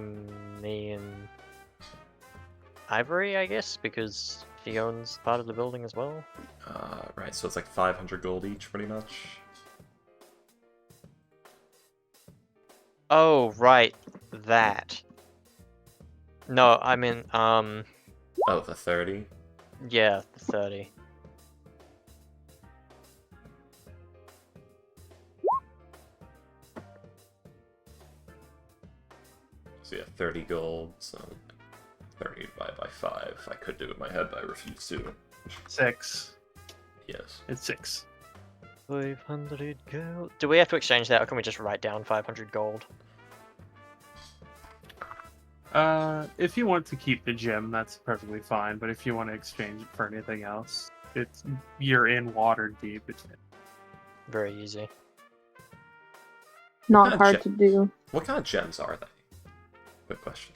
me, and Ivory, I guess, because she owns part of the building as well. Right, so it's like 500 gold each, pretty much. Oh, right, that. No, I mean, Oh, the 30? yeah, the 30. So yeah, 30 gold, so 30 divided by 5. I could do it in my head, but I refuse to. 6. Yes. It's 6. 500 gold. Do we have to exchange that, or can we just write down 500 gold? If you want to keep the gem, that's perfectly fine. But if you want to exchange it for anything else, you're in water deep. Very easy. Not Gotcha. hard to do. What kind of gems are they? Quick question.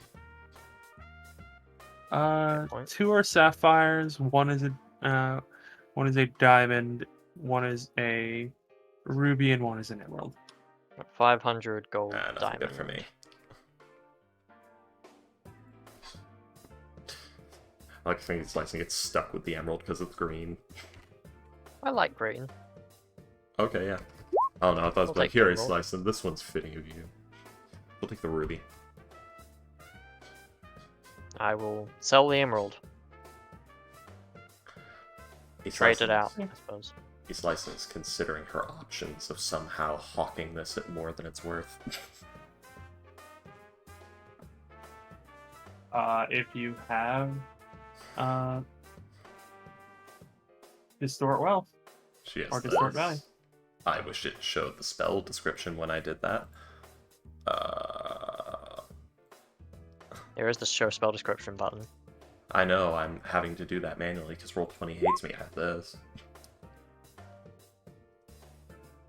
point. 2 are sapphires. One is a diamond. One is a ruby, and one is an emerald. 500 gold Nothing diamond. good for me. I like thinking slicing gets stuck with the emerald because it's green. I like green. Okay, yeah. Oh no, I thought it was I'll like, take the here, emerald. slice, and this one's fitting of you. We'll take the ruby. I will sell the emerald. Hey, Trade it Slicin', out, I suppose. East License considering her options of somehow hawking this at more than it's worth. If you have Distort Wealth She has or Distort this. Value. I wish it showed the spell description when I did that. There is the show spell description button. I know, I'm having to do that manually because Roll20 hates me at this.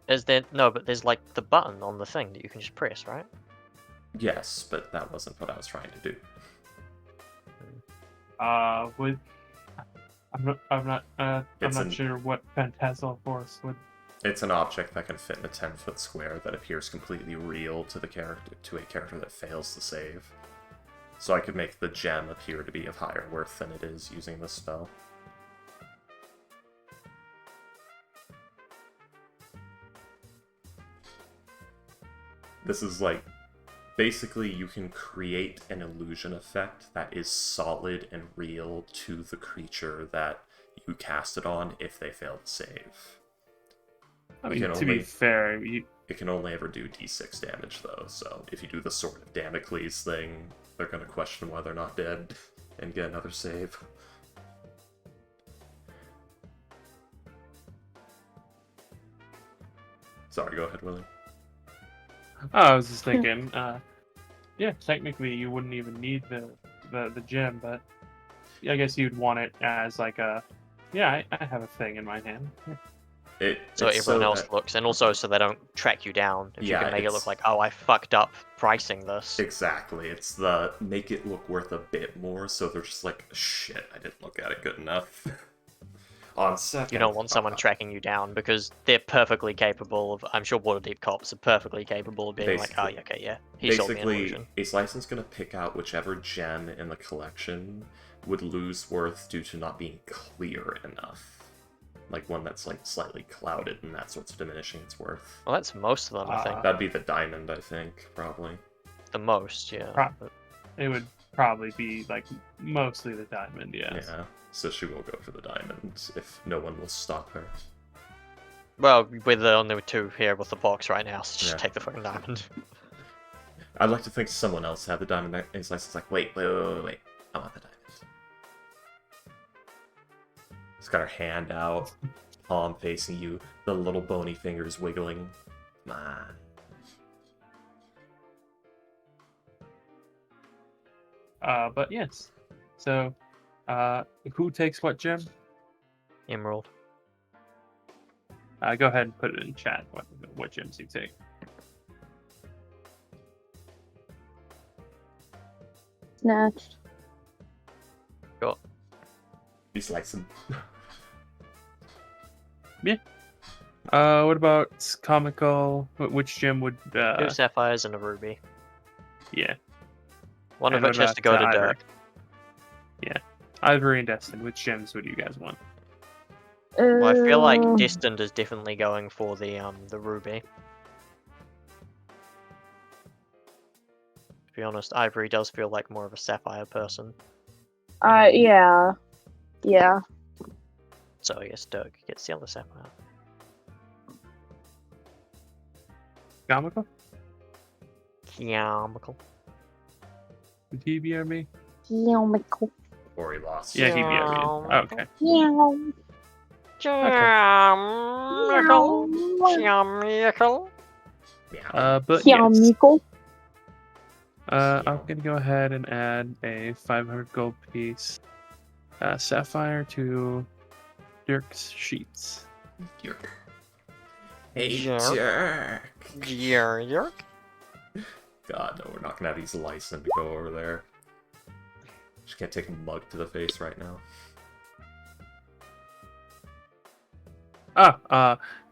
Is there no? But there's like the button on the thing that you can just press, right? Yes, but that wasn't what I was trying to do. I'm It's not sure what Phantasmal Force would. It's an object that can fit in a 10-foot square that appears completely real to the character, to a character that fails to save. So I could make the gem appear to be of higher worth than it is using this spell. This is like, basically you can create an illusion effect that is solid and real to the creature that you cast it on if they fail to save. I mean, to be fair, it can only ever do d6 damage though, so if you do the Sword of Damocles thing, they're gonna question why they're not dead and get another save. Sorry, go ahead, William. I was just thinking, yeah, technically you wouldn't even need the gem, but I guess you'd want it as like a, yeah, I have a thing in my hand. So everyone else looks, and also so they don't track you down. If you can make it look like, oh, I fucked up pricing this. Exactly, it's the make it look worth a bit more, so they're just like, shit, I didn't look at it good enough. On second, you don't want someone tracking you down because they're perfectly capable of. I'm sure Waterdeep cops are perfectly capable of being like, oh, yeah, okay, yeah, he sold me an illusion. Ace License gonna pick out whichever gem in the collection would lose worth due to not being clear enough. Like one that's like slightly clouded, and that's what's diminishing its worth. Well, that's most of them, I think. That'd be the diamond, I think, probably. The most, yeah. It would probably be like mostly the diamond, yes. Yeah, so she will go for the diamond if no one will stop her. Well, we're the only two here with the box right now, so just take the fucking diamond. I'd like to think someone else had the diamond. Ace License like, wait, I want the diamond. She's got her hand out, palm facing you, the little bony fingers wiggling. Come on. But yes. So, who takes what gem? Emerald. Go ahead and put it in chat, what gems you take. Snatched. Got. You slice them. Yeah. What about comical? Which gem would? 2 sapphires and a ruby. Yeah. One of which has to go to Dirk. Yeah. Ivory and Destined. Which gems would you guys want? Well, I feel like Destined is definitely going for the ruby. To be honest, Ivory does feel like more of a sapphire person. Yeah. Yeah. So I guess Dirk gets the other sapphire. Comical? Comical. Would he be me? Comical. Or he lost. Yeah, he'd be me. Okay. Comical. But yes. Comical. I'm gonna go ahead and add a 500 gold piece sapphire to Dirk's sheets. Dirk. Hey, Dirk. Dirk. God, no, we're not gonna have these licensed to go over there. Just can't take a mug to the face right now.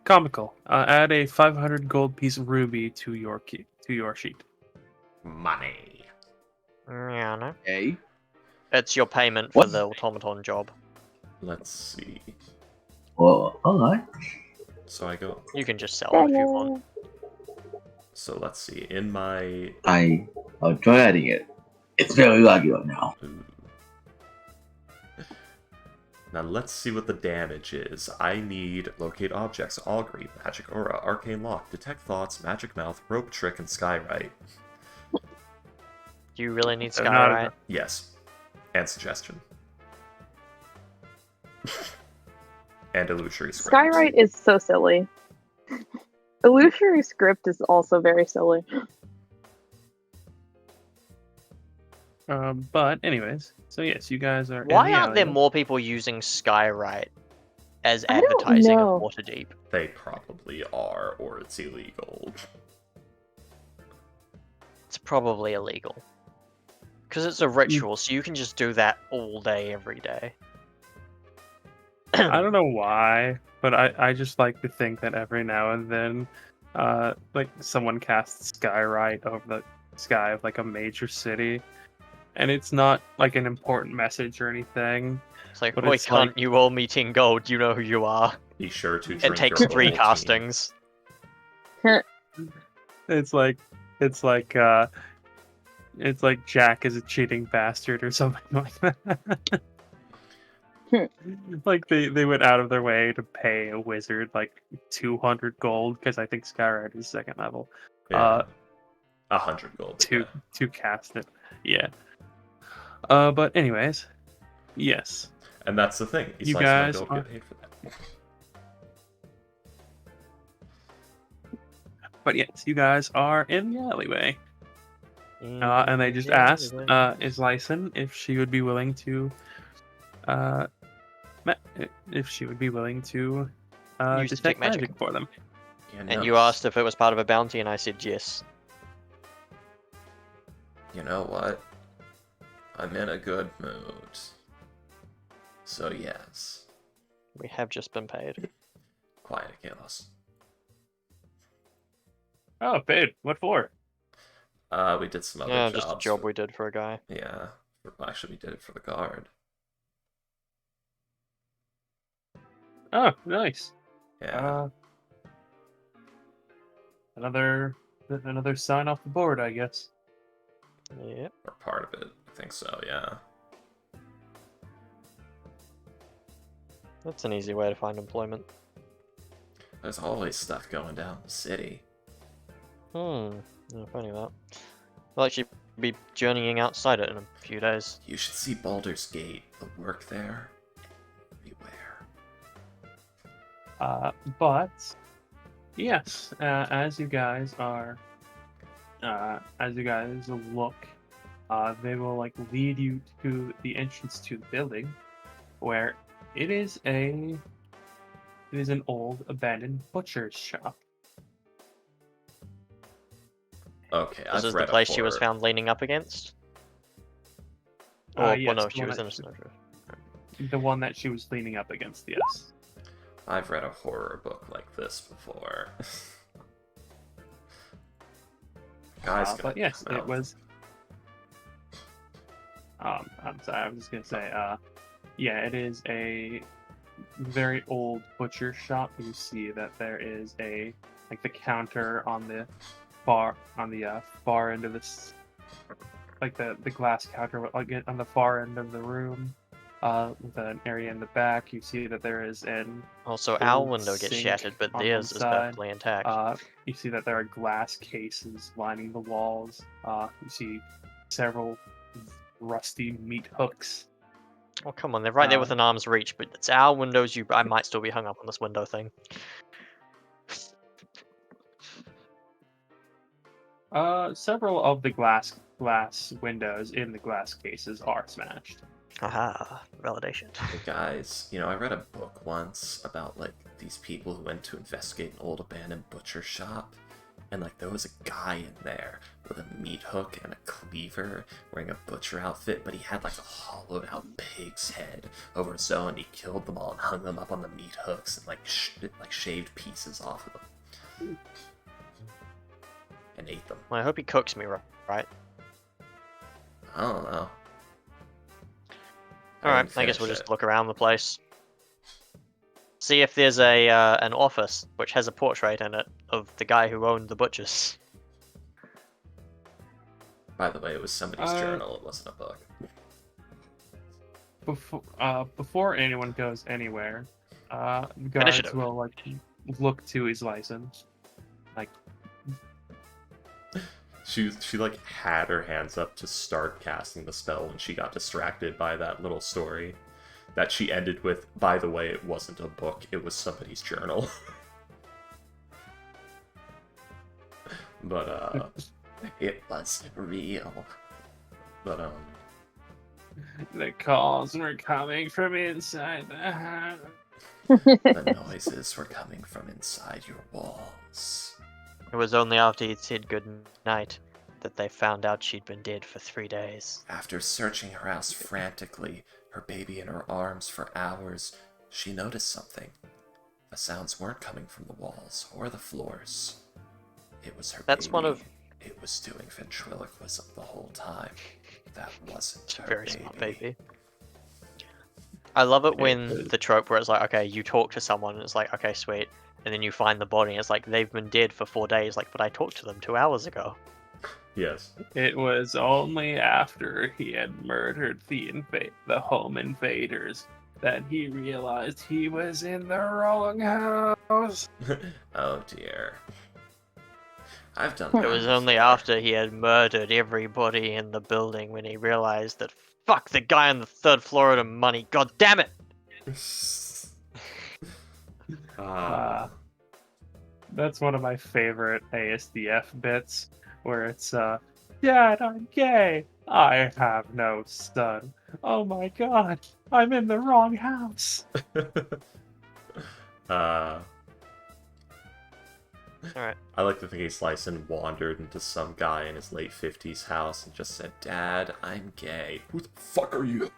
Comical. Add a 500 gold piece ruby to your sheet. Money. Yeah, Hey. it's your payment for the automaton job. Let's see. Well, alright. So I go. You can just sell it if you want. So let's see. In my. I'll try adding it. It's very laggy right now. Now let's see what the damage is. I need Locate Objects, Augury, Magic Aura, Arcane Lock, Detect Thoughts, Magic Mouth, Rope Trick, and Skywrite. Do you really need So not Skywrite? enough. Yes. And Suggestion. And Illusory Script. Skywrite is so silly. Illusory Script is also very silly. But anyways, so yes, you guys are. Why in the aren't there alleyway. more people using Skywrite as I don't advertising know. of Waterdeep? They probably are, or it's illegal. It's probably illegal. Because it's a ritual, so you can just do that all day, every day. I don't know why, but I just like to think that every now and then, like someone casts Skywrite over the sky of like a major city, and it's not like an important message or anything. It's like, But boy, it's can't like- you all me 10 gold, you know who you are. Be sure to And drink takes your 3 Ovaltine. castings. It's like Jack is a cheating bastard or something like that. Like they went out of their way to pay a wizard like 200 gold because I think Skywrite is 2nd level. Yeah. 100 gold. To cast it. Yeah. But anyways, yes. And that's the thing. You Slice guys don't are- get paid for that. But yes, you guys are in the alleyway. And they just Yeah, asked Islyson if she would be willing to if she would be willing to Use detect detect magic. magic for them. Yeah, And no, you asked if it was part of a bounty, and I said yes. You know what? I'm in a good mood. So yes. We have just been paid. Quiet Chaos. Oh, paid. What for? We did some other Yeah, jobs. just a job we did for a guy. Yeah. Actually, we did it for the guard. Oh, nice. Yeah. Another sign off the board, I guess. Yep. Or part of it. I think so, yeah. That's an easy way to find employment. There's always stuff going down in the city. Yeah, funny that. I'll actually be journeying outside it in a few days. You should see Baldur's Gate. The work there. Everywhere. But yes, as you guys look, they will like lead you to the entrance to the building, where it is an old abandoned butcher's shop. Okay, This I've is read the place a she was horror. found leaning up against? Or, Yes, well, no, the she one was that- innocent. The one that she was leaning up against, yes. I've read a horror book like this before. Guys, But yes, come it out. was. I'm sorry, I was just gonna say, yeah, it is a very old butcher shop. You see that there is the counter on the far end of this, like the glass counter on the far end of the room, with an area in the back. You see that there is Also, our old window gets sink shattered, but on theirs one is side. perfectly intact. You see that there are glass cases lining the walls. You see several rusty meat hooks. Oh, come on, they're right there uh, within arm's reach, but it's our windows. I might still be hung up on this window thing. Several of the glass windows in the glass cases are smashed. Aha, validation. Hey guys, I read a book once about like these people who went to investigate an old abandoned butcher shop, and like there was a guy in there with a meat hook and a cleaver wearing a butcher outfit, but he had like a hollowed out pig's head over his own. He killed them all and hung them up on the meat hooks and like shaved pieces off of them and ate them. Well, I hope he cooks me right. I don't know. Alright, didn't I guess we'll finish just it. look around the place. See if there's an office which has a portrait in it of the guy who owned the butchers. By the way, it was somebody's journal. It wasn't a book. before anyone goes anywhere, guards Initiative. will like look to his license, like She like had her hands up to start casting the spell when she got distracted by that little story that she ended with, by the way, it wasn't a book, it was somebody's journal. But it was real. But the calls were coming from inside the house. the noises were coming from inside your walls. It was only after he'd said good night that they found out she'd been dead for 3 days. After searching her house frantically, her baby in her arms for hours, she noticed something. The sounds weren't coming from the walls or the floors. It was her That's baby. one of- It was doing ventriloquism the whole time. That wasn't her Very baby. smart baby. I love it when good. the trope where it's like, okay, you talk to someone and it's like, okay, sweet, and then you find the body and it's like, they've been dead for 4 days, like, but I talked to them 2 hours ago. Yes. It was only after he had murdered the home invaders that he realized he was in the wrong house. Oh dear. I've done It that was only before. after he had murdered everybody in the building when he realized that, fuck, the guy on the 3rd floor owed him money, god damn it! That's one of my favorite ASDF bits, where it's, Dad, I'm gay. I have no son. Oh my god, I'm in the wrong house. Alright. I like to think Ace Lyson wandered into some guy in his late 50s house and just said, Dad, I'm gay. Who the fuck are you?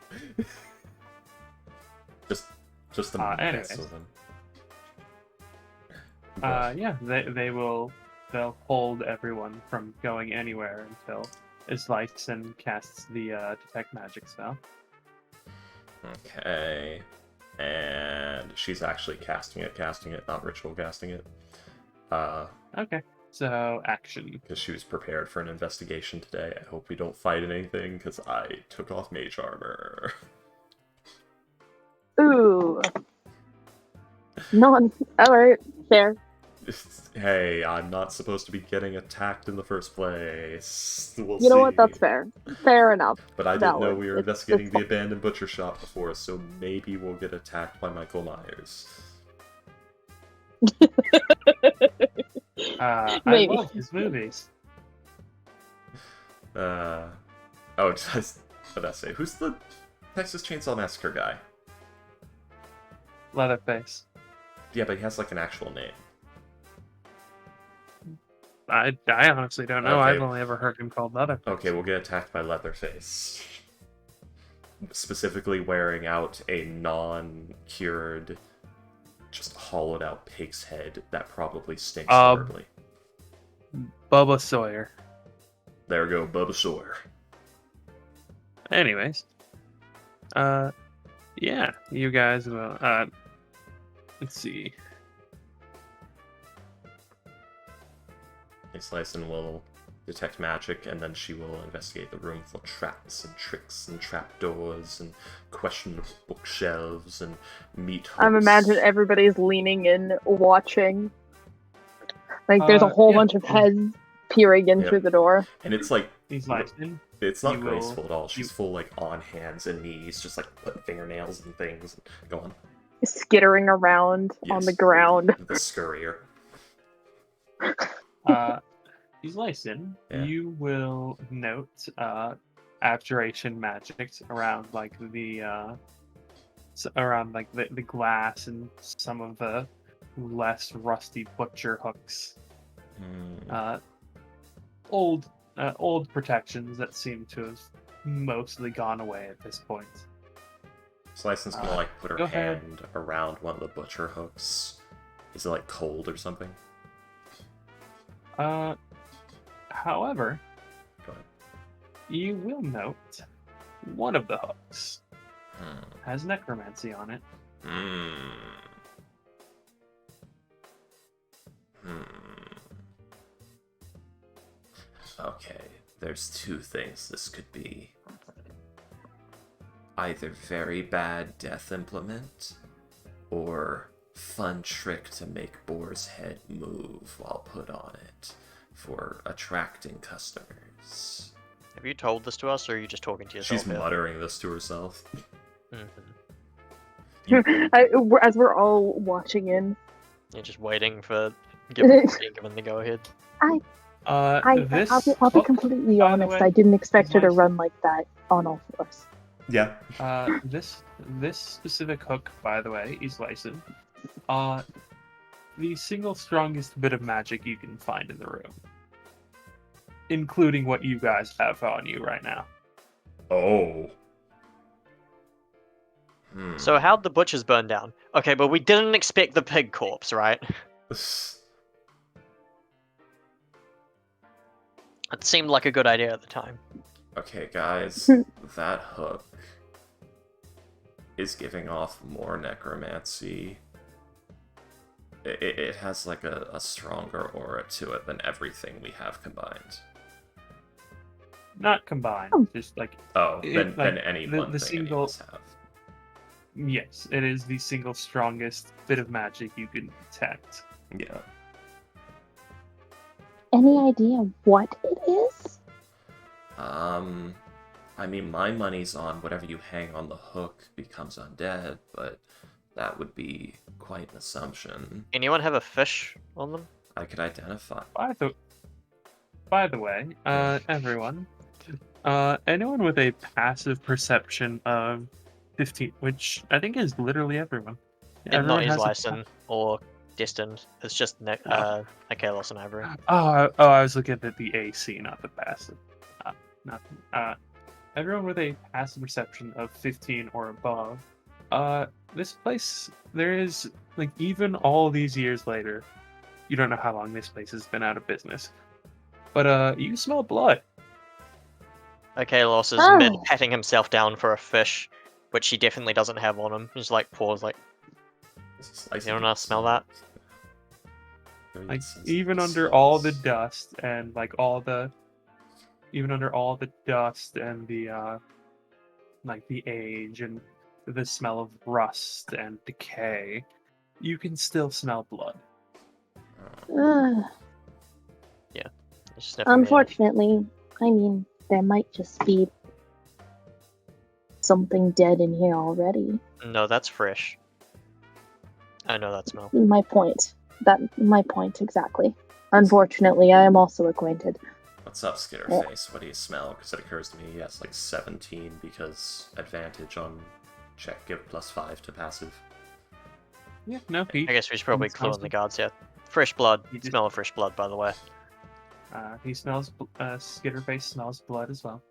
just the mess anyways. of him. Yeah, they'll hold everyone from going anywhere until Islyson casts the detect magic spell. Okay. And she's actually casting it, not ritual casting it. Okay, so action. Because she was prepared for an investigation today. I hope we don't fight anything, because I took off mage armor. Ooh. None. Alright, fair. Hey, I'm not supposed to be getting attacked in the first place. We'll You know see. what? That's fair. Fair enough. But I didn't know Valid. we were It's investigating the fine. abandoned butcher shop before, so maybe we'll get attacked by Michael Myers. I Maybe. love his movies. Oh, what did I say? Who's the Texas Chainsaw Massacre guy? Leatherface. Yeah, but he has like an actual name. I honestly don't know. Okay. I've only ever heard him called Leatherface. Okay, we'll get attacked by Leatherface. Specifically wearing out a non-cured, just hollowed out pig's head that probably stinks horribly. Bubba Sawyer. There we go, Bubba Sawyer. Anyways, yeah, you guys will. Let's see. Ace Lyson will detect magic, and then she will investigate the room for traps and tricks and trapdoors and questionable bookshelves and meat hooks. I'm imagining everybody's leaning in, watching. Like there's a whole bunch of heads peering in through the door. And it's like, He's Lyson. it's not You graceful will- at all. She's full like on hands and knees, just like putting fingernails and things. Go on. Skittering around on the Yes. ground. The scurrier. He's Lyson. Yeah. You will note abjuration magics around like the the glass and some of the less rusty butcher hooks. Old protections that seem to have mostly gone away at this point. Lyson's gonna like put her go ahead. hand around one of the butcher hooks. Is it like cold or something? However, Go ahead. you will note one of the hooks has necromancy on it. Okay, there's two things this could be. either very bad death implement or fun trick to make Boar's head move while put on it for attracting customers. Have you told this to us, or are you just talking to yourself? She's here? muttering this to herself. As we're all watching in. You're just waiting for being given the go ahead. I'll be hook, completely by the honest. way, I didn't expect her to is run like that on all fours. Yeah. This specific hook, by the way, is licensed. The single strongest bit of magic you can find in the room, including what you guys have on you right now. Oh. So how'd the butchers burn down? Okay, but we didn't expect the pig corpse, right? It seemed like a good idea at the time. Okay, guys, that hook is giving off more necromancy. It has like a stronger aura to it than everything we have combined. Not combined, just like Than any one the thing any of single. us have. Yes, it is the single strongest bit of magic you can detect. Yeah. Any idea what it is? I mean, my money's on whatever you hang on the hook becomes undead, but that would be quite an assumption. Anyone have a fish on them? I could identify. By the way, everyone, anyone with a passive perception of 15, which I think is literally everyone. It not is has a Lyson or Destined. It's just Akalos and Ivory. I was looking at the AC, not the passive. Everyone with a passive perception of 15 or above. This place, there is, like, even all these years later, you don't know how long this place has been out of business, but you smell blood. Akalos is mid-patting himself down for a fish, which he definitely doesn't have on him. He's like, paws, like, you don't know, smell that? Like, even under all the dust and, like, even under all the dust and the, like, the age and the smell of rust and decay, you can still smell blood. Unfortunately, I mean, there might just be something dead in here already. No, that's fresh. I know that smell. My point. My point, exactly. Unfortunately, I am also acquainted. What's up, Skitterface? What do you smell? Because it occurs to me, yes, like 17 because advantage on check give +5 to passive. Yeah, no, I guess we should probably clue on the guards here. Fresh blood. Smell of fresh blood, by the way. He smells, Skitterface smells blood as well.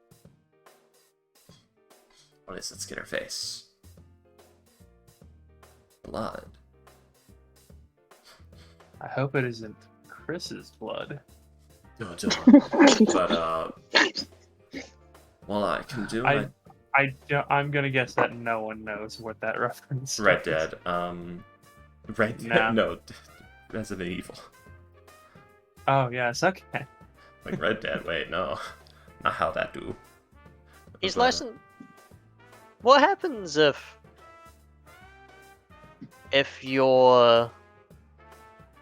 What is it, Skitterface? Blood. I hope it isn't Chris's blood. No, don't. But, well, I can do it. I'm gonna guess that no one knows what that reference Red is. Dead. Red Dead. Nah. No, Resident Evil. Oh, yes, okay. Like Red Dead. Wait, no, not how that do. He's licensed. What happens if you're...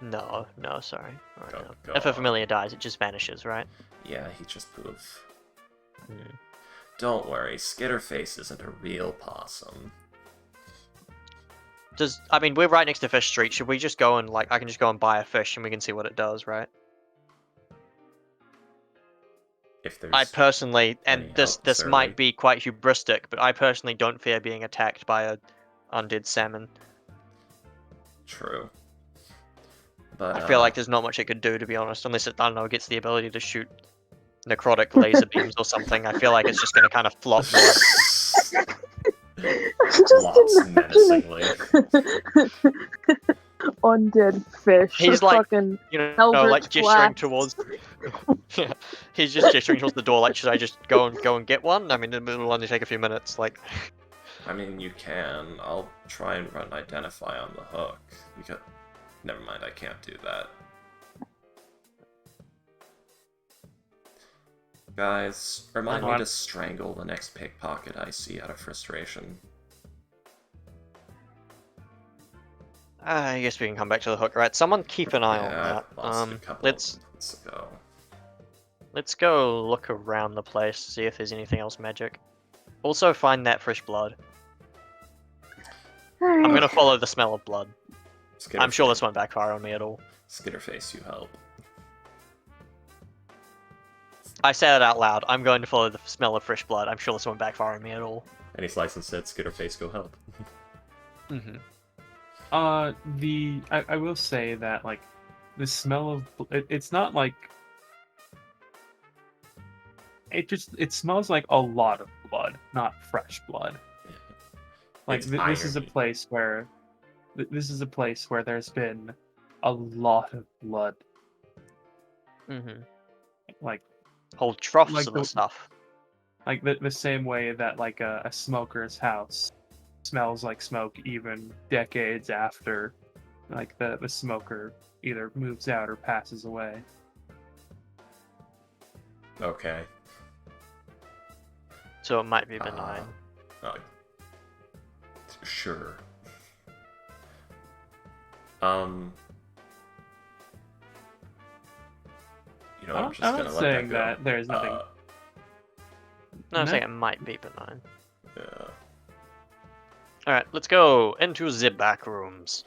No, sorry. Right, Oh, no. God. If a familiar dies, it just vanishes, right? Yeah, he just poof. Don't worry, Skitterface isn't a real possum. I mean, we're right next to Fish Street. Should we just go and, like, I can just go and buy a fish and we can see what it does, right? If there's I personally, and any this help, might Surly. be quite hubristic, but I personally don't fear being attacked by a undead salmon. True. But I feel like there's not much it could do, to be honest, unless it, I don't know, gets the ability to shoot necrotic laser beams or something. I feel like it's just going to kind of flop more. Flops menacingly. Undead fish. He's like, fucking you know, Eldritch like gesturing blast. towards. Yeah, he's just gesturing towards the door. Like, should I just go and get one? I mean, it'll only take a few minutes. Like, I mean, you can. I'll try and run Identify on the hook. Because... Never mind, I can't do that. Guys, remind me on. to strangle the next pickpocket I see out of frustration. I guess we can come back to the hook, right? Someone keep an eye on Yeah, that. I've lost a couple Let's of months ago. let's go look around the place, see if there's anything else magic. Also find that fresh blood. I'm gonna follow the smell of blood. I'm sure this won't backfire on me at all. Skitterface, you help. I say it out loud. I'm going to follow the smell of fresh blood. I'm sure this won't backfire on me at all. And he sliced and said, Skitterface, go help. Mm-hmm. I will say that like the smell of it's not like it smells like a lot of blood, not fresh blood. Like It's this is a irony. place where there's been a lot of blood. Mm-hmm. Like Whole troughs Like of the stuff. like the same way that like a smoker's house smells like smoke even decades after like the smoker either moves out or passes away. Okay. So it might be benign. Sure. You know, I'm just I'm gonna not let saying that go. there's nothing. No, I'm No. saying it might be benign. Yeah. Alright, let's go into the back rooms.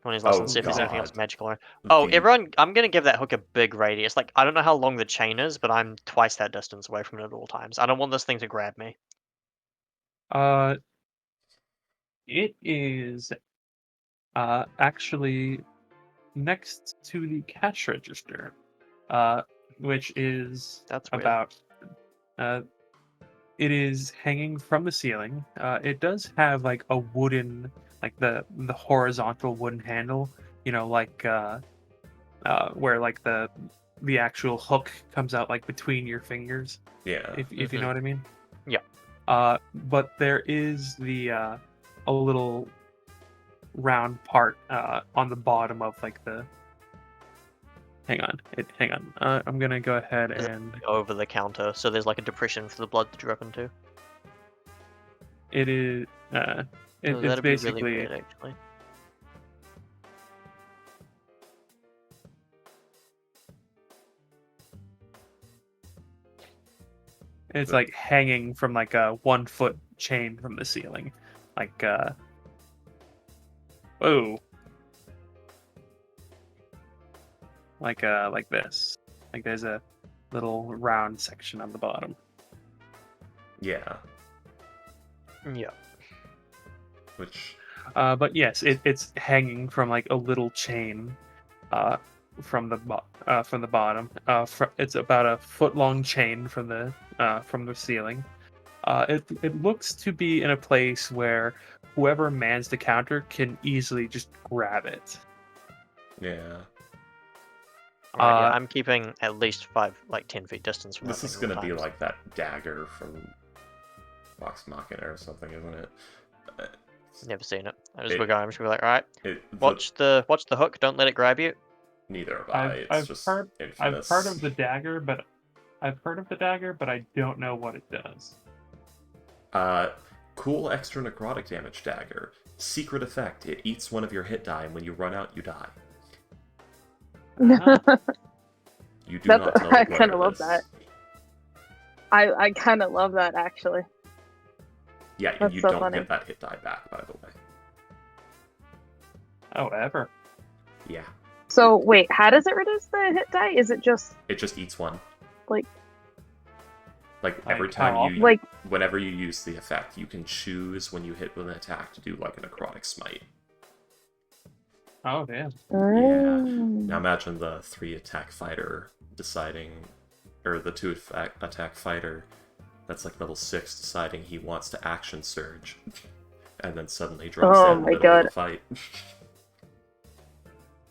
When he's listening, Oh, see if there's anything else God. magical around. Oh, The- everyone, I'm gonna give that hook a big radius. Like, I don't know how long the chain is, but I'm twice that distance away from it at all times. I don't want this thing to grab me. It is actually next to the cash register, which is That's weird. about it is hanging from the ceiling. It does have like a wooden, like the horizontal wooden handle, you know, like where like the actual hook comes out like between your fingers, Yeah. if you know what I mean. Yeah. But there is the a little round part on the bottom of like the. Hang on, hang on. I'm gonna go ahead Is it and over the counter, so there's like a depression for the blood to drip into. it is. Oh, It's that'd be basically. really weird, actually. It's like hanging from like a 1 foot chain from the ceiling, like whoa, like this. Like there's a little round section on the bottom. Yeah. Yeah. Which. But yes, it's hanging from like a little chain, from the bottom. It's about a foot long chain from the ceiling. It looks to be in a place where whoever mans the counter can easily just grab it. Yeah. Alright, yeah, Uh, I'm keeping at least 10 feet distance from This that is thing at gonna all be times. like that dagger from Vox Machina or something, isn't it? Never seen it. I'm It- just gonna be like, alright, It, watch the hook, don't let it grab you. Neither have I. It's just I've infamous. heard of the dagger, but I don't know what it does. Cool extra necrotic damage dagger. Secret effect: it eats one of your hit die, and when you run out, you die. You do not tell the I player kind of love this. that. I kind of love that actually. Yeah, and That's you so don't funny. get that hit die back, by the way. Oh, ever. Yeah, So wait, how does it reduce the hit die? Is it just it just eats one. Like- every Like, how time you, like? whenever you use the effect, you can choose when you hit with an attack to do like a necrotic smite. Oh, damn. Now imagine the 3 attack fighter deciding, or the 2 attack fighter that's like level 6 deciding he wants to action surge, and then suddenly drops Oh dead in the my middle of God. the fight.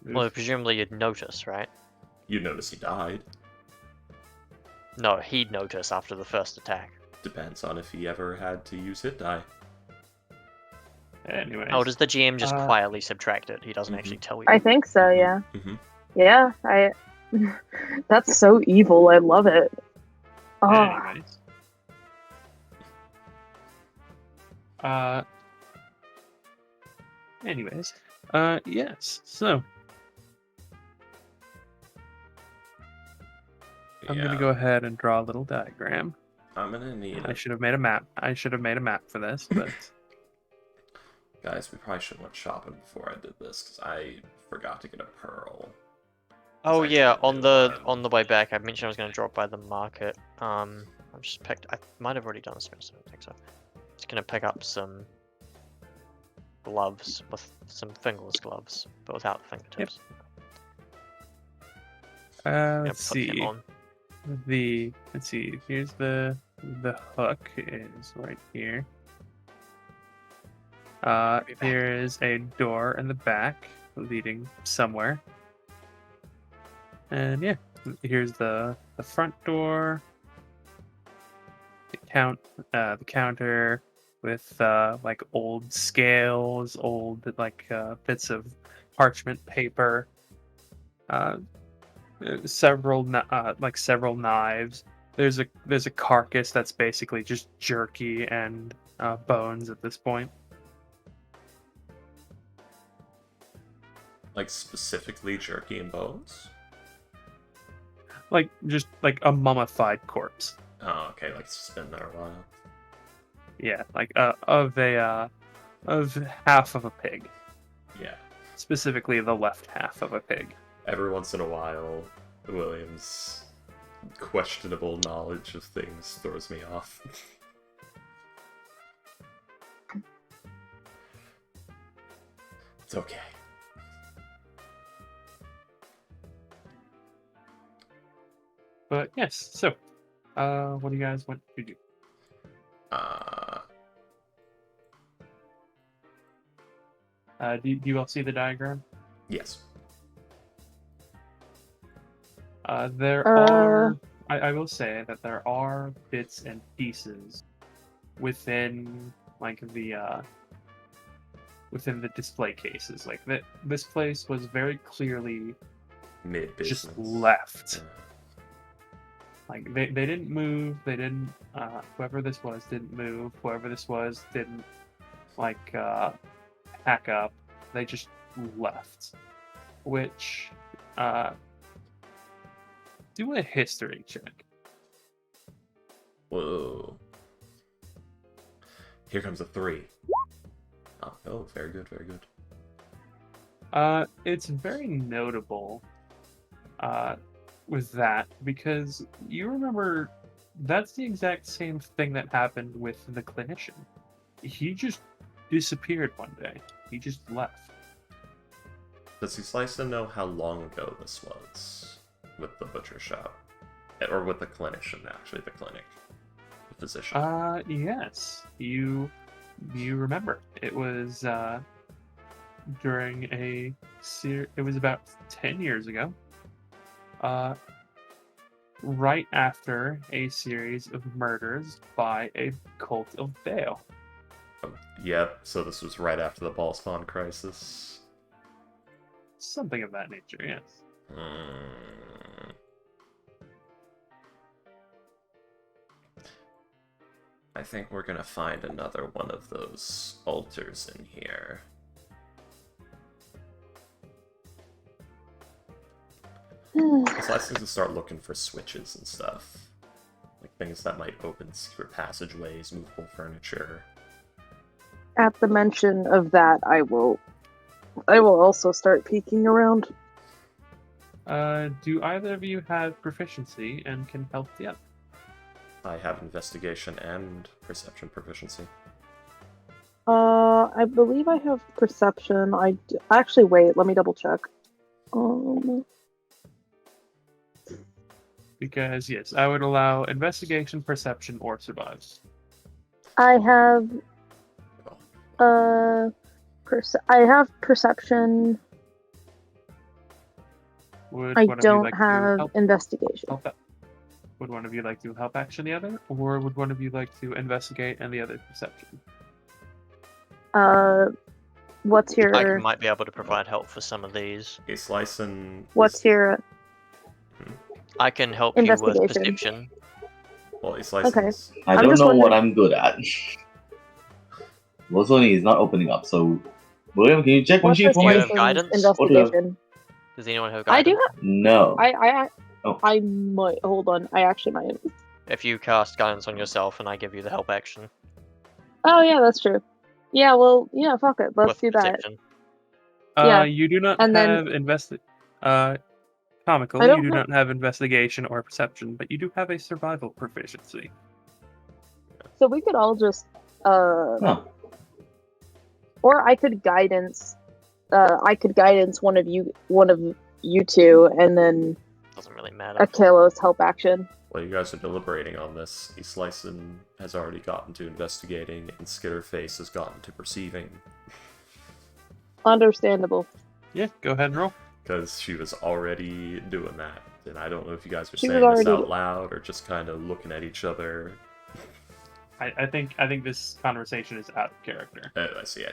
Well, presumably you'd notice, right? You notice he died. No, he'd notice after the first attack. Depends on if he ever had to use hit die. Anyways. Oh, does the GM just Uh, quietly subtract it? He doesn't Mhm. actually tell you. I think so, yeah. Mm-hmm. Yeah, I. That's so evil. I love it. Oh, Anyways. Yes. So I'm gonna go ahead and draw a little diagram. I'm gonna need. I should have made a map. I should have made a map for this, but Guys, we probably should have went shopping before I did this because I forgot to get a pearl. Oh I yeah, didn't do on the way back, I mentioned I was going to drop by the market. I might have already done this, but I don't think so. Just going to pick up some gloves with some fingerless gloves, but without fingertips. let's Put them see. on. Let's see. Here's the hook is right here. Here is a door in the back leading somewhere. And yeah, here's the front door. The counter with like old scales, old bits of parchment paper. Several knives. There's a carcass that's basically just jerky and bones at this point. Like specifically jerky and bones? Like just like a mummified corpse. Oh, okay, like it's just been there a while. Yeah, like of half of a pig. Yeah. Specifically the left half of a pig. Every once in a while, William's questionable knowledge of things throws me off. It's okay. But yes, so what do you guys want to do? Do you all see the diagram? Yes. There are. I will say that there are bits and pieces within within the display cases. Like that, this place was very clearly Mid-business. just left. Like they didn't move. They didn't. Whoever this was didn't move. Whoever this was didn't pack up. They just left. Which do a history check. Whoa. Here comes a 3. Oh, very good, very good. It's very notable with that because you remember that's the exact same thing that happened with the clinician. He just disappeared one day. He just left. Does he slice to know how long ago this was with the butcher shop? Or with the clinician, actually, the clinic. The physician. Yes. You remember. It was during it was about 10 years ago. Right after a series of murders by a cult of Baal. Yep, so this was right after the ball spawn crisis. Something of that nature, yes. I think we're gonna find another one of those altars in here. It's last thing to start looking for switches and stuff. Like things that might open secret passageways, movable furniture. At the mention of that, I will also start peeking around. Do either of you have proficiency and can help the other? I have investigation and perception proficiency. I believe I have perception. Actually, wait, let me double check. Because yes, I would allow investigation, perception, or survive. I have I have perception. I don't have investigation. Would one of you like to help action the other, or would one of you like to investigate and the other perception? What's your? I might be able to provide help for some of these. A slice and. What's your? I can help you with perception. Well, he's licensed. I I'm don't just know what wondering- I'm good at. Mostly is not opening up, so William, can you check one What's sheet this for you me? have license guidance? investigation? Does anyone have I guidance? do have. No. Oh. I might. Hold on. I actually might. If you cast guidance on yourself and I give you the help action Oh yeah, that's true. Yeah. Well. Yeah. Fuck it. Let's with do that. perception. Yeah, You do not and then- have comical. I You don't do have- not have investigation or perception, but you do have a survival proficiency. So we could all just. Huh. Or I could guidance. I could guidance one of you two, and then Doesn't really a matter. Kalos help action. While you guys are deliberating on this, Eastlyson has already gotten to investigating, and Skitterface has gotten to perceiving. Understandable. Yeah, go ahead and roll. Because she was already doing that. And I don't know if you guys were She was saying this already- out loud or just kind of looking at each other. I think this conversation is out of character. I see.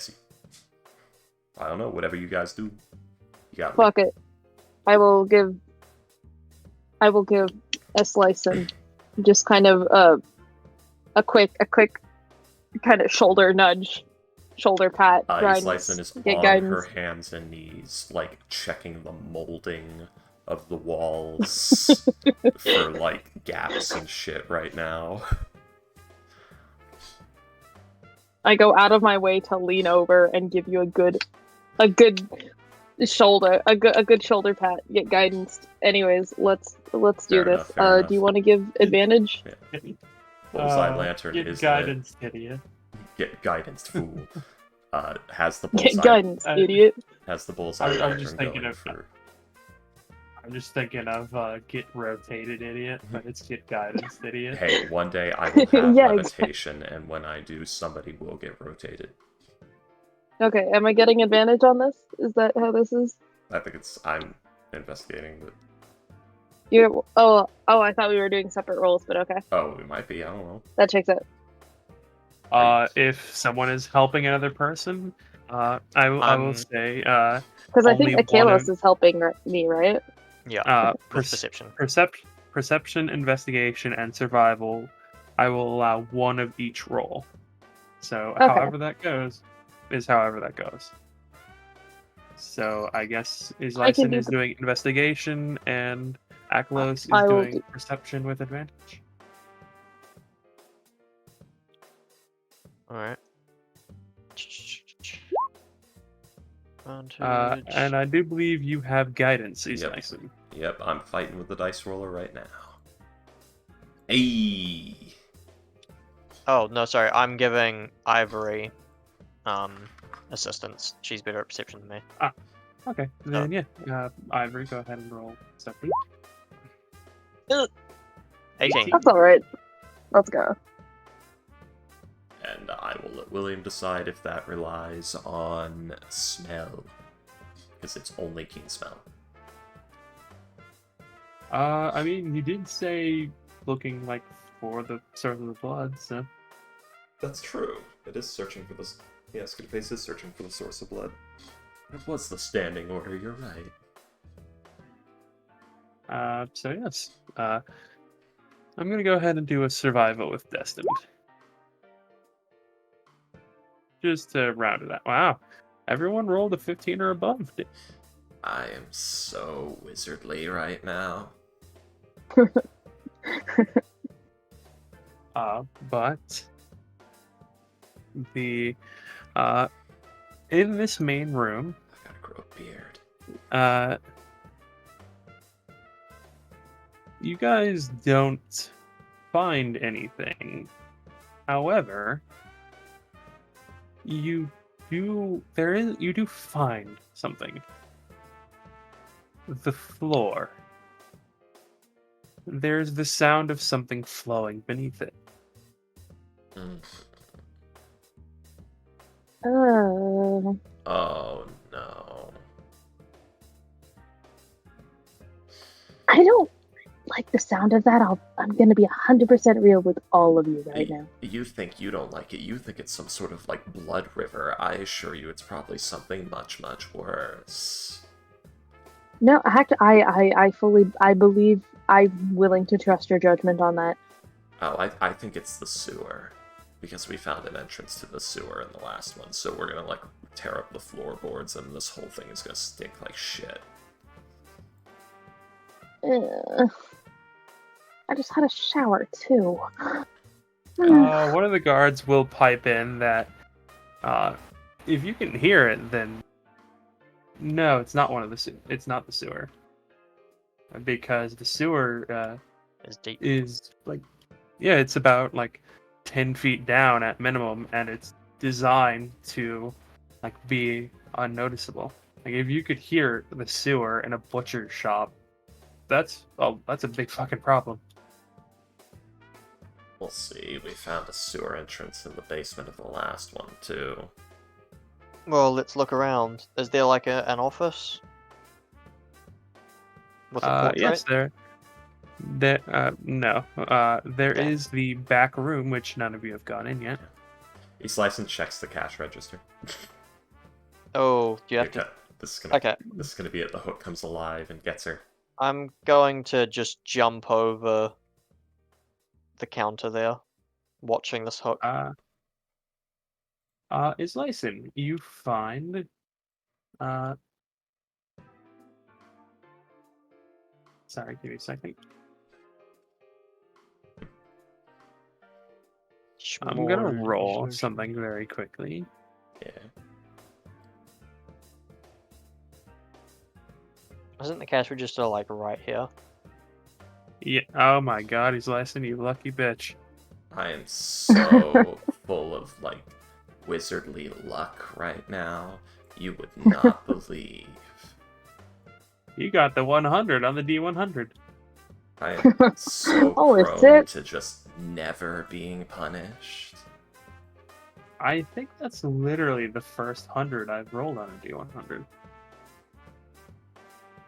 I don't know, whatever you guys do. You got Fuck it. I will give Slicen just kind of a quick kind of shoulder nudge, shoulder pat. guidance, Eastlyson is get on guidance. her hands and knees, like checking the molding of the walls for like gaps and shit right now. I go out of my way to lean over and give you a good shoulder, a good shoulder pat. Get guidance. Anyways, let's do Fair this. enough, fair enough. Do you want to give advantage? Bullseye Lantern Get is guidance, idiot. get guidance, fool. Has the Get bullseye guidance, idiot. has the bullseye I'm lantern just thinking going of- for I'm just thinking of get rotated, idiot, but it's get guidance, idiot. hey, one day I will have Yeah, levitation, and when I do, somebody will get rotated. Okay, am I getting advantage on this? Is that how this is? I think I'm investigating, but You oh I thought we were doing separate rolls, but okay, oh, we might be. I don't know. that checks out. If someone is helping another person, I will say Because I think only one Akalos of- is helping me, right? Yeah, with perce- perception. perception, investigation, and survival. I will allow one of each roll. So Okay. however that goes is however that goes. So I guess I can Islyson do is the- doing investigation and Akalos I is will doing do- perception with advantage. Alright. And I do believe you have guidance, Yep. Islyson. Yep, I'm fighting with the dice roller right now. Hey, Oh, no, sorry. I'm giving Ivory assistance. She's better at perception than me. Okay, then yeah, Ivory, go ahead and roll perception. 18. That's all right. Let's go. and I will let William decide if that relies on smell, because it's only keen smell. I mean, you did say looking like for the source of the blood, so That's true. It is searching for this. Yeah, Skitterface is searching for the source of blood. That was the standing order. You're right. so yes. I'm gonna go ahead and do a survival with Destined. Just to round it out. Wow. Everyone rolled a 15 or above. I am so wizardly right now. But the in this main room, I gotta grow a beard. you guys don't find anything. However, you do find something. The floor. There's the sound of something flowing beneath it. Mm. Oh. Oh no. I don't like the sound of that. I'm gonna be 100% real with all of you right now. You think you don't like it. You think it's some sort of like blood river. I assure you it's probably something much, much worse. No, I believe I'm willing to trust your judgment on that. Oh, I think it's the sewer. Because we found an entrance to the sewer in the last one, so we're gonna, like, tear up the floorboards and this whole thing is gonna stink like shit. I just had a shower too. One of the guards will pipe in that if you can hear it, then no, it's not it's not the sewer. Because the sewer It's deep. is like, yeah, it's about like 10 feet down at minimum, and it's designed to like be unnoticeable. Like if you could hear the sewer in a butcher shop, that's a big fucking problem. We'll see. We found a sewer entrance in the basement of the last one, too. Well, let's look around. Is there like an office? With a portrait? Yes, no. There Okay. is the back room, which none of you have gone in yet. He slices and checks the cash register. Oh, do you have Okay, to? This is Okay. gonna be it. The hook comes alive and gets her. I'm going to just jump over the counter there, watching this hook. Is Lyson, you find sorry, give me a second. I'm gonna roll something very quickly. Yeah. Isn't the cash register like right here? Yeah. Oh my God, he's Lyson, you lucky bitch. I am so full of, like, wizardly luck right now. You would not believe. You got the 100 on the D100. I am so Oh, is prone it? to just never being punished. I think that's literally the first 100 I've rolled on a D100.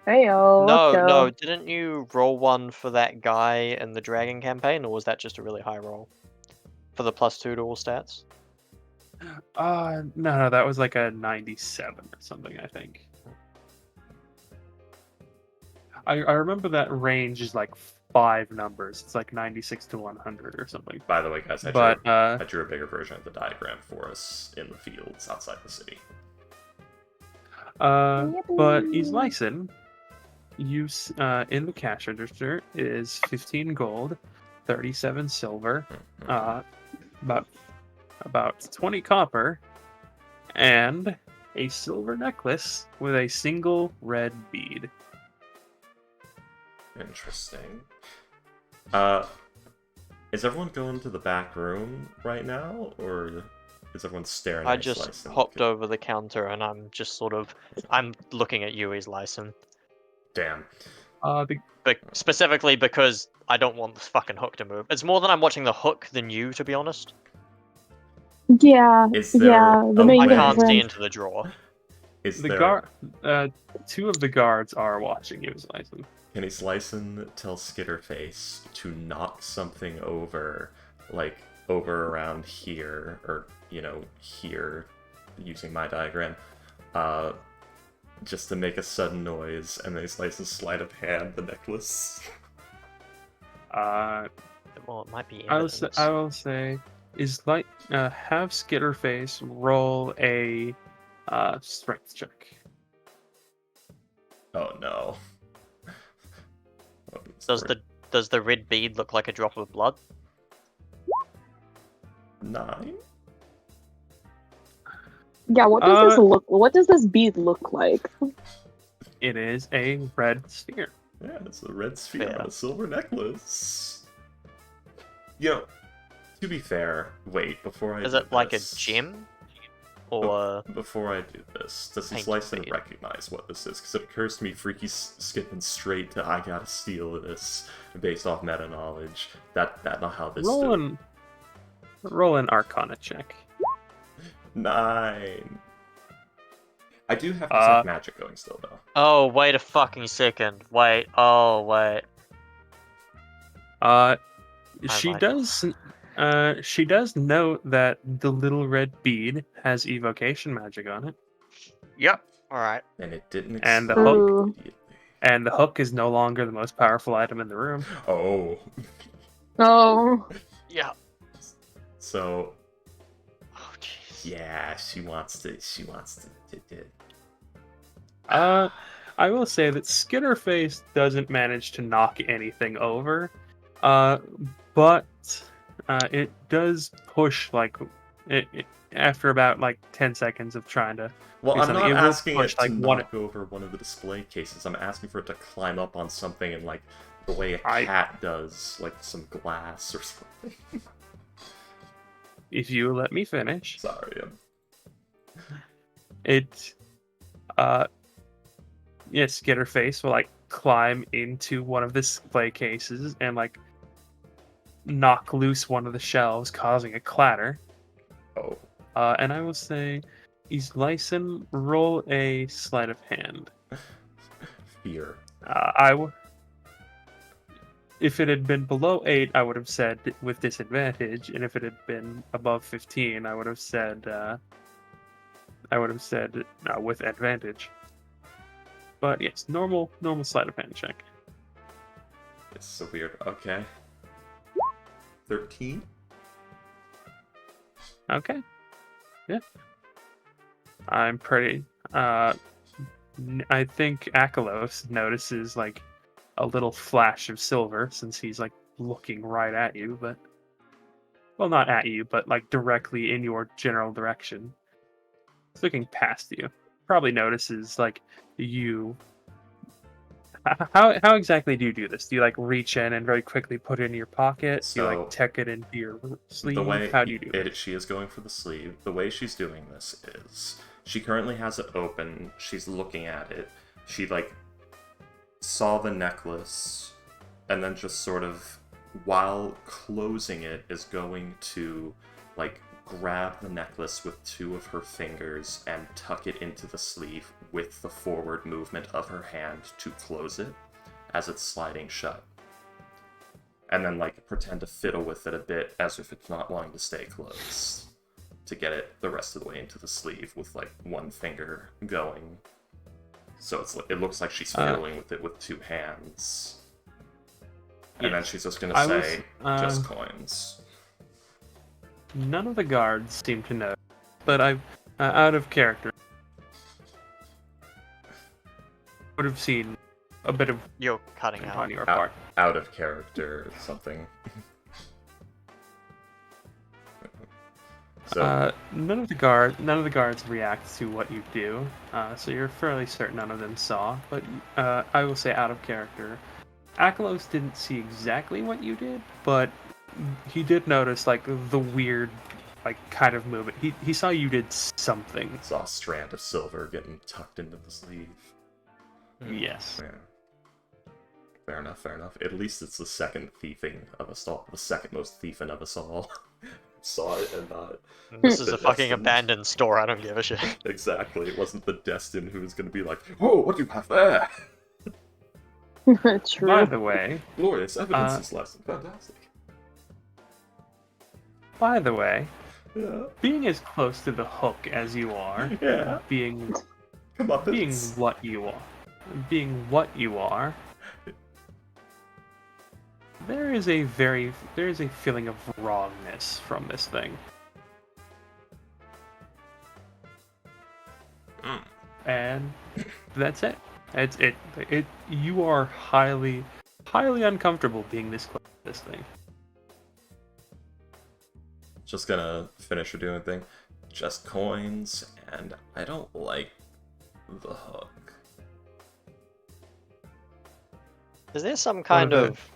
Heyo, let's go. No, didn't you roll one for that guy in the dragon campaign, or was that just a really high roll? For the +2 to all stats? No, that was like a 97 or something, I think. I remember that range is like 5 numbers. It's like 96 to 100 or something. By the way, guys, I drew a bigger version of the diagram for us in the fields outside the city. But he's Lyson. Use in the cash register is 15 gold, 37 silver, about 20 copper, and a silver necklace with a single red bead. Interesting. Is everyone going to the back room right now, or is everyone staring I at just Lyson? hopped over the counter and I'm just I'm looking at you as Lyson. Damn. But specifically because I don't want this fucking hook to move. It's more that I'm watching the hook than you, to be honest. Yeah, Is there the a main I way- can't see reason. into the drawer. Is The there... 2 of the guards are watching you as Lyson. Can he Lyson tell Skitterface to knock something over, like, over around here, or, you know, here, using my diagram, just to make a sudden noise, and then he's Lyson sleight of hand the necklace? Well, it might be I evidence. will say is like have Skitterface roll a strength check. Oh no. Does the red bead look like a drop of blood? 9? Yeah, what does this look? What does this bead look like? It is a red sphere. Yeah, it's a red sphere Fair. on a silver necklace. You know, to be fair, wait, before I Is do it like a this- gem? Or Before I do this, does Painted Lyson bead. recognize what this is? Because it occurs to me Freaky's skipping straight to I gotta steal this based off meta knowledge. That's not how this Roll an Arcana check. 9. I do have detect magic going still though. oh, wait a fucking second. Wait. Oh, wait. She might- does note that the little red bead has evocation magic on it, Yep. All right. And it didn't And the explode hook- immediately. and the hook is no longer the most powerful item in the room. Oh. Oh. Yeah. So Oh jeez. yeah, she wants to do. I will say that Skitterface doesn't manage to knock anything over, uh, but it does push after about like 10 seconds of trying to Well, do I'm something. not It will asking push it to like one. knock over one of the display cases. I'm asking for it to climb up on something in like the way a I- cat does, like some glass or something. If you let me finish, Sorry. it yes, Skitterface will like climb into one of the display cases and like knock loose one of the shelves, causing a clatter. Oh, And I will say, Lyson, roll a sleight of hand. fear. If it had been below 8, I would have said with disadvantage, and if it had been above 15, I would have said with advantage. But yes, normal sleight of hand check. It's so weird. Okay. 13? Okay. Yeah. I'm pretty. I think Akalos notices like a little flash of silver since he's like looking right at you, but well, not at you, but like directly in your general direction. He's looking past you. Probably notices like you. How exactly do you do this? Do you like reach in and very quickly put it in your pocket? Do you like So, tuck it into your sleeve? the way How do you do it? she is going for the sleeve, the way she's doing this is she currently has it open. She's looking at it. She like saw the necklace and then just sort of while closing it is going to like grab the necklace with two of her fingers and tuck it into the sleeve with the forward movement of her hand to close it as it's sliding shut. And then like pretend to fiddle with it a bit as if it's not wanting to stay closed to get it the rest of the way into the sleeve with like one finger going. So it looks like she's fiddling with it with two hands. And then she's just gonna say, just coins. None of the guards seem to know, but I, out of character, would have seen a bit of You're cutting out. on your part. Out of character or something. So None of the guards react to what you do, so you're fairly certain none of them saw. But I will say, out of character, Akalos didn't see exactly what you did, but he did notice like the weird, like kind of movement. He saw you did something. saw a strand of silver getting tucked into the sleeve. Yes. Yeah. Fair enough, fair enough. At least it's the second thieving of us all. The second most thieving of us all. Saw it and not. This is the a fucking destined. abandoned store, I don't give a shit. Exactly. It wasn't the Destin who was going to be like, "Whoa, what do you have there?" True. By the way, Glorious evidence lesson. Fantastic. By the way, Yeah. being as close to the hook as you are, Yeah. being Come on, being what you are, there is a feeling of wrongness from this thing. And that's it. It's it. You are highly uncomfortable being this close to this thing. Just gonna finish her doing thing. Just coins, and I don't like the hook. Is there some kind One of of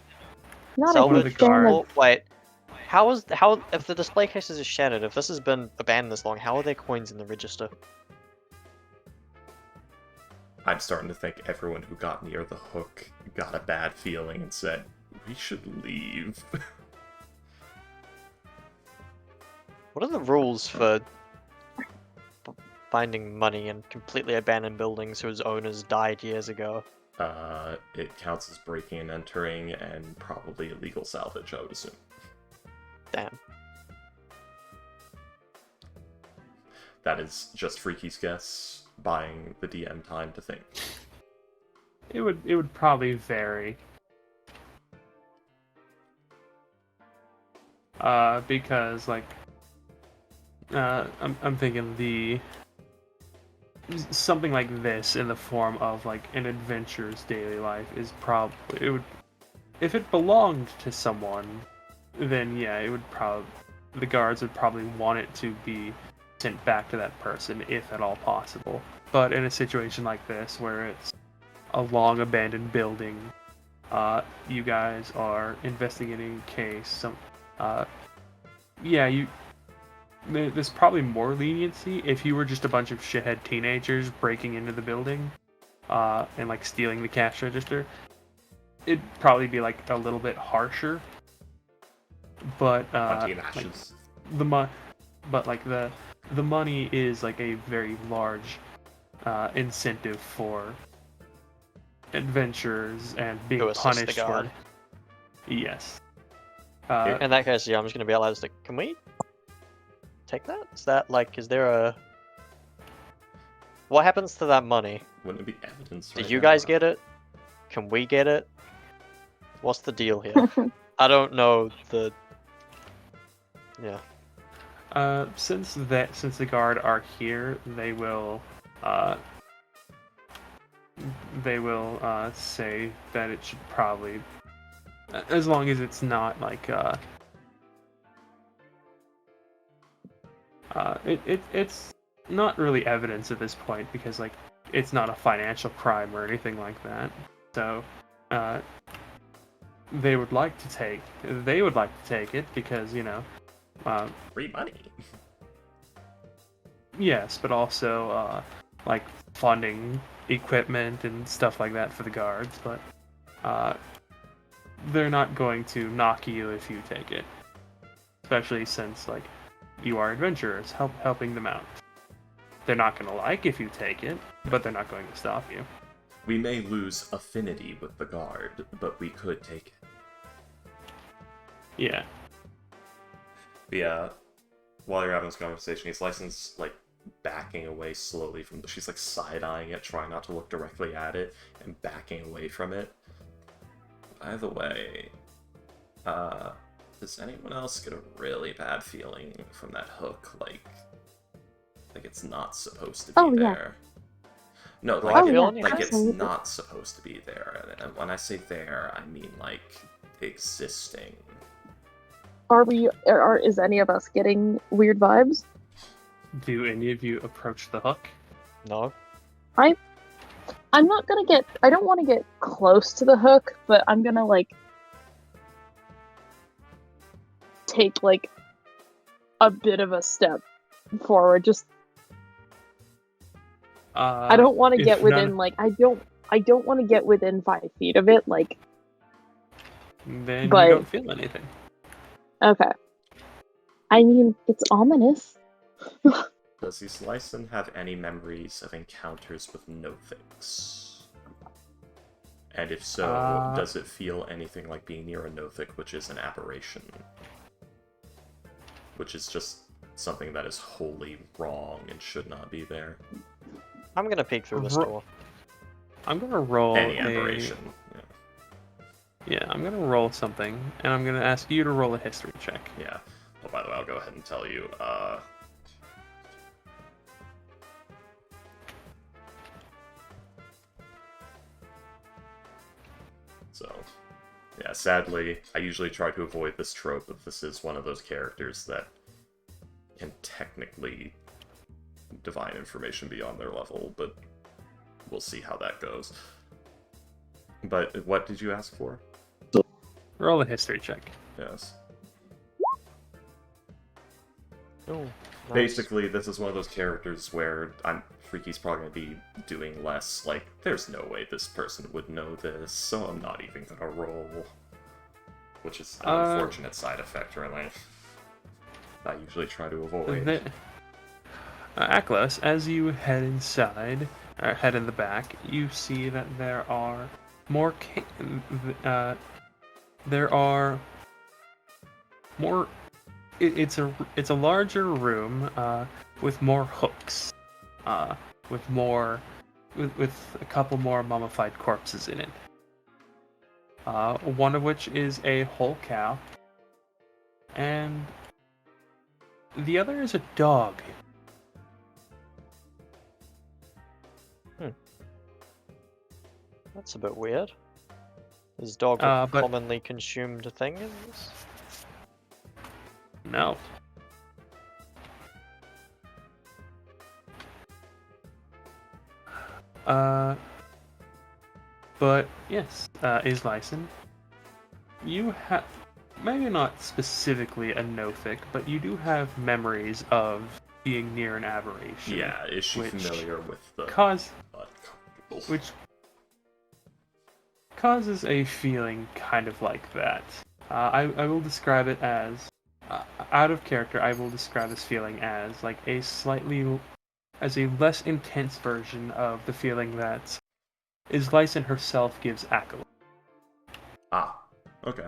Not One of a the huge fan guards- of. wait? If the display cases are shattered, if this has been abandoned this long, how are there coins in the register? I'm starting to think everyone who got near the hook got a bad feeling and said, "We should leave." What are the rules for finding money in completely abandoned buildings whose owners died years ago? It counts as breaking and entering, and probably illegal salvage, I would assume. Damn. That is just Freaky's guess, buying the DM time to think. It would probably vary. Because like, I'm thinking something like this in the form of like an adventurer's daily life is if it belonged to someone, then yeah, the guards would probably want it to be sent back to that person if at all possible. But in a situation like this where it's a long abandoned building, you guys are investigating a case. There's probably more leniency if you were just a bunch of shithead teenagers breaking into the building, and like stealing the cash register. It'd probably be like a little bit harsher. But the money is like a very large incentive for adventurers and being punished for. Yes. In that case, yeah, I'm just gonna be allowed to. Can we take that? Is that like? Is there a? What happens to that money? Wouldn't it be evidence? Do you guys get it? Can we get it? What's the deal here? I don't know the. Yeah. Since the guard are here, they will say that it should probably, as long as it's not like it's not really evidence at this point because like it's not a financial crime or anything like that. So they would like to take it because free money. Yes, but also like funding equipment and stuff like that for the guards, but they're not going to knock you if you take it, especially since like you are adventurers helping them out. They're not going to like if you take it, but they're not going to stop you. We may lose affinity with the guard, but we could take it. Yeah. Yeah. While you're having this conversation, he's licensed like backing away slowly from. She's like side-eyeing it, trying not to look directly at it, and backing away from it. By the way, does anyone else get a really bad feeling from that hook? Like it's not supposed to be there. No, like it's not supposed to be there. And when I say there, I mean like existing. Is any of us getting weird vibes? Do any of you approach the hook? No. I'm not gonna get. I don't want to get close to the hook, but I'm gonna like take like a bit of a step forward. Just I don't want to get within I don't want to get within 5 feet of it. Like then you don't feel anything. Okay. I mean, it's ominous. Does this Lyson have any memories of encounters with Nothix? And if so, does it feel anything like being near a Nothix, which is an aberration? Which is just something that is wholly wrong and should not be there. I'm gonna peek through this door. I'm gonna roll any aberration. Yeah, I'm gonna roll something, and I'm gonna ask you to roll a history check. Yeah. Well, by the way, I'll go ahead and tell you, So, yeah, sadly, I usually try to avoid this trope if this is one of those characters that can technically divine information beyond their level, but we'll see how that goes. But what did you ask for? Roll a history check. Yes. Oh, nice. Basically, this is one of those characters where Freaky's probably going to be doing less, like, there's no way this person would know this, so I'm not even going to roll. Which is an unfortunate side effect, really. I usually try to avoid. Aklos, as you head inside, or head in the back, you see that there are more it's a larger room with more hooks, with a couple more mummified corpses in it. One of which is a whole cow, And the other is a dog. That's a bit weird. Is dog a But- commonly consumed thing in this? No. But yes, is Lyson. You have, maybe not specifically a Nothic, but you do have memories of being near an aberration. Yeah, is she which familiar with the uncomfortable? Which causes a feeling kind of like that. I will describe it as, out of character, I will describe this feeling as like a less intense version of the feeling that Islyson herself gives Akala. Ah, okay.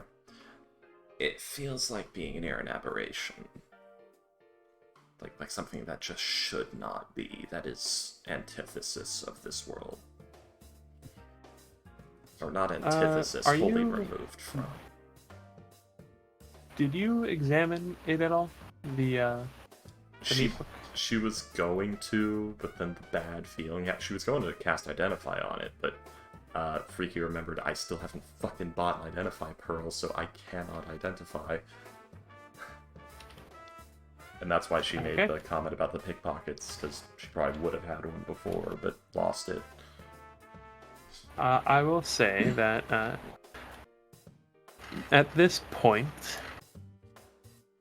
It feels like being near an aberration. Like something that just should not be. That is antithesis of this world. Or not antithesis, are wholly you- removed from. Did you examine it at all? The She, neat book? she was going to, but then the bad feeling. Yeah, she was going to cast Identify on it, but Freaky remembered I still haven't fucking bought an Identify Pearl, so I cannot identify. And that's why she made the comment about the pickpockets, because she probably would have had one before, but lost it. I will say that at this point,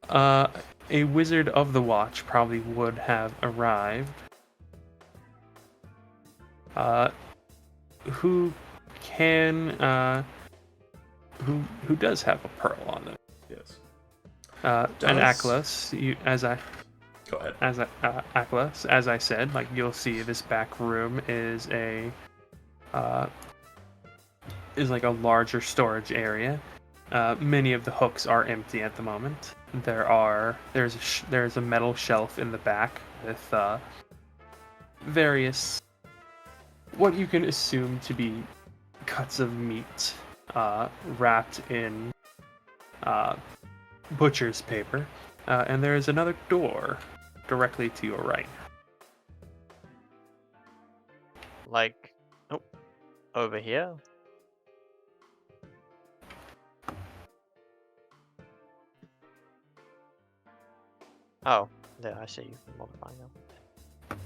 a Wizard of the Watch probably would have arrived. Who can who does have a pearl on them? Yes. And Aklas, Go ahead. Aklas, as I said, like you'll see, this back room is like a larger storage area. Many of the hooks are empty at the moment. There's a metal shelf in the back with various, what you can assume to be cuts of meat wrapped in butcher's paper. And there is another door directly to your right. Like, oh, over here? Oh, there, I see you can modify now.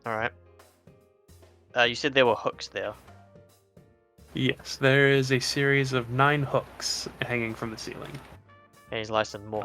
Alright. You said there were hooks there. Yes, there is a series of 9 hooks hanging from the ceiling. And he's licensed more